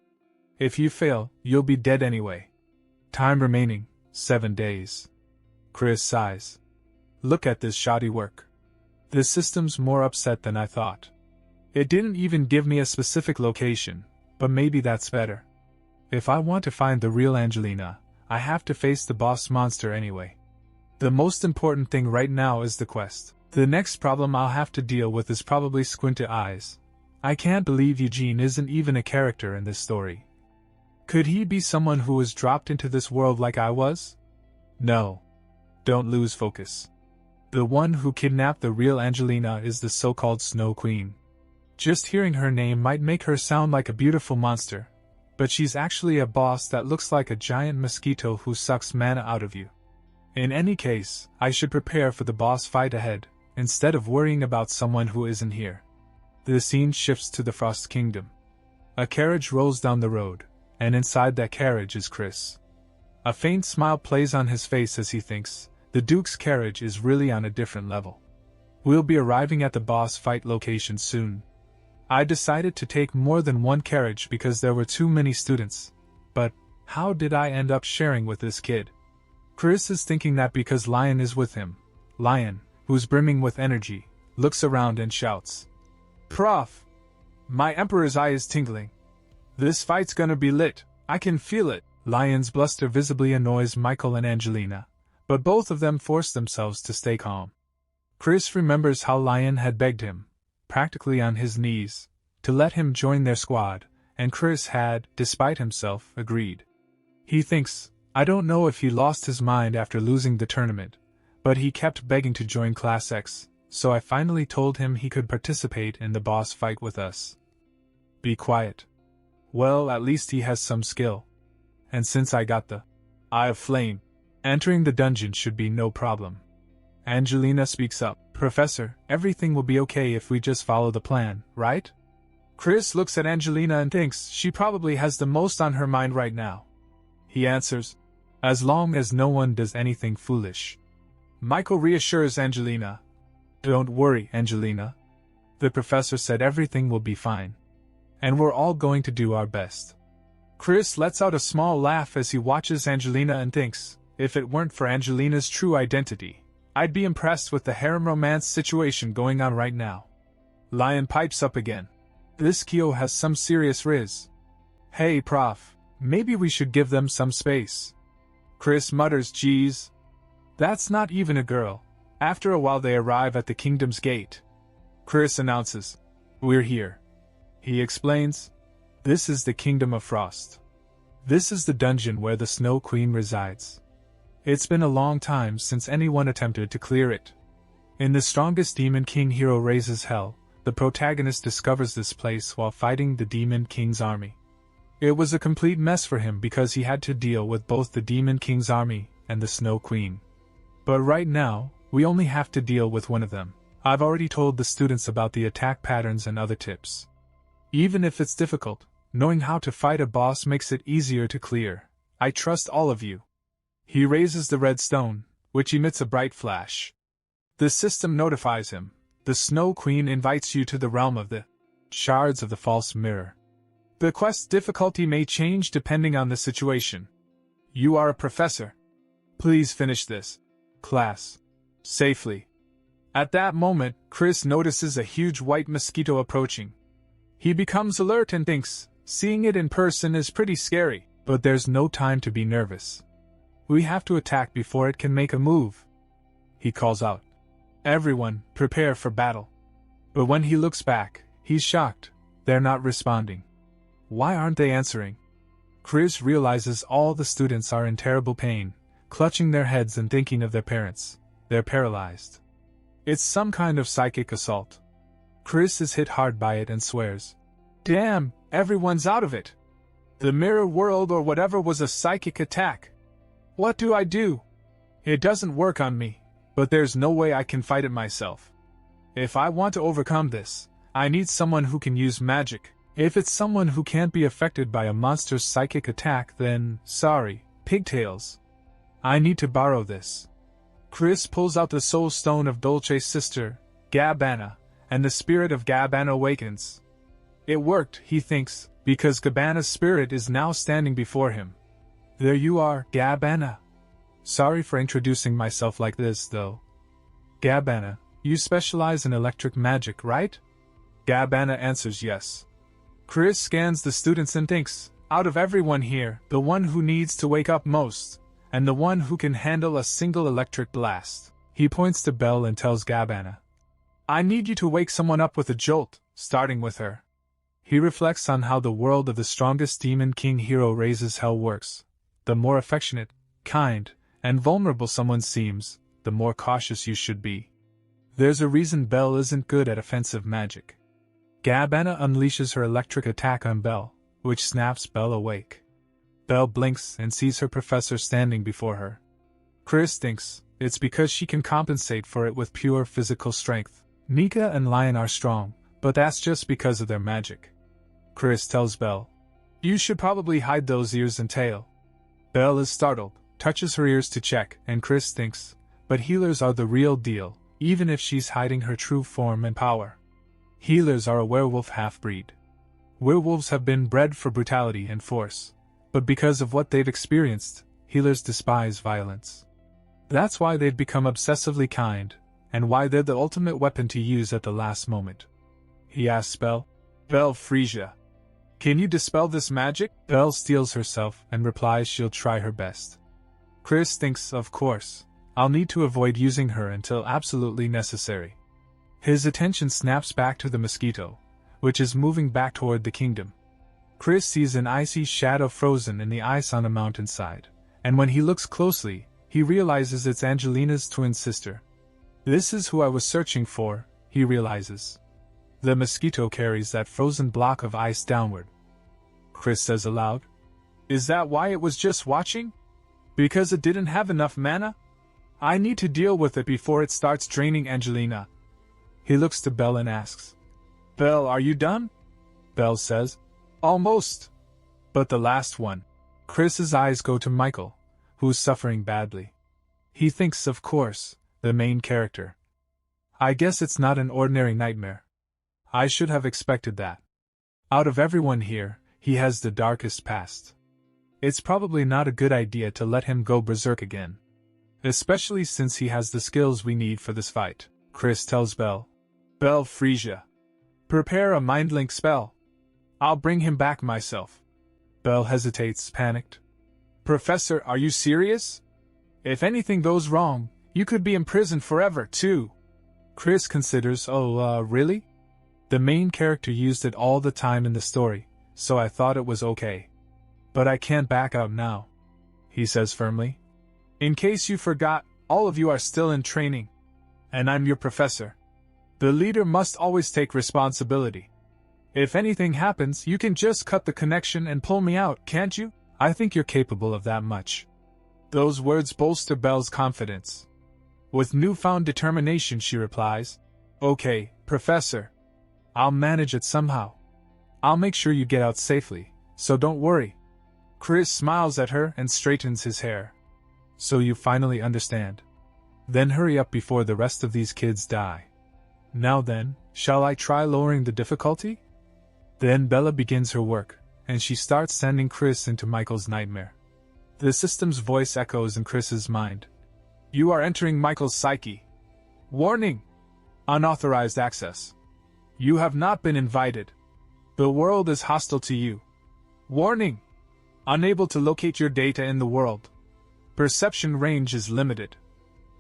If you fail, you'll be dead anyway. Time remaining, 7 days. Chris sighs. Look at this shoddy work. This system's more upset than I thought. It didn't even give me a specific location, but maybe that's better. If I want to find the real Angelina, I have to face the boss monster anyway. The most important thing right now is the quest. The next problem I'll have to deal with is probably Squinty Eyes. I can't believe Eugene isn't even a character in this story. Could he be someone who was dropped into this world like I was? No. Don't lose focus. The one who kidnapped the real Angelina is the so-called Snow Queen. Just hearing her name might make her sound like a beautiful monster, but she's actually a boss that looks like a giant mosquito who sucks mana out of you. In any case, I should prepare for the boss fight ahead, instead of worrying about someone who isn't here. The scene shifts to the Frost Kingdom. A carriage rolls down the road, and inside that carriage is Chris. A faint smile plays on his face as he thinks, the Duke's carriage is really on a different level. We'll be arriving at the boss fight location soon. I decided to take more than one carriage because there were too many students, but how did I end up sharing with this kid? Chris is thinking that because Lion is with him. Lion, who's brimming with energy, looks around and shouts, "Prof! My Emperor's eye is tingling. This fight's gonna be lit, I can feel it. Lion's bluster visibly annoys Michael and Angelina, but both of them force themselves to stay calm. Chris remembers how Lion had begged him, practically on his knees, to let him join their squad, and Chris had, despite himself, agreed. He thinks, I don't know if he lost his mind after losing the tournament, but he kept begging to join Class X, so I finally told him he could participate in the boss fight with us. Be quiet. Well, at least he has some skill. And since I got the Eye of Flame, entering the dungeon should be no problem. Angelina speaks up. Professor, everything will be okay if we just follow the plan, right? Chris looks at Angelina and thinks she probably has the most on her mind right now. He answers, as long as no one does anything foolish. Michael reassures Angelina. Don't worry, Angelina. The professor said everything will be fine. And we're all going to do our best. Chris lets out a small laugh as he watches Angelina and thinks, if it weren't for Angelina's true identity, I'd be impressed with the harem romance situation going on right now. Lion pipes up again. This Kyo has some serious riz. Hey prof, maybe we should give them some space. Chris mutters, geez. That's not even a girl. After a while they arrive at the kingdom's gate. Chris announces, we're here. He explains, this is the Kingdom of Frost. This is the dungeon where the Snow Queen resides. It's been a long time since anyone attempted to clear it. In the strongest Demon King hero raises hell, the protagonist discovers this place while fighting the Demon King's army. It was a complete mess for him because he had to deal with both the Demon King's army and the Snow Queen. But right now, we only have to deal with one of them. I've already told the students about the attack patterns and other tips. Even if it's difficult, knowing how to fight a boss makes it easier to clear. I trust all of you. He raises the red stone, which emits a bright flash. The system notifies him. The Snow Queen invites you to the realm of the shards of the false mirror. The quest difficulty may change depending on the situation. You are a professor. Please finish this class safely. At that moment, Chris notices a huge white mosquito approaching. He becomes alert and thinks, seeing it in person is pretty scary, but there's no time to be nervous. We have to attack before it can make a move. He calls out, everyone, prepare for battle. But when he looks back, he's shocked. They're not responding. Why aren't they answering? Chris realizes all the students are in terrible pain, clutching their heads and thinking of their parents. They're paralyzed. It's some kind of psychic assault. Chris is hit hard by it and swears, damn, everyone's out of it. The mirror world or whatever was a psychic attack. What do I do? It doesn't work on me, but there's no way I can fight it myself. If I want to overcome this, I need someone who can use magic. If it's someone who can't be affected by a monster's psychic attack, then, sorry, pigtails. I need to borrow this. Chris pulls out the soul stone of Dolce's sister, Gabbana, and the spirit of Gabbana awakens. It worked, he thinks, because Gabbana's spirit is now standing before him. There you are, Gabbana. Sorry for introducing myself like this, though. Gabbana, you specialize in electric magic, right? Gabbana answers yes. Chris scans the students and thinks, out of everyone here, the one who needs to wake up most, and the one who can handle a single electric blast. He points to Belle and tells Gabbana, I need you to wake someone up with a jolt, starting with her. He reflects on how the world of the strongest Demon King hero raises hell works. The more affectionate, kind, and vulnerable someone seems, the more cautious you should be. There's a reason Belle isn't good at offensive magic. Gabbana unleashes her electric attack on Belle, which snaps Belle awake. Belle blinks and sees her professor standing before her. Chris thinks it's because she can compensate for it with pure physical strength. Nika and Lion are strong, but that's just because of their magic. Chris tells Belle, you should probably hide those ears and tail. Belle is startled, touches her ears to check, and Chris thinks, but healers are the real deal, even if she's hiding her true form and power. Healers are a werewolf half-breed. Werewolves have been bred for brutality and force, but because of what they've experienced, healers despise violence. That's why they've become obsessively kind, and why they're the ultimate weapon to use at the last moment. He asks Belle, Belle Frisia. Can you dispel this magic? Belle steels herself and replies she'll try her best. Chris thinks, of course, I'll need to avoid using her until absolutely necessary. His attention snaps back to the mosquito, which is moving back toward the kingdom. Chris sees an icy shadow frozen in the ice on a mountainside, and when he looks closely, he realizes it's Angelina's twin sister. This is who I was searching for, he realizes. The mosquito carries that frozen block of ice downward. Chris says aloud, "Is that why it was just watching? Because it didn't have enough mana? I need to deal with it before it starts draining Angelina." He looks to Belle and asks, "Belle, are you done?" Belle says, "Almost. But the last one." Chris's eyes go to Michael, who's suffering badly. He thinks, of course, the main character. I guess it's not an ordinary nightmare. I should have expected that. Out of everyone here, he has the darkest past. It's probably not a good idea to let him go berserk again. Especially since he has the skills we need for this fight, Chris tells Belle. "Belle Frisia. Prepare a mind link spell. I'll bring him back myself." Belle hesitates, panicked. "Professor, are you serious? If anything goes wrong, you could be imprisoned forever, too." Chris considers, really? The main character used it all the time in the story, so I thought it was okay. But I can't back out now, he says firmly. "In case you forgot, all of you are still in training. And I'm your professor. The leader must always take responsibility. If anything happens, you can just cut the connection and pull me out, can't you? I think you're capable of that much." Those words bolster Belle's confidence. With newfound determination, she replies, "Okay, Professor. I'll manage it somehow. I'll make sure you get out safely, so don't worry." Chris smiles at her and straightens his hair. "So you finally understand. Then hurry up before the rest of these kids die. Now then, shall I try lowering the difficulty?" Then Bella begins her work, and she starts sending Chris into Michael's nightmare. The system's voice echoes in Chris's mind. "You are entering Michael's psyche. Warning! Unauthorized access. You have not been invited. The world is hostile to you. Warning! Unable to locate your data in the world. Perception range is limited."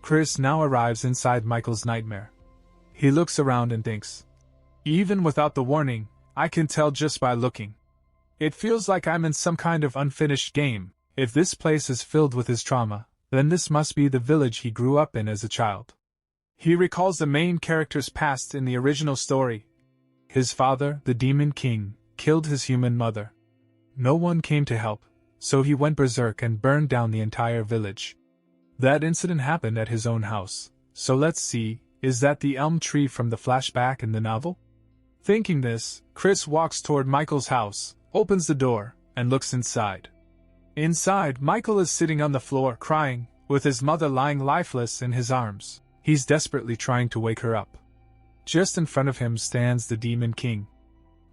Chris now arrives inside Michael's nightmare. He looks around and thinks, "Even without the warning, I can tell just by looking. It feels like I'm in some kind of unfinished game. If this place is filled with his trauma, then this must be the village he grew up in as a child." He recalls the main character's past in the original story. His father, the Demon King, killed his human mother. No one came to help, so he went berserk and burned down the entire village. That incident happened at his own house, so let's see, is that the elm tree from the flashback in the novel? Thinking this, Chris walks toward Michael's house, opens the door, and looks inside. Inside, Michael is sitting on the floor crying, with his mother lying lifeless in his arms. He's desperately trying to wake her up. Just in front of him stands the Demon King.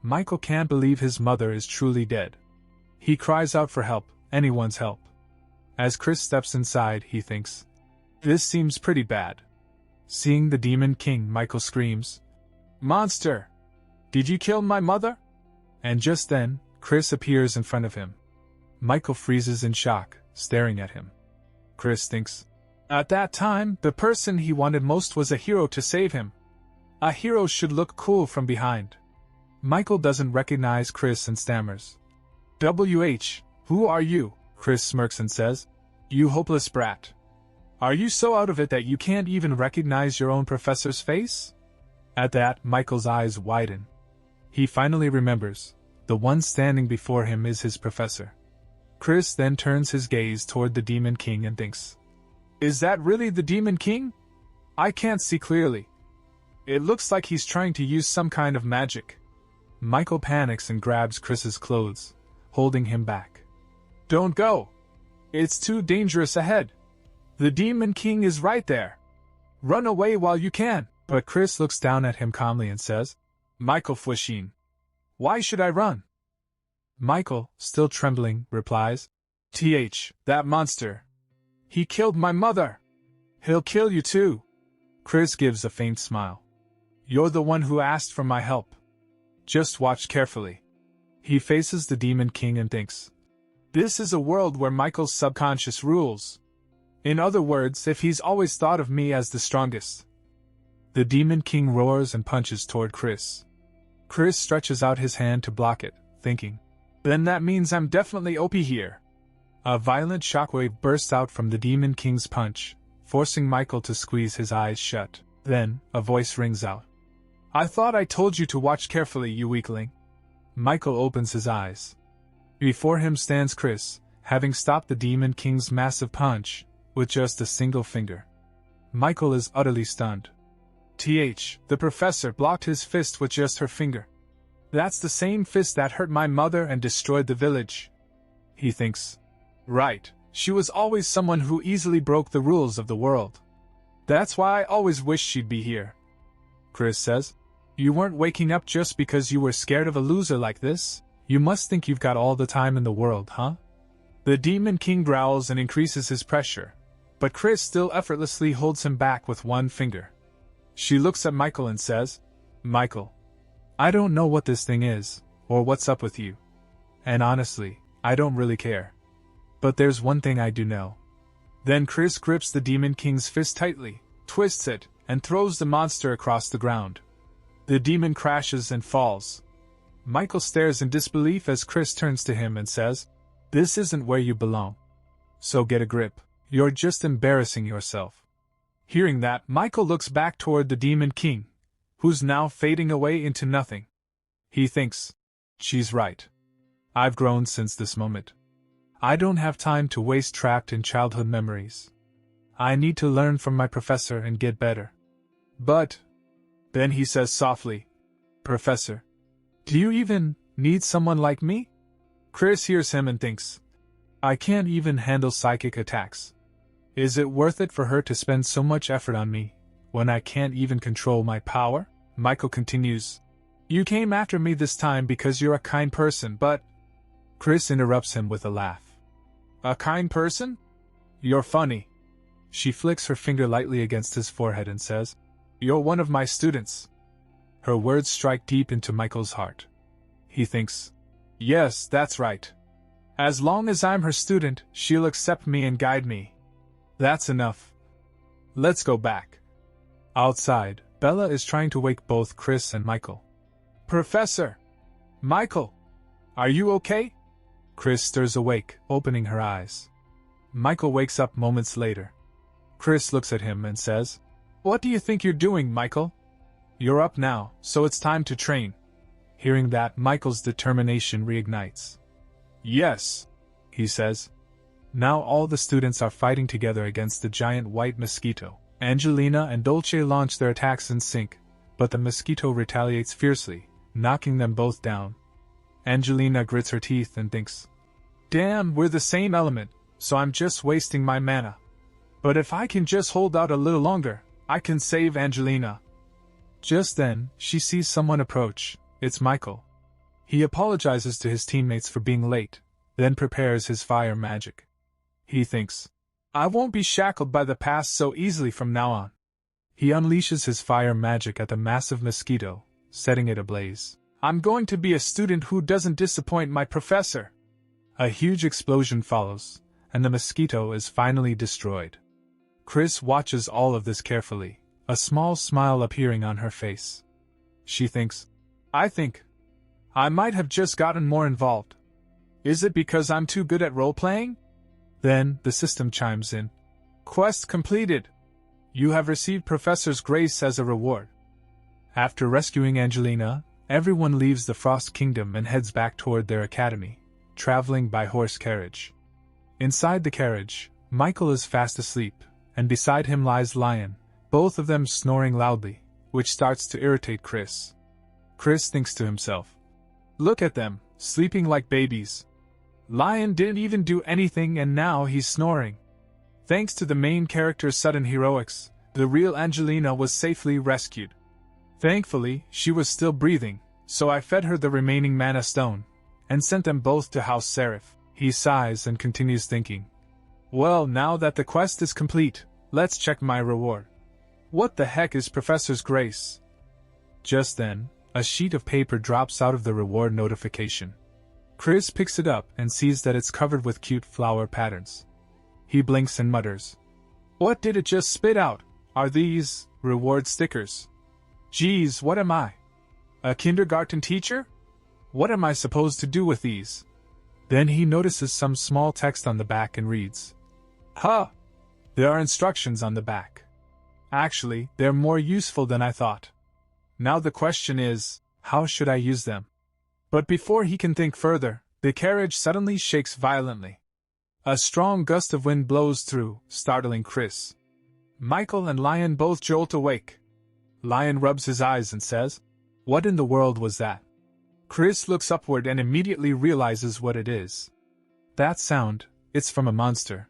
Michael can't believe his mother is truly dead. He cries out for help, anyone's help. As Chris steps inside, he thinks, "This seems pretty bad." Seeing the Demon King, Michael screams, "Monster! Did you kill my mother?" And just then, Chris appears in front of him. Michael freezes in shock, staring at him. Chris thinks, at that time, the person he wanted most was a hero to save him. A hero should look cool from behind. Michael doesn't recognize Chris and stammers. "WH, who are you?" Chris smirks and says, "You hopeless brat. Are you so out of it that you can't even recognize your own professor's face?" At that, Michael's eyes widen. He finally remembers, the one standing before him is his professor. Chris then turns his gaze toward the Demon King and thinks, "Is that really the Demon King? I can't see clearly. It looks like he's trying to use some kind of magic." Michael panics and grabs Chris's clothes, holding him back. "Don't go! It's too dangerous ahead. The Demon King is right there. Run away while you can." But Chris looks down at him calmly and says, "Michael Fushin, why should I run?" Michael, still trembling, replies, That monster. He killed my mother. He'll kill you too." Chris gives a faint smile. "You're the one who asked for my help." Just watch carefully. He faces the Demon King and thinks, this is a world where Michael's subconscious rules. In other words, if he's always thought of me as the strongest. The Demon King roars and punches toward Chris. Chris stretches out his hand to block it, thinking, then that means I'm definitely OP here. A violent shockwave bursts out from the Demon King's punch, forcing Michael to squeeze his eyes shut. Then, a voice rings out. I thought I told you to watch carefully, you weakling. Michael opens his eyes. Before him stands Chris, having stopped the Demon King's massive punch, with just a single finger. Michael is utterly stunned. The professor blocked his fist with just her finger. That's the same fist that hurt my mother and destroyed the village. He thinks. Right, she was always someone who easily broke the rules of the world. That's why I always wished she'd be here. Chris says. You weren't waking up just because you were scared of a loser like this? You must think you've got all the time in the world, huh? The Demon King growls and increases his pressure, but Chris still effortlessly holds him back with one finger. She looks at Michael and says, Michael, I don't know what this thing is, or what's up with you. And honestly, I don't really care. But there's one thing I do know. Then Chris grips the Demon King's fist tightly, twists it, and throws the monster across the ground. The demon crashes and falls. Michael stares in disbelief as Chris turns to him and says, This isn't where you belong. So get a grip. You're just embarrassing yourself. Hearing that, Michael looks back toward the Demon King, who's now fading away into nothing. He thinks, she's right. I've grown since this moment. I don't have time to waste trapped in childhood memories. I need to learn from my professor and get better. But, then he says softly, Professor, do you even need someone like me? Chris hears him and thinks, I can't even handle psychic attacks. Is it worth it for her to spend so much effort on me, when I can't even control my power? Michael continues, You came after me this time because you're a kind person, but... Chris interrupts him with a laugh. A kind person? You're funny. She flicks her finger lightly against his forehead and says, You're one of my students. Her words strike deep into Michael's heart. He thinks, Yes, that's right. As long as I'm her student, she'll accept me and guide me. That's enough. Let's go back. Outside, Bella is trying to wake both Chris and Michael. Professor! Michael! Are you okay? Chris stirs awake, opening her eyes. Michael wakes up moments later. Chris looks at him and says, What do you think you're doing, Michael? You're up now, so it's time to train. Hearing that, Michael's determination reignites. Yes, he says. Now all the students are fighting together against the giant white mosquito. Angelina and Dolce launch their attacks in sync, but the mosquito retaliates fiercely, knocking them both down. Angelina grits her teeth and thinks, Damn, we're the same element, so I'm just wasting my mana. But if I can just hold out a little longer, I can save Angelina. Just then, she sees someone approach. It's Michael. He apologizes to his teammates for being late, then prepares his fire magic. He thinks, I won't be shackled by the past so easily from now on. He unleashes his fire magic at the massive mosquito, setting it ablaze. I'm going to be a student who doesn't disappoint my professor. A huge explosion follows, and the mosquito is finally destroyed. Chris watches all of this carefully, a small smile appearing on her face. She thinks, I think I might have just gotten more involved. Is it because I'm too good at role-playing? Then, the system chimes in. Quest completed. You have received Professor's Grace as a reward. After rescuing Angelina, everyone leaves the Frost Kingdom and heads back toward their academy, traveling by horse carriage. Inside the carriage, Michael is fast asleep, and beside him lies Lion, both of them snoring loudly, which starts to irritate Chris. Chris thinks to himself, Look at them, sleeping like babies. Lion didn't even do anything and now he's snoring. Thanks to the main character's sudden heroics, the real Angelina was safely rescued. Thankfully, she was still breathing, so I fed her the remaining mana stone, and sent them both to House Seraph. He sighs and continues thinking. Well, now that the quest is complete, let's check my reward. What the heck is Professor's Grace? Just then, A sheet of paper drops out of the reward notification. Chris picks it up and sees that it's covered with cute flower patterns. He blinks and mutters, "What did it just spit out? Are these reward stickers? Geez, what am I? A kindergarten teacher? What am I supposed to do with these?" Then he notices some small text on the back and reads, "Huh! There are instructions on the back. Actually, they're more useful than I thought. Now the question is, how should I use them?" But before he can think further, the carriage suddenly shakes violently. A strong gust of wind blows through, startling Chris. Michael and Lion both jolt awake. Lion rubs his eyes and says, "What in the world was that?" Chris looks upward and immediately realizes what it is. That sound, it's from a monster.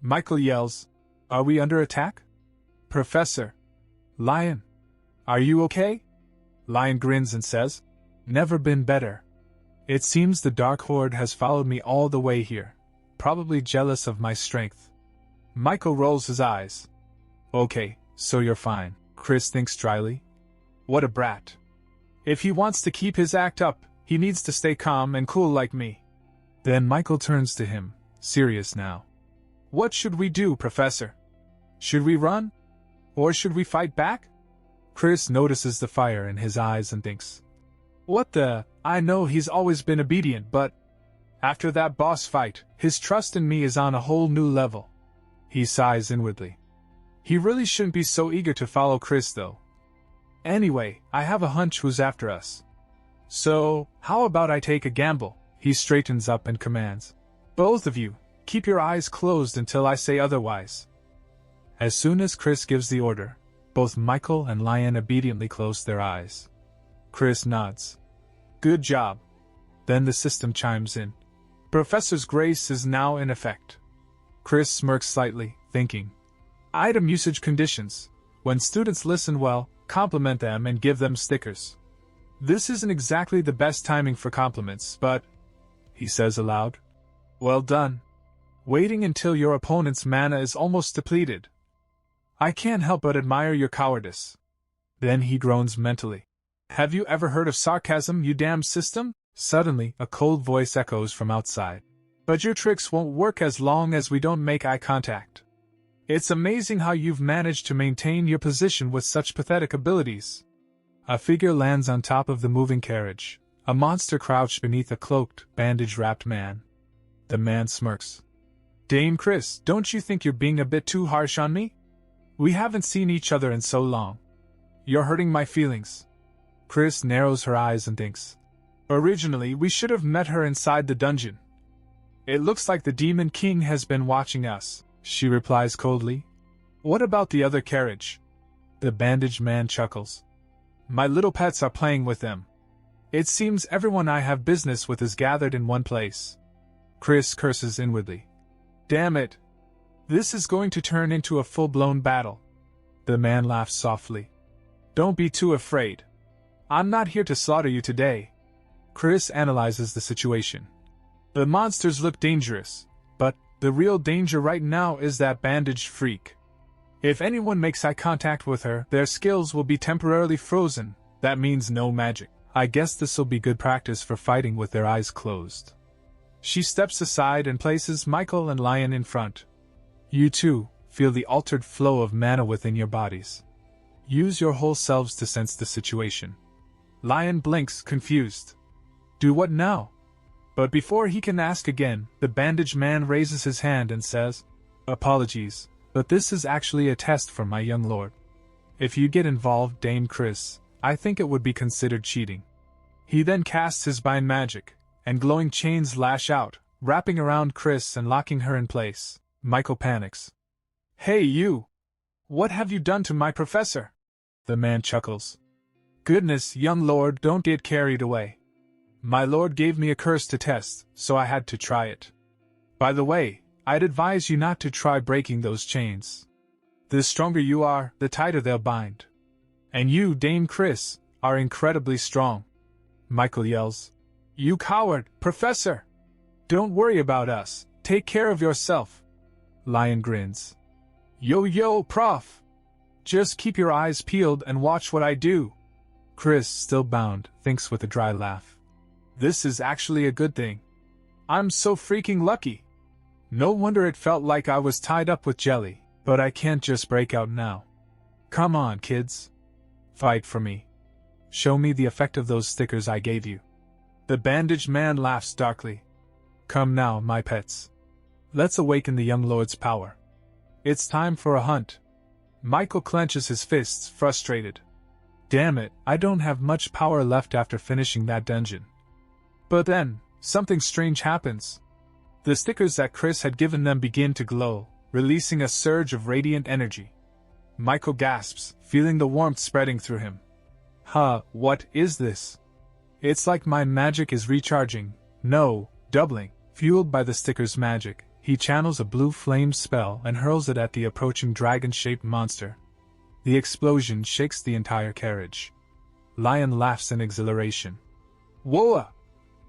Michael yells, "Are we under attack? Professor! Lion! Are you okay?" Lion grins and says, "Never been better. It seems the Dark Horde has followed me all the way here, probably jealous of my strength." Michael rolls his eyes. "Okay, so you're fine," Chris thinks dryly. What a brat. If he wants to keep his act up, he needs to stay calm and cool like me. Then Michael turns to him, serious now. "What should we do, Professor? Should we run? Or should we fight back?" Chris notices the fire in his eyes and thinks, "What the? I know he's always been obedient, but after that boss fight, his trust in me is on a whole new level." He sighs inwardly. He really shouldn't be so eager to follow Chris, though. Anyway, I have a hunch who's after us. So, how about I take a gamble? He straightens up and commands, "Both of you, keep your eyes closed until I say otherwise." As soon as Chris gives the order, both Michael and Lion obediently close their eyes. Chris nods. "Good job." Then the system chimes in. Professor's grace is now in effect. Chris smirks slightly, thinking, "Item usage conditions. When students listen well, compliment them and give them stickers." This isn't exactly the best timing for compliments, but, he says aloud, "Well done. Waiting until your opponent's mana is almost depleted. I can't help but admire your cowardice." Then he groans mentally. "Have you ever heard of sarcasm, you damn system?" Suddenly, a cold voice echoes from outside. "But your tricks won't work as long as we don't make eye contact. It's amazing how you've managed to maintain your position with such pathetic abilities." A figure lands on top of the moving carriage, a monster crouched beneath a cloaked, bandage-wrapped man. The man smirks. "Dame Chris, don't you think you're being a bit too harsh on me? We haven't seen each other in so long. You're hurting my feelings." Chris narrows her eyes and thinks, "Originally, we should have met her inside the dungeon. It looks like the Demon King has been watching us," she replies coldly. "What about the other carriage?" The bandaged man chuckles. "My little pets are playing with them. It seems everyone I have business with is gathered in one place." Chris curses inwardly. "Damn it. This is going to turn into a full-blown battle." The man laughs softly. "Don't be too afraid. I'm not here to slaughter you today." Chris analyzes the situation. The monsters look dangerous, but the real danger right now is that bandaged freak. If anyone makes eye contact with her, their skills will be temporarily frozen. That means no magic. I guess this'll be good practice for fighting with their eyes closed. She steps aside and places Michael and Lion in front. "You too, feel the altered flow of mana within your bodies. Use your whole selves to sense the situation." Lion blinks, confused. "Do what now?" But before he can ask again, the bandaged man raises his hand and says, "Apologies, but this is actually a test for my young lord. If you get involved, Dame Chris, I think it would be considered cheating." He then casts his bind magic, and glowing chains lash out, wrapping around Chris and locking her in place. Michael panics. "Hey you! What have you done to my professor?" The man chuckles. "Goodness, young lord, don't get carried away. My lord gave me a curse to test, so I had to try it. By the way, I'd advise you not to try breaking those chains. The stronger you are, the tighter they'll bind. And you, Dame Chris, are incredibly strong." Michael yells, "You coward, Professor! Don't worry about us, take care of yourself." Lion grins. Yo, Prof! Just keep your eyes peeled and watch what I do." Chris, still bound, thinks with a dry laugh. This is actually a good thing. I'm so freaking lucky. No wonder it felt like I was tied up with jelly, but I can't just break out now. Come on, kids. Fight for me. Show me the effect of those stickers I gave you. The bandaged man laughs darkly. Come now, my pets. Let's awaken the young lord's power. It's time for a hunt. Michael clenches his fists, frustrated. Damn it, I don't have much power left after finishing that dungeon. But then, something strange happens. The stickers that Chris had given them begin to glow, releasing a surge of radiant energy. Michael gasps, feeling the warmth spreading through him. What is this? It's like my magic is recharging, doubling. Fueled by the sticker's magic, he channels a blue flame spell and hurls it at the approaching dragon-shaped monster. The explosion shakes the entire carriage. Lion laughs in exhilaration. Whoa!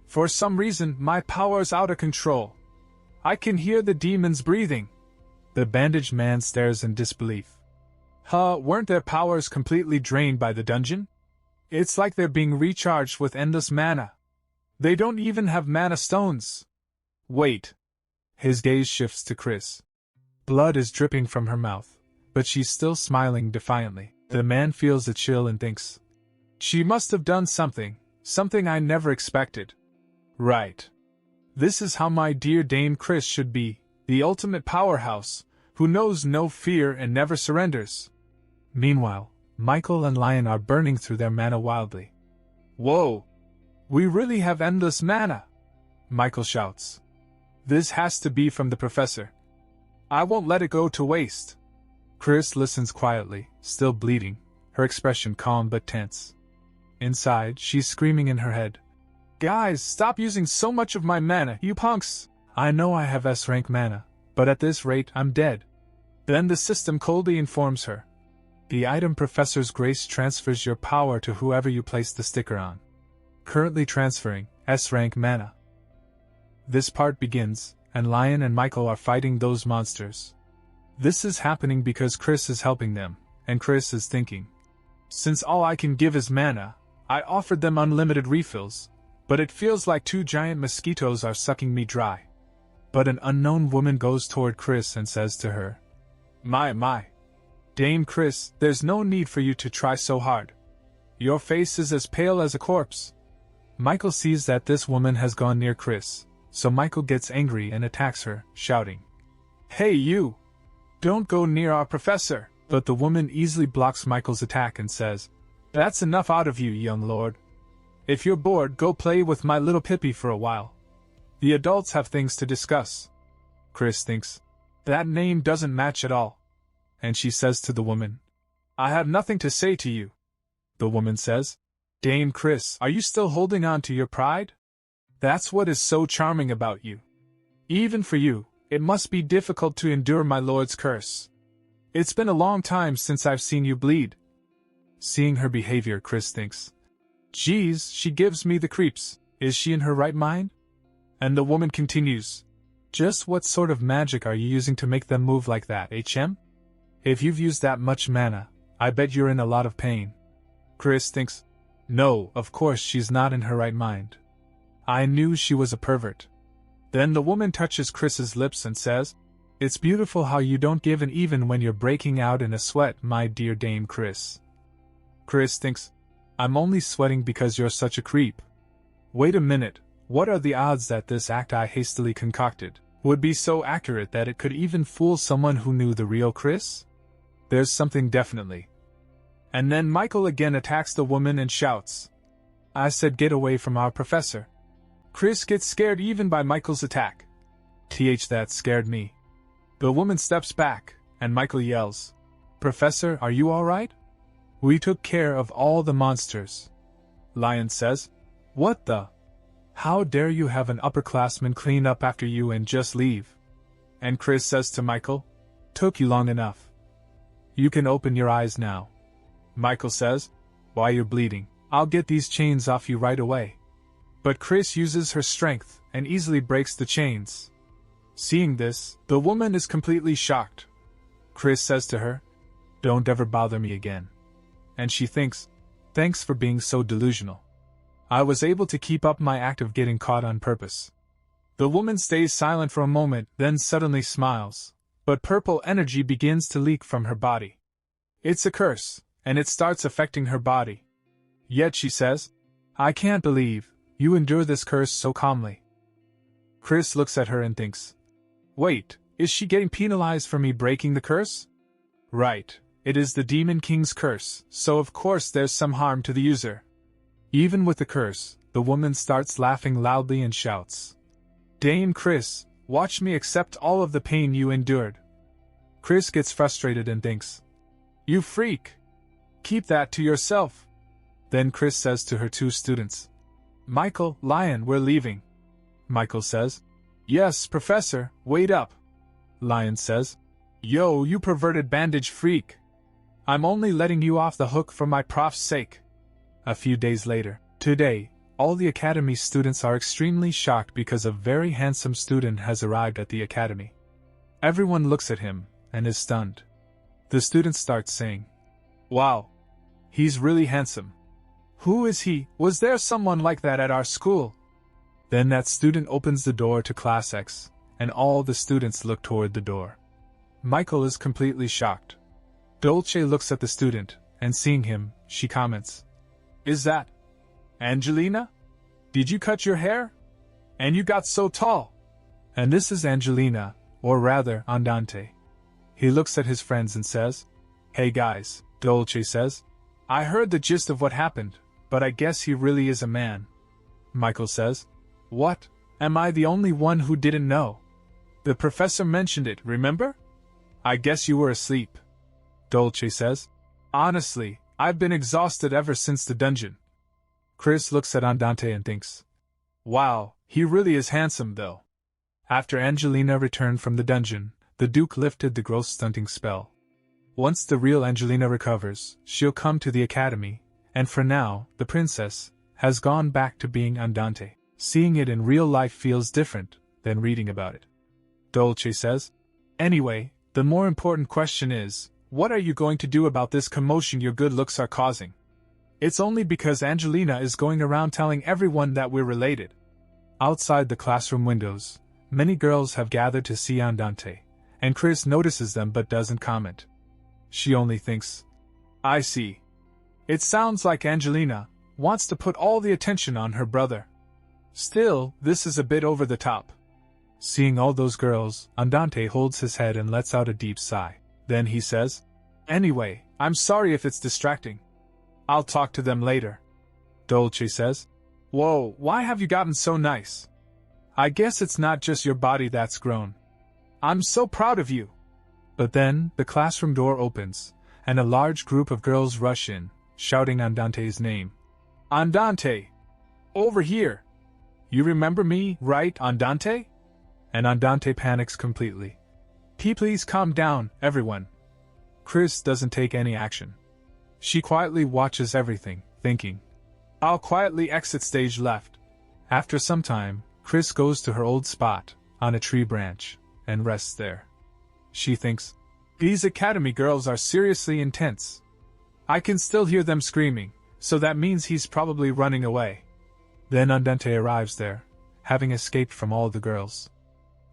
For some reason, my power's out of control. I can hear the demons breathing. The bandaged man stares in disbelief. Weren't their powers completely drained by the dungeon? It's like they're being recharged with endless mana. They don't even have mana stones. Wait. His gaze shifts to Chris. Blood is dripping from her mouth, but she's still smiling defiantly. The man feels a chill and thinks, she must have done something I never expected. Right. This is how my dear Dame Chris should be, the ultimate powerhouse, who knows no fear and never surrenders. Meanwhile, Michael and Lion are burning through their mana wildly. Whoa! We really have endless mana! Michael shouts. This has to be from the professor. I won't let it go to waste. Chris listens quietly, still bleeding, her expression calm but tense. Inside, she's screaming in her head. Guys, stop using so much of my mana, you punks! I know I have S-rank mana, but at this rate I'm dead. Then the system coldly informs her. The item Professor's Grace transfers your power to whoever you place the sticker on. Currently transferring S-rank mana. This part begins, and Lion and Michael are fighting those monsters. This is happening because Chris is helping them, and Chris is thinking. Since all I can give is mana, I offered them unlimited refills, but it feels like 2 giant mosquitoes are sucking me dry. But an unknown woman goes toward Chris and says to her, My. Dame Chris, there's no need for you to try so hard. Your face is as pale as a corpse. Michael sees that this woman has gone near Chris, so Michael gets angry and attacks her, shouting, Hey you! Don't go near our professor! But the woman easily blocks Michael's attack and says, That's enough out of you, young lord. If you're bored, go play with my little Pippi for a while. The adults have things to discuss. Chris thinks, that name doesn't match at all. And she says to the woman, I have nothing to say to you. The woman says, Dame Chris, are you still holding on to your pride? That's what is so charming about you. Even for you, it must be difficult to endure my lord's curse. It's been a long time since I've seen you bleed. Seeing her behavior, Chris thinks, Geez, she gives me the creeps. Is she in her right mind? And the woman continues, Just what sort of magic are you using to make them move like that, HM? If you've used that much mana, I bet you're in a lot of pain. Chris thinks, No, of course she's not in her right mind. I knew she was a pervert. Then the woman touches Chris's lips and says, It's beautiful how you don't give an even when you're breaking out in a sweat, my dear Dame Chris. Chris thinks, I'm only sweating because you're such a creep. Wait a minute, what are the odds that this act I hastily concocted would be so accurate that it could even fool someone who knew the real Chris? There's something definitely. And then Michael again attacks the woman and shouts, I said get away from our professor. Chris gets scared even by Michael's attack. That scared me. The woman steps back, and Michael yells, Professor, are you alright? We took care of all the monsters. Lion says, What the? How dare you have an upperclassman clean up after you and just leave? And Chris says to Michael, Took you long enough. You can open your eyes now. Michael says, Why you're bleeding, I'll get these chains off you right away. But Chris uses her strength and easily breaks the chains. Seeing this, the woman is completely shocked. Chris says to her, Don't ever bother me again. And she thinks, Thanks for being so delusional. I was able to keep up my act of getting caught on purpose. The woman stays silent for a moment, then suddenly smiles, but purple energy begins to leak from her body. It's a curse, and it starts affecting her body. Yet she says, I can't believe you endure this curse so calmly. Chris looks at her and thinks, wait, is she getting penalized for me breaking the curse? Right, it is the Demon King's curse, so of course there's some harm to the user. Even with the curse, the woman starts laughing loudly and shouts, Dame Chris, watch me accept all of the pain you endured. Chris gets frustrated and thinks, you freak! Keep that to yourself. Then Chris says to her two students, Michael, Lion, we're leaving. Michael says, yes, Professor, wait up. Lion says, yo, you perverted bandage freak. I'm only letting you off the hook for my prof's sake. A few days later, today, all the academy students are extremely shocked because a very handsome student has arrived at the academy. Everyone looks at him and is stunned. The students start saying, wow, he's really handsome. Who is he? Was there someone like that at our school? Then that student opens the door to Class X, and all the students look toward the door. Michael is completely shocked. Dolce looks at the student, and seeing him, she comments, is that Angelina? Did you cut your hair? And you got so tall. And this is Angelina, or rather, Andante. He looks at his friends and says, hey guys, Dolce says, I heard the gist of what happened, but I guess he really is a man. Michael says, what? Am I the only one who didn't know? The professor mentioned it, remember? I guess you were asleep. Dolce says, honestly, I've been exhausted ever since the dungeon. Chris looks at Andante and thinks, wow, he really is handsome though. After Angelina returned from the dungeon, the Duke lifted the growth stunting spell. Once the real Angelina recovers, she'll come to the academy, and for now, the princess has gone back to being Andante. Seeing it in real life feels different than reading about it. Dolce says, anyway, the more important question is, what are you going to do about this commotion your good looks are causing? It's only because Angelina is going around telling everyone that we're related. Outside the classroom windows, many girls have gathered to see Andante, and Chris notices them but doesn't comment. She only thinks, I see. It sounds like Angelina wants to put all the attention on her brother. Still, this is a bit over the top. Seeing all those girls, Andante holds his head and lets out a deep sigh. Then he says, anyway, I'm sorry if it's distracting. I'll talk to them later. Dolce says, whoa, why have you gotten so nice? I guess it's not just your body that's grown. I'm so proud of you. But then, the classroom door opens, and a large group of girls rush in, shouting Andante's name. Andante! Over here! You remember me, right, Andante? And Andante panics completely. Please calm down, everyone. Chris doesn't take any action. She quietly watches everything, thinking, I'll quietly exit stage left. After some time, Chris goes to her old spot, on a tree branch, and rests there. She thinks, these academy girls are seriously intense. I can still hear them screaming, so that means he's probably running away. Then Andante arrives there, having escaped from all the girls.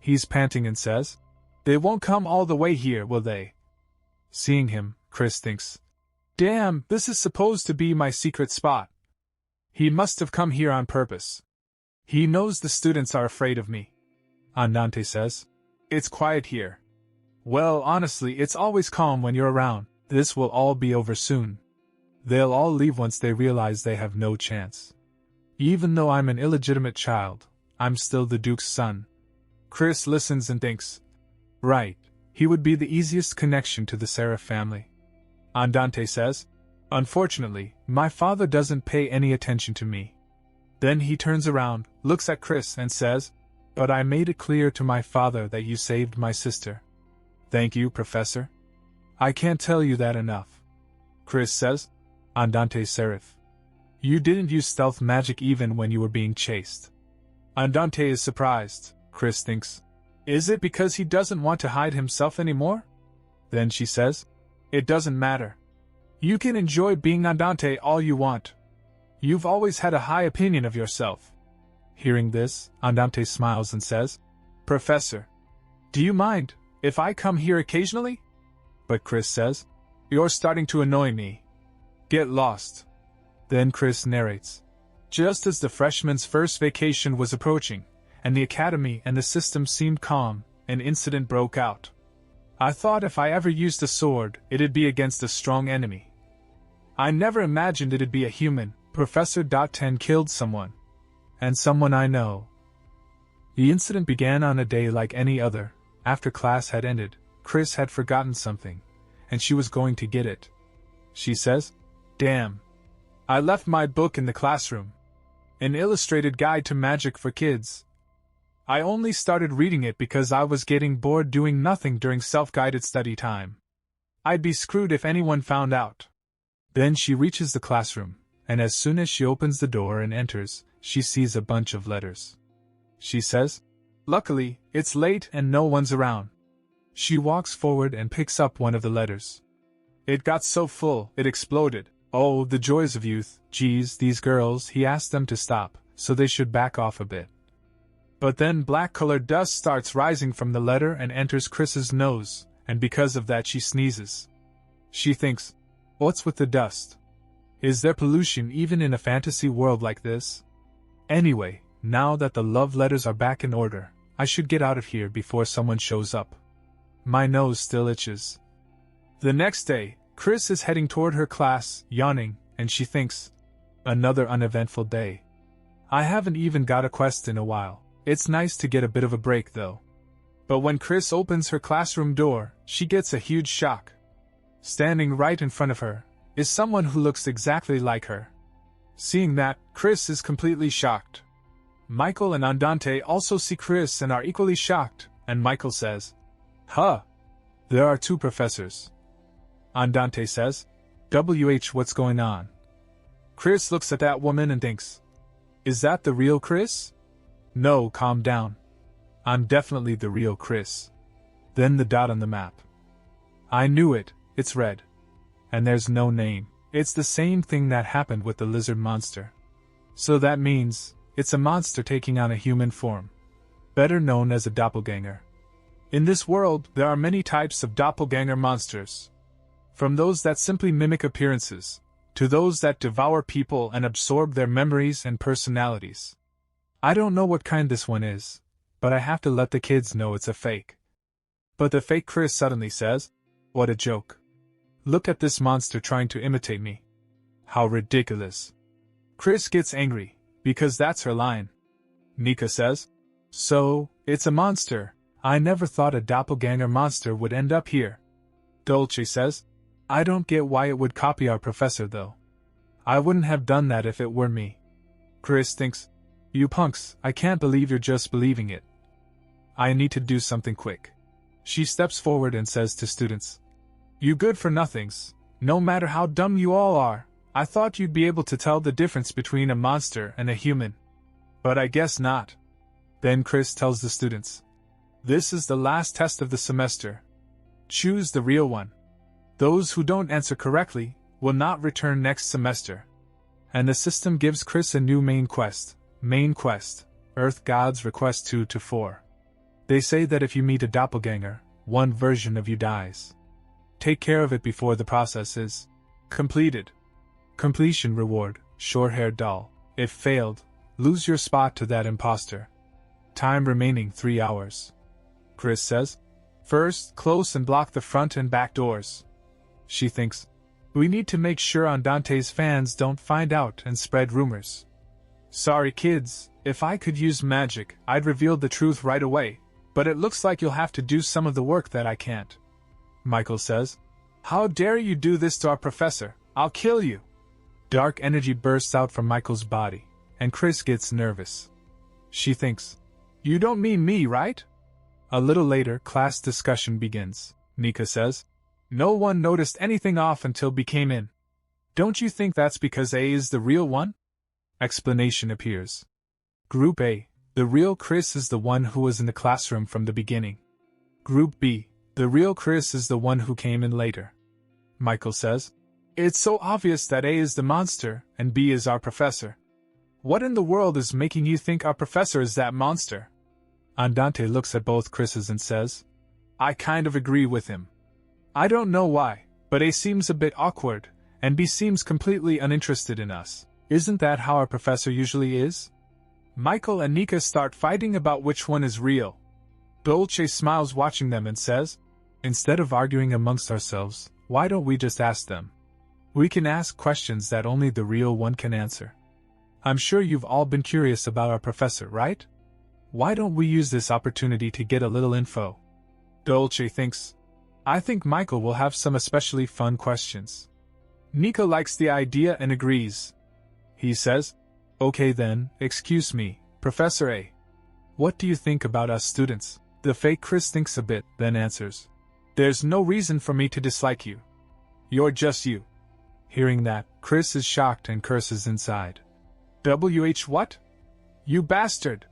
He's panting and says, they won't come all the way here, will they? Seeing him, Chris thinks, damn, this is supposed to be my secret spot. He must have come here on purpose. He knows the students are afraid of me. Andante says, it's quiet here. Well, honestly, it's always calm when you're around. This will all be over soon. They'll all leave once they realize they have no chance. Even though I'm an illegitimate child, I'm still the Duke's son. Chris listens and thinks, right, he would be the easiest connection to the Seraph family. Andante says, unfortunately, my father doesn't pay any attention to me. Then he turns around, looks at Chris and says, but I made it clear to my father that you saved my sister. Thank you, Professor. I can't tell you that enough. Chris says, Andante Seraph. You didn't use stealth magic even when you were being chased. Andante is surprised, Chris thinks. Is it because he doesn't want to hide himself anymore? Then she says, it doesn't matter. You can enjoy being Andante all you want. You've always had a high opinion of yourself. Hearing this, Andante smiles and says, Professor, do you mind if I come here occasionally? But Chris says, You're starting to annoy me. Get lost. Then Chris narrates. Just as the freshman's first vacation was approaching, and the academy and the system seemed calm, an incident broke out. I thought if I ever used a sword, it'd be against a strong enemy. I never imagined it'd be a human. Professor 10 killed someone. And someone I know. The incident began on a day like any other. After class had ended, Chris had forgotten something, and she was going to get it. She says, Damn. I left my book in the classroom. An illustrated guide to magic for kids. I only started reading it because I was getting bored doing nothing during self-guided study time. I'd be screwed if anyone found out. Then she reaches the classroom, and as soon as she opens the door and enters, she sees a bunch of letters. She says, Luckily, it's late and no one's around. She walks forward and picks up one of the letters. It got so full, it exploded. Oh, the joys of youth. Geez, these girls, he asked them to stop, so they should back off a bit. But then black-colored dust starts rising from the letter and enters Chris's nose, and because of that she sneezes. She thinks, What's with the dust? Is there pollution even in a fantasy world like this? Anyway, now that the love letters are back in order, I should get out of here before someone shows up. My nose still itches. The next day, Chris is heading toward her class, yawning, and she thinks, Another uneventful day. I haven't even got a quest in a while. It's nice to get a bit of a break though. But when Chris opens her classroom door, she gets a huge shock. Standing right in front of her is someone who looks exactly like her. Seeing that, Chris is completely shocked. Michael and Andante also see Chris and are equally shocked, and Michael says, Huh! There are two professors. Andante says, what's going on? Chris looks at that woman and thinks, Is that the real Chris? No, calm down. I'm definitely the real Chris. Then the dot on the map. I knew it, it's red. And there's no name. It's the same thing that happened with the lizard monster. So that means, it's a monster taking on a human form. Better known as a doppelganger. In this world, there are many types of doppelganger monsters. From those that simply mimic appearances, to those that devour people and absorb their memories and personalities. I don't know what kind this one is, but I have to let the kids know it's a fake. But the fake Chris suddenly says, What a joke. Look at this monster trying to imitate me. How ridiculous. Chris gets angry, because that's her line. Nika says, So, it's a monster. I never thought a doppelganger monster would end up here. Dolce says, I don't get why it would copy our professor though. I wouldn't have done that if it were me. Chris thinks, You punks, I can't believe you're just believing it. I need to do something quick. She steps forward and says to students, You good-for-nothings, no matter how dumb you all are, I thought you'd be able to tell the difference between a monster and a human. But I guess not. Then Chris tells the students, This is the last test of the semester. Choose the real one. Those who don't answer correctly will not return next semester. And the system gives Chris a new main quest, Earth Gods Request 2-4. They say that if you meet a doppelganger, one version of you dies. Take care of it before the process is completed. Completion reward, short-haired doll. If failed, lose your spot to that imposter. Time remaining 3 hours. Chris says, First, close and block the front and back doors. She thinks, We need to make sure Andante's fans don't find out and spread rumors. Sorry kids, if I could use magic, I'd reveal the truth right away, but it looks like you'll have to do some of the work that I can't. Michael says, How dare you do this to our professor? I'll kill you. Dark energy bursts out from Michael's body, and Chris gets nervous. She thinks, You don't mean me, right? A little later, class discussion begins. Nika says, No one noticed anything off until B came in. Don't you think that's because A is the real one? Explanation appears. Group A, the real Chris is the one who was in the classroom from the beginning. Group B, the real Chris is the one who came in later. Michael says, It's so obvious that A is the monster and B is our professor. What in the world is making you think our professor is that monster? Andante looks at both Chris's and says, I kind of agree with him. I don't know why, but A seems a bit awkward, and B seems completely uninterested in us. Isn't that how our professor usually is? Michael and Nika start fighting about which one is real. Dolce smiles watching them and says, instead of arguing amongst ourselves, why don't we just ask them? We can ask questions that only the real one can answer. I'm sure you've all been curious about our professor, right? Why don't we use this opportunity to get a little info? Dolce thinks, I think Michael will have some especially fun questions. Nika likes the idea and agrees. He says, okay then, excuse me, Professor A. What do you think about us students? The fake Chris thinks a bit, then answers, there's no reason for me to dislike you. You're just you. Hearing that, Chris is shocked and curses inside. What? You bastard!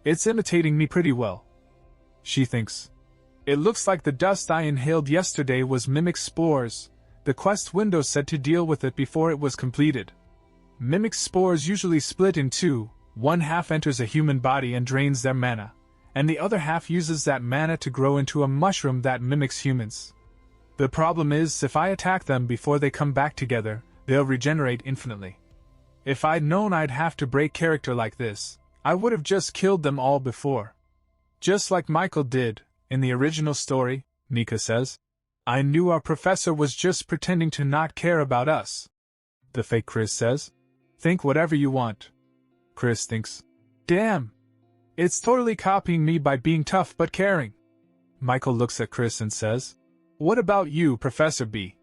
It's imitating me pretty well. She thinks. It looks like the dust I inhaled yesterday was mimic spores. The quest window said to deal with it before it was completed. Mimic spores usually split in two, one half enters a human body and drains their mana, and the other half uses that mana to grow into a mushroom that mimics humans. The problem is, if I attack them before they come back together, they'll regenerate infinitely. If I'd known I'd have to break character like this, I would have just killed them all before. Just like Michael did, in the original story, Nika says. I knew our professor was just pretending to not care about us. The fake Chris says. Think whatever you want. Chris thinks. Damn! It's totally copying me by being tough but caring. Michael looks at Chris and says, what about you, Professor B?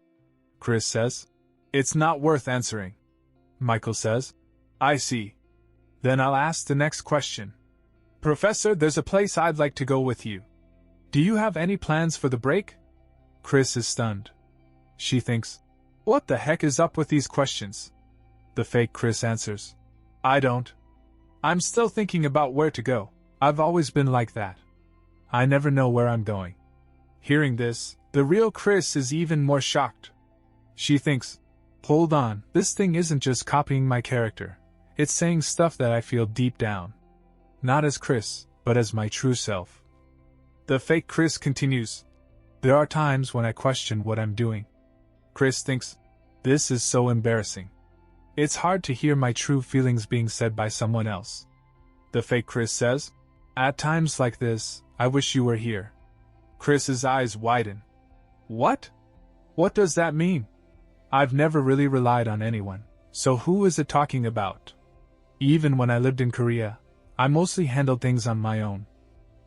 Chris says, it's not worth answering. Michael says, I see. Then I'll ask the next question. Professor, there's a place I'd like to go with you. Do you have any plans for the break? Chris is stunned. She thinks, what the heck is up with these questions? The fake Chris answers, I don't. I'm still thinking about where to go. I've always been like that. I never know where I'm going. Hearing this, the real Chris is even more shocked. She thinks, hold on, this thing isn't just copying my character. It's saying stuff that I feel deep down. Not as Chris, but as my true self. The fake Chris continues, there are times when I question what I'm doing. Chris thinks, this is so embarrassing. It's hard to hear my true feelings being said by someone else. The fake Chris says, at times like this, I wish you were here. Chris's eyes widen. What? What does that mean? I've never really relied on anyone, so who is it talking about? Even when I lived in Korea, I mostly handled things on my own.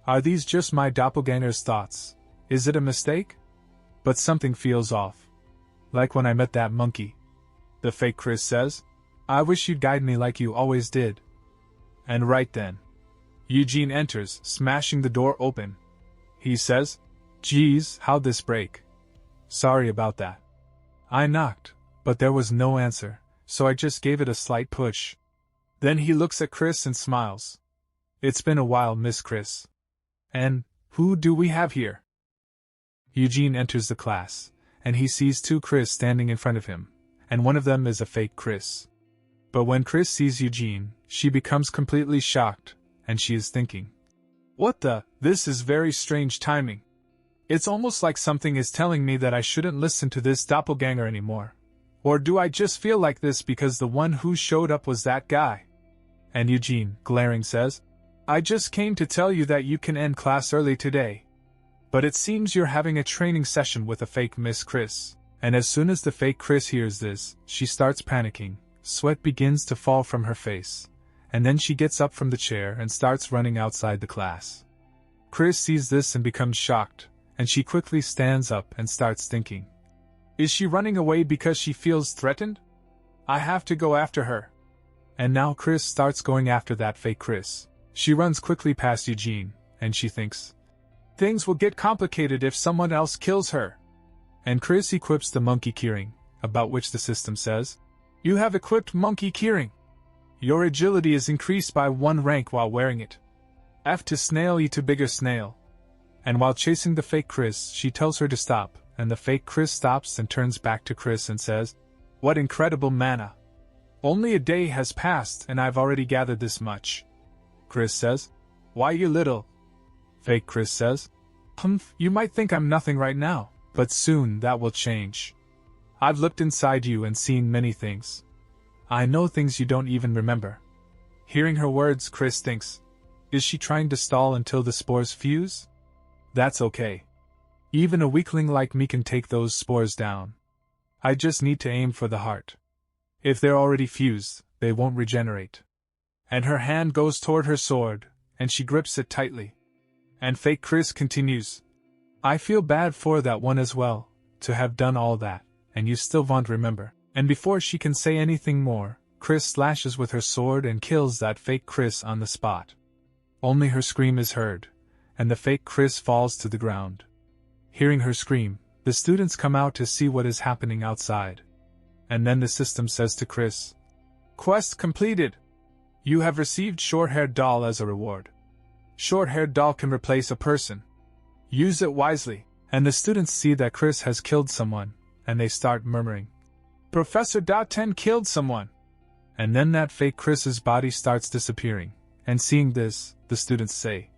Are these just my doppelganger's thoughts? Is it a mistake? But something feels off. Like when I met that monkey. The fake Chris says, I wish you'd guide me like you always did. And right then, Eugene enters, smashing the door open. He says, geez, how'd this break? Sorry about that. I knocked, but there was no answer, so I just gave it a slight push. Then he looks at Chris and smiles. It's been a while, Miss Chris. And, who do we have here? Eugene enters the class, and he sees two Chris standing in front of him, and one of them is a fake Chris. But when Chris sees Eugene, she becomes completely shocked, and she is thinking, what the, this is very strange timing. It's almost like something is telling me that I shouldn't listen to this doppelganger anymore. Or do I just feel like this because the one who showed up was that guy? And Eugene, glaring, says, I just came to tell you that you can end class early today. But it seems you're having a training session with a fake Miss Chris. And as soon as the fake Chris hears this, she starts panicking, sweat begins to fall from her face, and then she gets up from the chair and starts running outside the class. Chris sees this and becomes shocked, and she quickly stands up and starts thinking. Is she running away because she feels threatened? I have to go after her. And now Chris starts going after that fake Chris. She runs quickly past Eugene, and she thinks, things will get complicated if someone else kills her. And Chris equips the monkey keyring, about which the system says, you have equipped monkey keyring. Your agility is increased by 1 rank while wearing it. F to snail, E to bigger snail. And while chasing the fake Chris, she tells her to stop, and the fake Chris stops and turns back to Chris and says, What incredible mana! Only a day has passed and I've already gathered this much. Chris says. Why you little? Fake Chris says. Humph, you might think I'm nothing right now, but soon that will change. I've looked inside you and seen many things. I know things you don't even remember. Hearing her words, Chris thinks, is she trying to stall until the spores fuse? That's okay. Even a weakling like me can take those spores down. I just need to aim for the heart. If they're already fused, they won't regenerate. And her hand goes toward her sword, and she grips it tightly. And fake Chris continues, I feel bad for that one as well, to have done all that, and you still won't remember. And before she can say anything more, Chris slashes with her sword and kills that fake Chris on the spot. Only her scream is heard, and the fake Chris falls to the ground. Hearing her scream, the students come out to see what is happening outside. And then the system says to Chris, Quest completed! You have received Short-Haired Doll as a reward. Short-Haired Doll can replace a person. Use it wisely. And the students see that Chris has killed someone, and they start murmuring, Professor .10 killed someone! And then that fake Chris's body starts disappearing, and seeing this, the students say,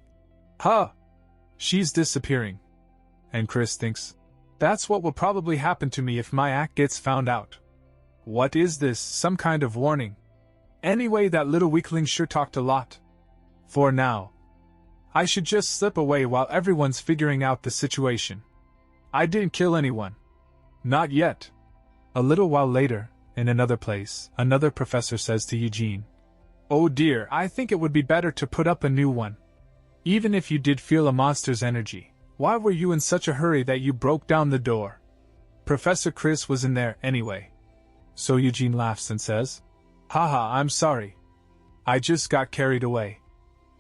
Huh! She's disappearing. And Chris thinks, that's what will probably happen to me if my act gets found out. What is this, some kind of warning? Anyway, that little weakling sure talked a lot. For now, I should just slip away while everyone's figuring out the situation. I didn't kill anyone. Not yet. A little while later, in another place, another professor says to Eugene, Oh dear, I think it would be better to put up a new one. Even if you did feel a monster's energy, why were you in such a hurry that you broke down the door? Professor Chris was in there anyway. So Eugene laughs and says, Haha, I'm sorry. I just got carried away.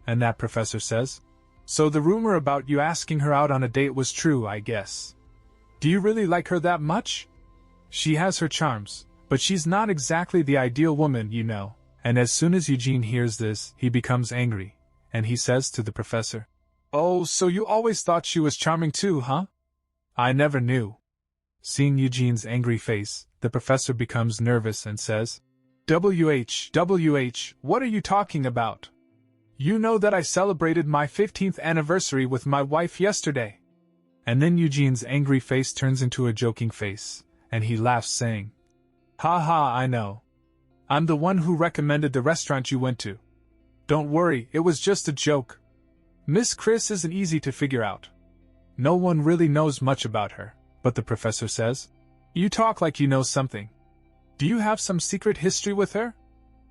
And that professor says, So the rumor about you asking her out on a date was true, I guess. Do you really like her that much? She has her charms, but she's not exactly the ideal woman, you know. And as soon as Eugene hears this, he becomes angry, and he says to the professor, Oh, so you always thought she was charming too, huh? I never knew. Seeing Eugene's angry face, the professor becomes nervous and says, WH, what are you talking about? You know that I celebrated my 15th anniversary with my wife yesterday. And then Eugene's angry face turns into a joking face, and he laughs saying, Ha ha, I know. I'm the one who recommended the restaurant you went to. Don't worry, it was just a joke. Miss Chris isn't easy to figure out. No one really knows much about her, but the professor says, You talk like you know something. Do you have some secret history with her?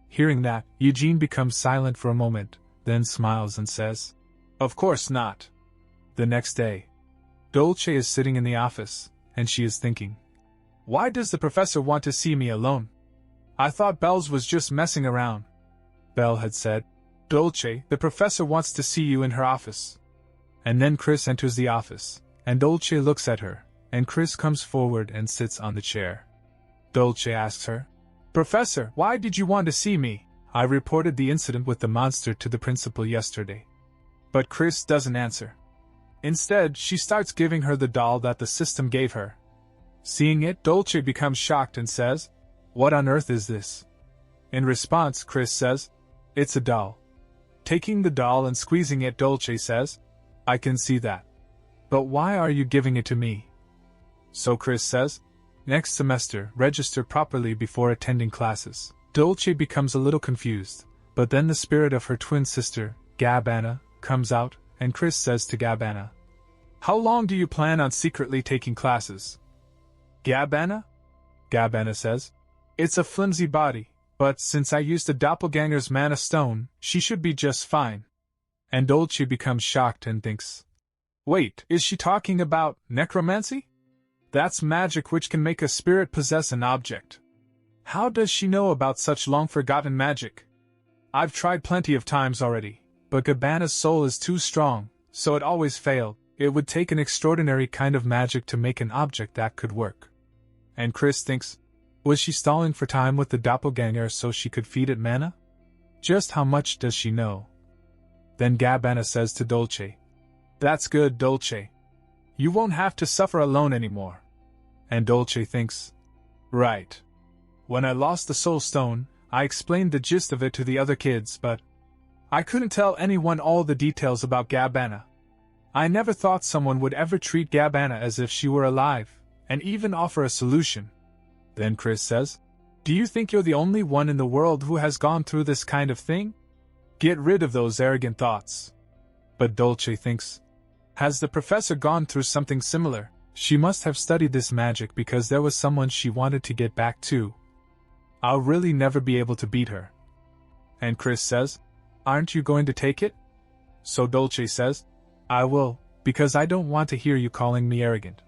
Hearing that, Eugene becomes silent for a moment, then smiles and says, Of course not. The next day, Dolce is sitting in the office, and she is thinking, Why does the professor want to see me alone? I thought Bells was just messing around. Belle had said, Dolce, the professor wants to see you in her office. And then Chris enters the office, and Dolce looks at her, and Chris comes forward and sits on the chair. Dolce asks her, Professor, why did you want to see me? I reported the incident with the monster to the principal yesterday. But Chris doesn't answer. Instead, she starts giving her the doll that the system gave her. Seeing it, Dolce becomes shocked and says, What on earth is this? In response, Chris says, It's a doll. Taking the doll and squeezing it, Dolce says, I can see that. But why are you giving it to me? So Chris says, Next semester, register properly before attending classes. Dolce becomes a little confused, but then the spirit of her twin sister, Gabbana, comes out, and Chris says to Gabbana, How long do you plan on secretly taking classes? Gabbana? Gabbana says, It's a flimsy body, but since I used a doppelganger's mana stone, she should be just fine. And Dolce becomes shocked and thinks, Wait, is she talking about necromancy? That's magic which can make a spirit possess an object. How does she know about such long-forgotten magic? I've tried plenty of times already, but Gabbana's soul is too strong, so it always failed. It would take an extraordinary kind of magic to make an object that could work. And Chris thinks, was she stalling for time with the doppelganger so she could feed it mana? Just how much does she know? Then Gabbana says to Dolce, That's good, Dolce. You won't have to suffer alone anymore. And Dolce thinks, Right. When I lost the soul stone, I explained the gist of it to the other kids, but I couldn't tell anyone all the details about Gabbana. I never thought someone would ever treat Gabbana as if she were alive, and even offer a solution. Then Chris says, "Do you think you're the only one in the world who has gone through this kind of thing? Get rid of those arrogant thoughts." But Dolce thinks, has the professor gone through something similar? She must have studied this magic because there was someone she wanted to get back to. I'll really never be able to beat her. And Chris says, "Aren't you going to take it?" So Dolce says, "I will, because I don't want to hear you calling me arrogant."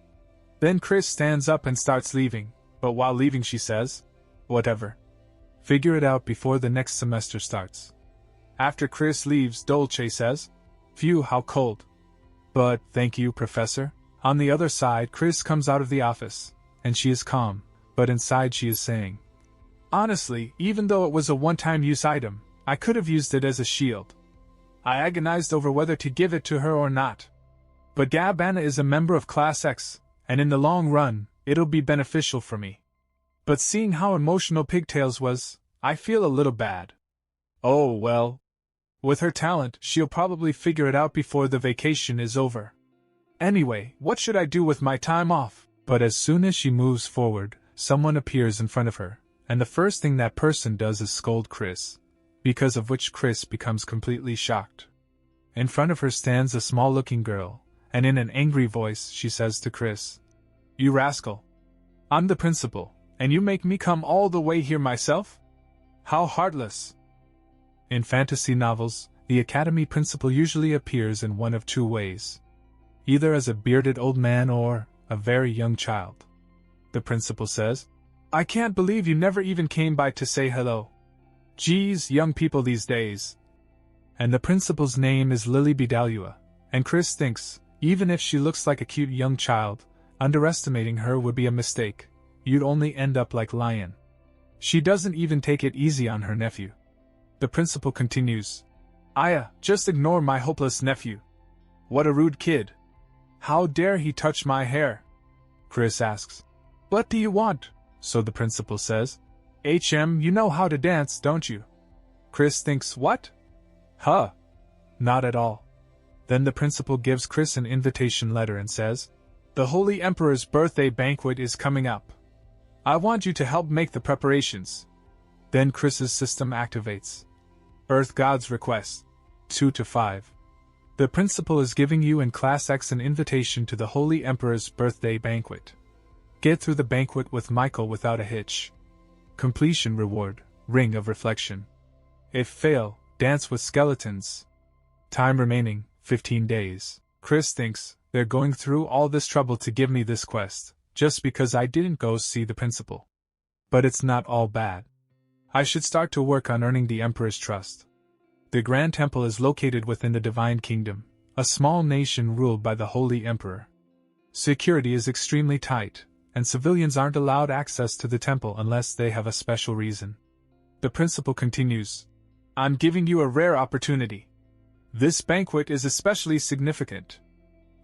Then Chris stands up and starts leaving, but while leaving she says, "Whatever. Figure it out before the next semester starts." After Chris leaves, Dolce says, "Phew, how cold. But, thank you, Professor." On the other side, Chris comes out of the office, and she is calm, but inside she is saying, "Honestly, even though it was a one-time use item, I could have used it as a shield. I agonized over whether to give it to her or not. But Gabbana is a member of Class X, and in the long run, it'll be beneficial for me. But seeing how emotional Pigtails was, I feel a little bad. Oh well. With her talent, she'll probably figure it out before the vacation is over. Anyway, what should I do with my time off?" But as soon as she moves forward, someone appears in front of her, and the first thing that person does is scold Chris, because of which Chris becomes completely shocked. In front of her stands a small-looking girl, and in an angry voice she says to Chris, "You rascal. I'm the principal, and you make me come all the way here myself? How heartless." In fantasy novels, the academy principal usually appears in one of two ways. Either as a bearded old man or a very young child. The principal says, "I can't believe you never even came by to say hello. Geez, young people these days." And the principal's name is Lily Bidalua, and Chris thinks, even if she looks like a cute young child, underestimating her would be a mistake. You'd only end up like Lion. She doesn't even take it easy on her nephew. The principal continues, "Aya, just ignore my hopeless nephew. What a rude kid. How dare he touch my hair?" Chris asks, "What do you want?" So the principal says, you know how to dance, don't you?" Chris thinks, "What? Huh. Not at all." Then the principal gives Chris an invitation letter and says, "The Holy Emperor's birthday banquet is coming up. I want you to help make the preparations." Then Chris's system activates. Earth God's request. 2-5. The principal is giving you and Class X an invitation to the Holy Emperor's birthday banquet. Get through the banquet with Michael without a hitch. Completion reward, Ring of Reflection. If fail, dance with skeletons. Time remaining, 15 days. Chris thinks, they're going through all this trouble to give me this quest, just because I didn't go see the principal. But it's not all bad. I should start to work on earning the Emperor's trust. The Grand Temple is located within the Divine Kingdom, a small nation ruled by the Holy Emperor. Security is extremely tight, and civilians aren't allowed access to the temple unless they have a special reason. The principal continues, "I'm giving you a rare opportunity. This banquet is especially significant.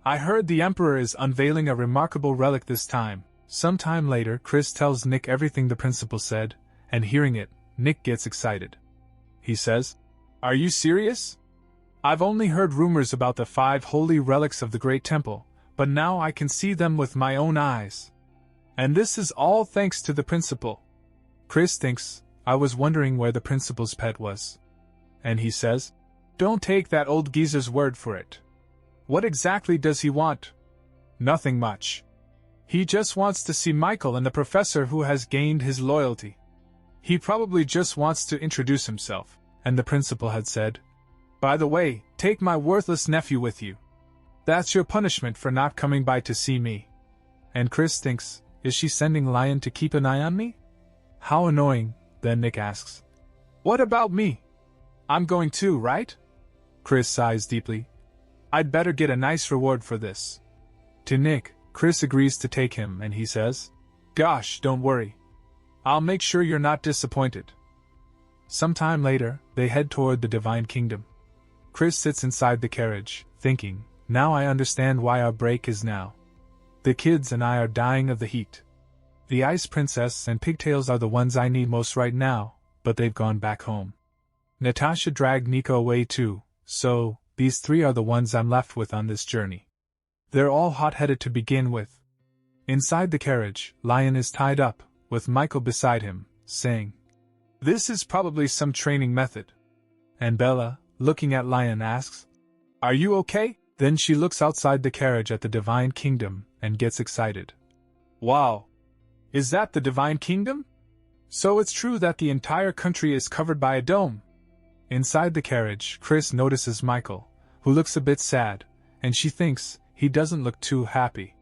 I heard the Emperor is unveiling a remarkable relic this time." Sometime later, Chris tells Nick everything the principal said, and hearing it, Nick gets excited. He says, "Are you serious? I've only heard rumors about the 5 holy relics of the Great Temple, but now I can see them with my own eyes. And this is all thanks to the principal." Chris thinks, I was wondering where the principal's pet was. And he says, "Don't take that old geezer's word for it. What exactly does he want?" "Nothing much. He just wants to see Michael and the professor who has gained his loyalty. He probably just wants to introduce himself." And the principal had said, "By the way, take my worthless nephew with you. That's your punishment for not coming by to see me." And Chris thinks, is she sending Lion to keep an eye on me? How annoying. Then Nick asks, "What about me? I'm going too, right?" Chris sighs deeply. "I'd better get a nice reward for this." To Nick, Chris agrees to take him and he says, "Gosh, don't worry. I'll make sure you're not disappointed." Sometime later, they head toward the Divine Kingdom. Chris sits inside the carriage, thinking, now I understand why our break is now. The kids and I are dying of the heat. The Ice Princess and Pigtails are the ones I need most right now, but they've gone back home. Natasha dragged Nico away too, so these three are the ones I'm left with on this journey. They're all hot-headed to begin with. Inside the carriage, Lion is tied up, with Michael beside him, saying, "This is probably some training method." And Bella, looking at Lion, asks, "Are you okay?" Then she looks outside the carriage at the Divine Kingdom and gets excited. "Wow! Is that the Divine Kingdom? So it's true that the entire country is covered by a dome." Inside the carriage, Chris notices Michael, who looks a bit sad, and she thinks he doesn't look too happy.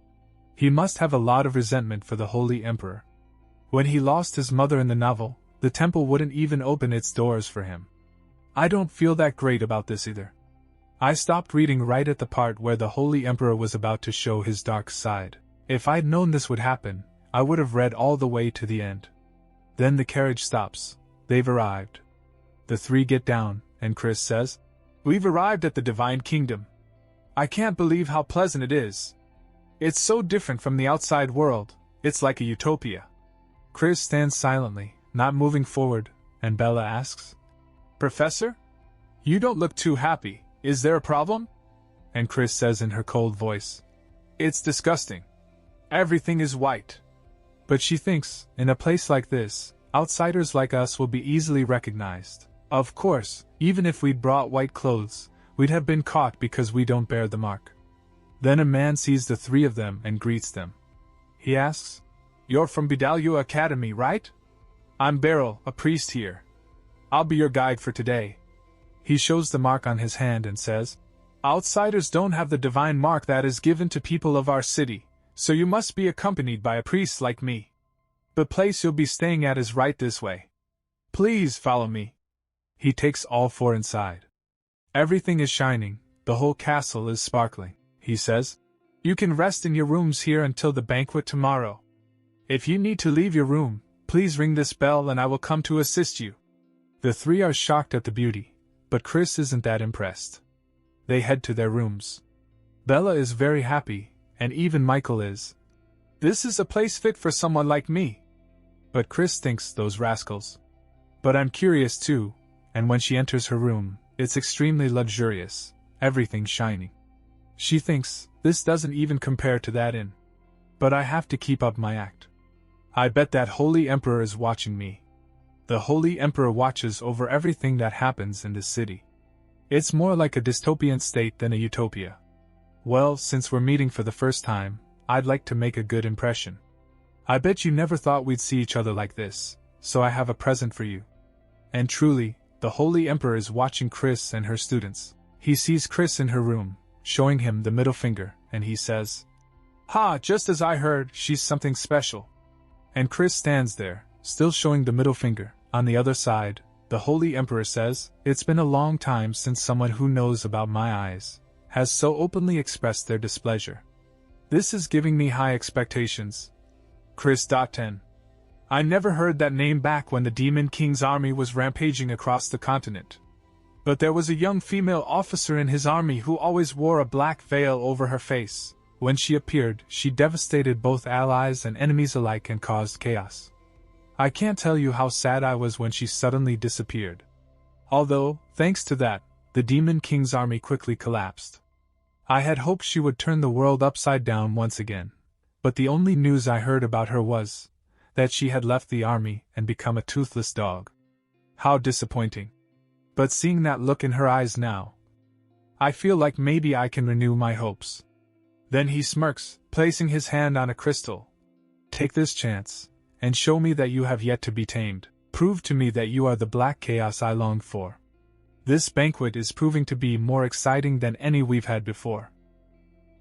He must have a lot of resentment for the Holy Emperor. When he lost his mother in the novel, the temple wouldn't even open its doors for him. I don't feel that great about this either. I stopped reading right at the part where the Holy Emperor was about to show his dark side. If I'd known this would happen, I would have read all the way to the end. Then the carriage stops. They've arrived. The three get down, and Chris says, "We've arrived at the Divine Kingdom. I can't believe how pleasant it is. It's so different from the outside world, it's like a utopia." Chris stands silently, not moving forward, and Bella asks, "Professor? You don't look too happy, is there a problem?" And Chris says in her cold voice, "It's disgusting. Everything is white." But she thinks, in a place like this, outsiders like us will be easily recognized. Of course, even if we'd brought white clothes, we'd have been caught because we don't bear the mark. Then a man sees the three of them and greets them. He asks, "You're from Bidalua Academy, right? I'm Beryl, a priest here. I'll be your guide for today." He shows the mark on his hand and says, "Outsiders don't have the divine mark that is given to people of our city, so you must be accompanied by a priest like me. The place you'll be staying at is right this way. Please follow me." He takes all four inside. Everything is shining, the whole castle is sparkling. He says, "You can rest in your rooms here until the banquet tomorrow. If you need to leave your room, please ring this bell and I will come to assist you." The three are shocked at the beauty, but Chris isn't that impressed. They head to their rooms. Bella is very happy, and even Michael is. This is a place fit for someone like me. But Chris thinks, those rascals. But I'm curious too, and when she enters her room, it's extremely luxurious, everything shining. She thinks, this doesn't even compare to that inn. But I have to keep up my act. I bet that Holy Emperor is watching me. The Holy Emperor watches over everything that happens in this city. It's more like a dystopian state than a utopia. Well, since we're meeting for the first time, I'd like to make a good impression. I bet you never thought we'd see each other like this, so I have a present for you. And truly, the Holy Emperor is watching Chris and her students. He sees Chris in her room, showing him the middle finger, and he says, "Ha, just as I heard, she's something special." And Chris stands there, still showing the middle finger. On the other side, the Holy Emperor says, "It's been a long time since someone who knows about my eyes has so openly expressed their displeasure. This is giving me high expectations." Chris. 10. I never heard that name back when the Demon King's army was rampaging across the continent. But there was a young female officer in his army who always wore a black veil over her face. When she appeared, she devastated both allies and enemies alike and caused chaos. I can't tell you how sad I was when she suddenly disappeared. Although, thanks to that, the Demon King's army quickly collapsed. I had hoped she would turn the world upside down once again, but the only news I heard about her was that she had left the army and become a toothless dog. How disappointing. But seeing that look in her eyes now, I feel like maybe I can renew my hopes. Then he smirks, placing his hand on a crystal. "Take this chance, and show me that you have yet to be tamed. Prove to me that you are the black chaos I longed for. This banquet is proving to be more exciting than any we've had before."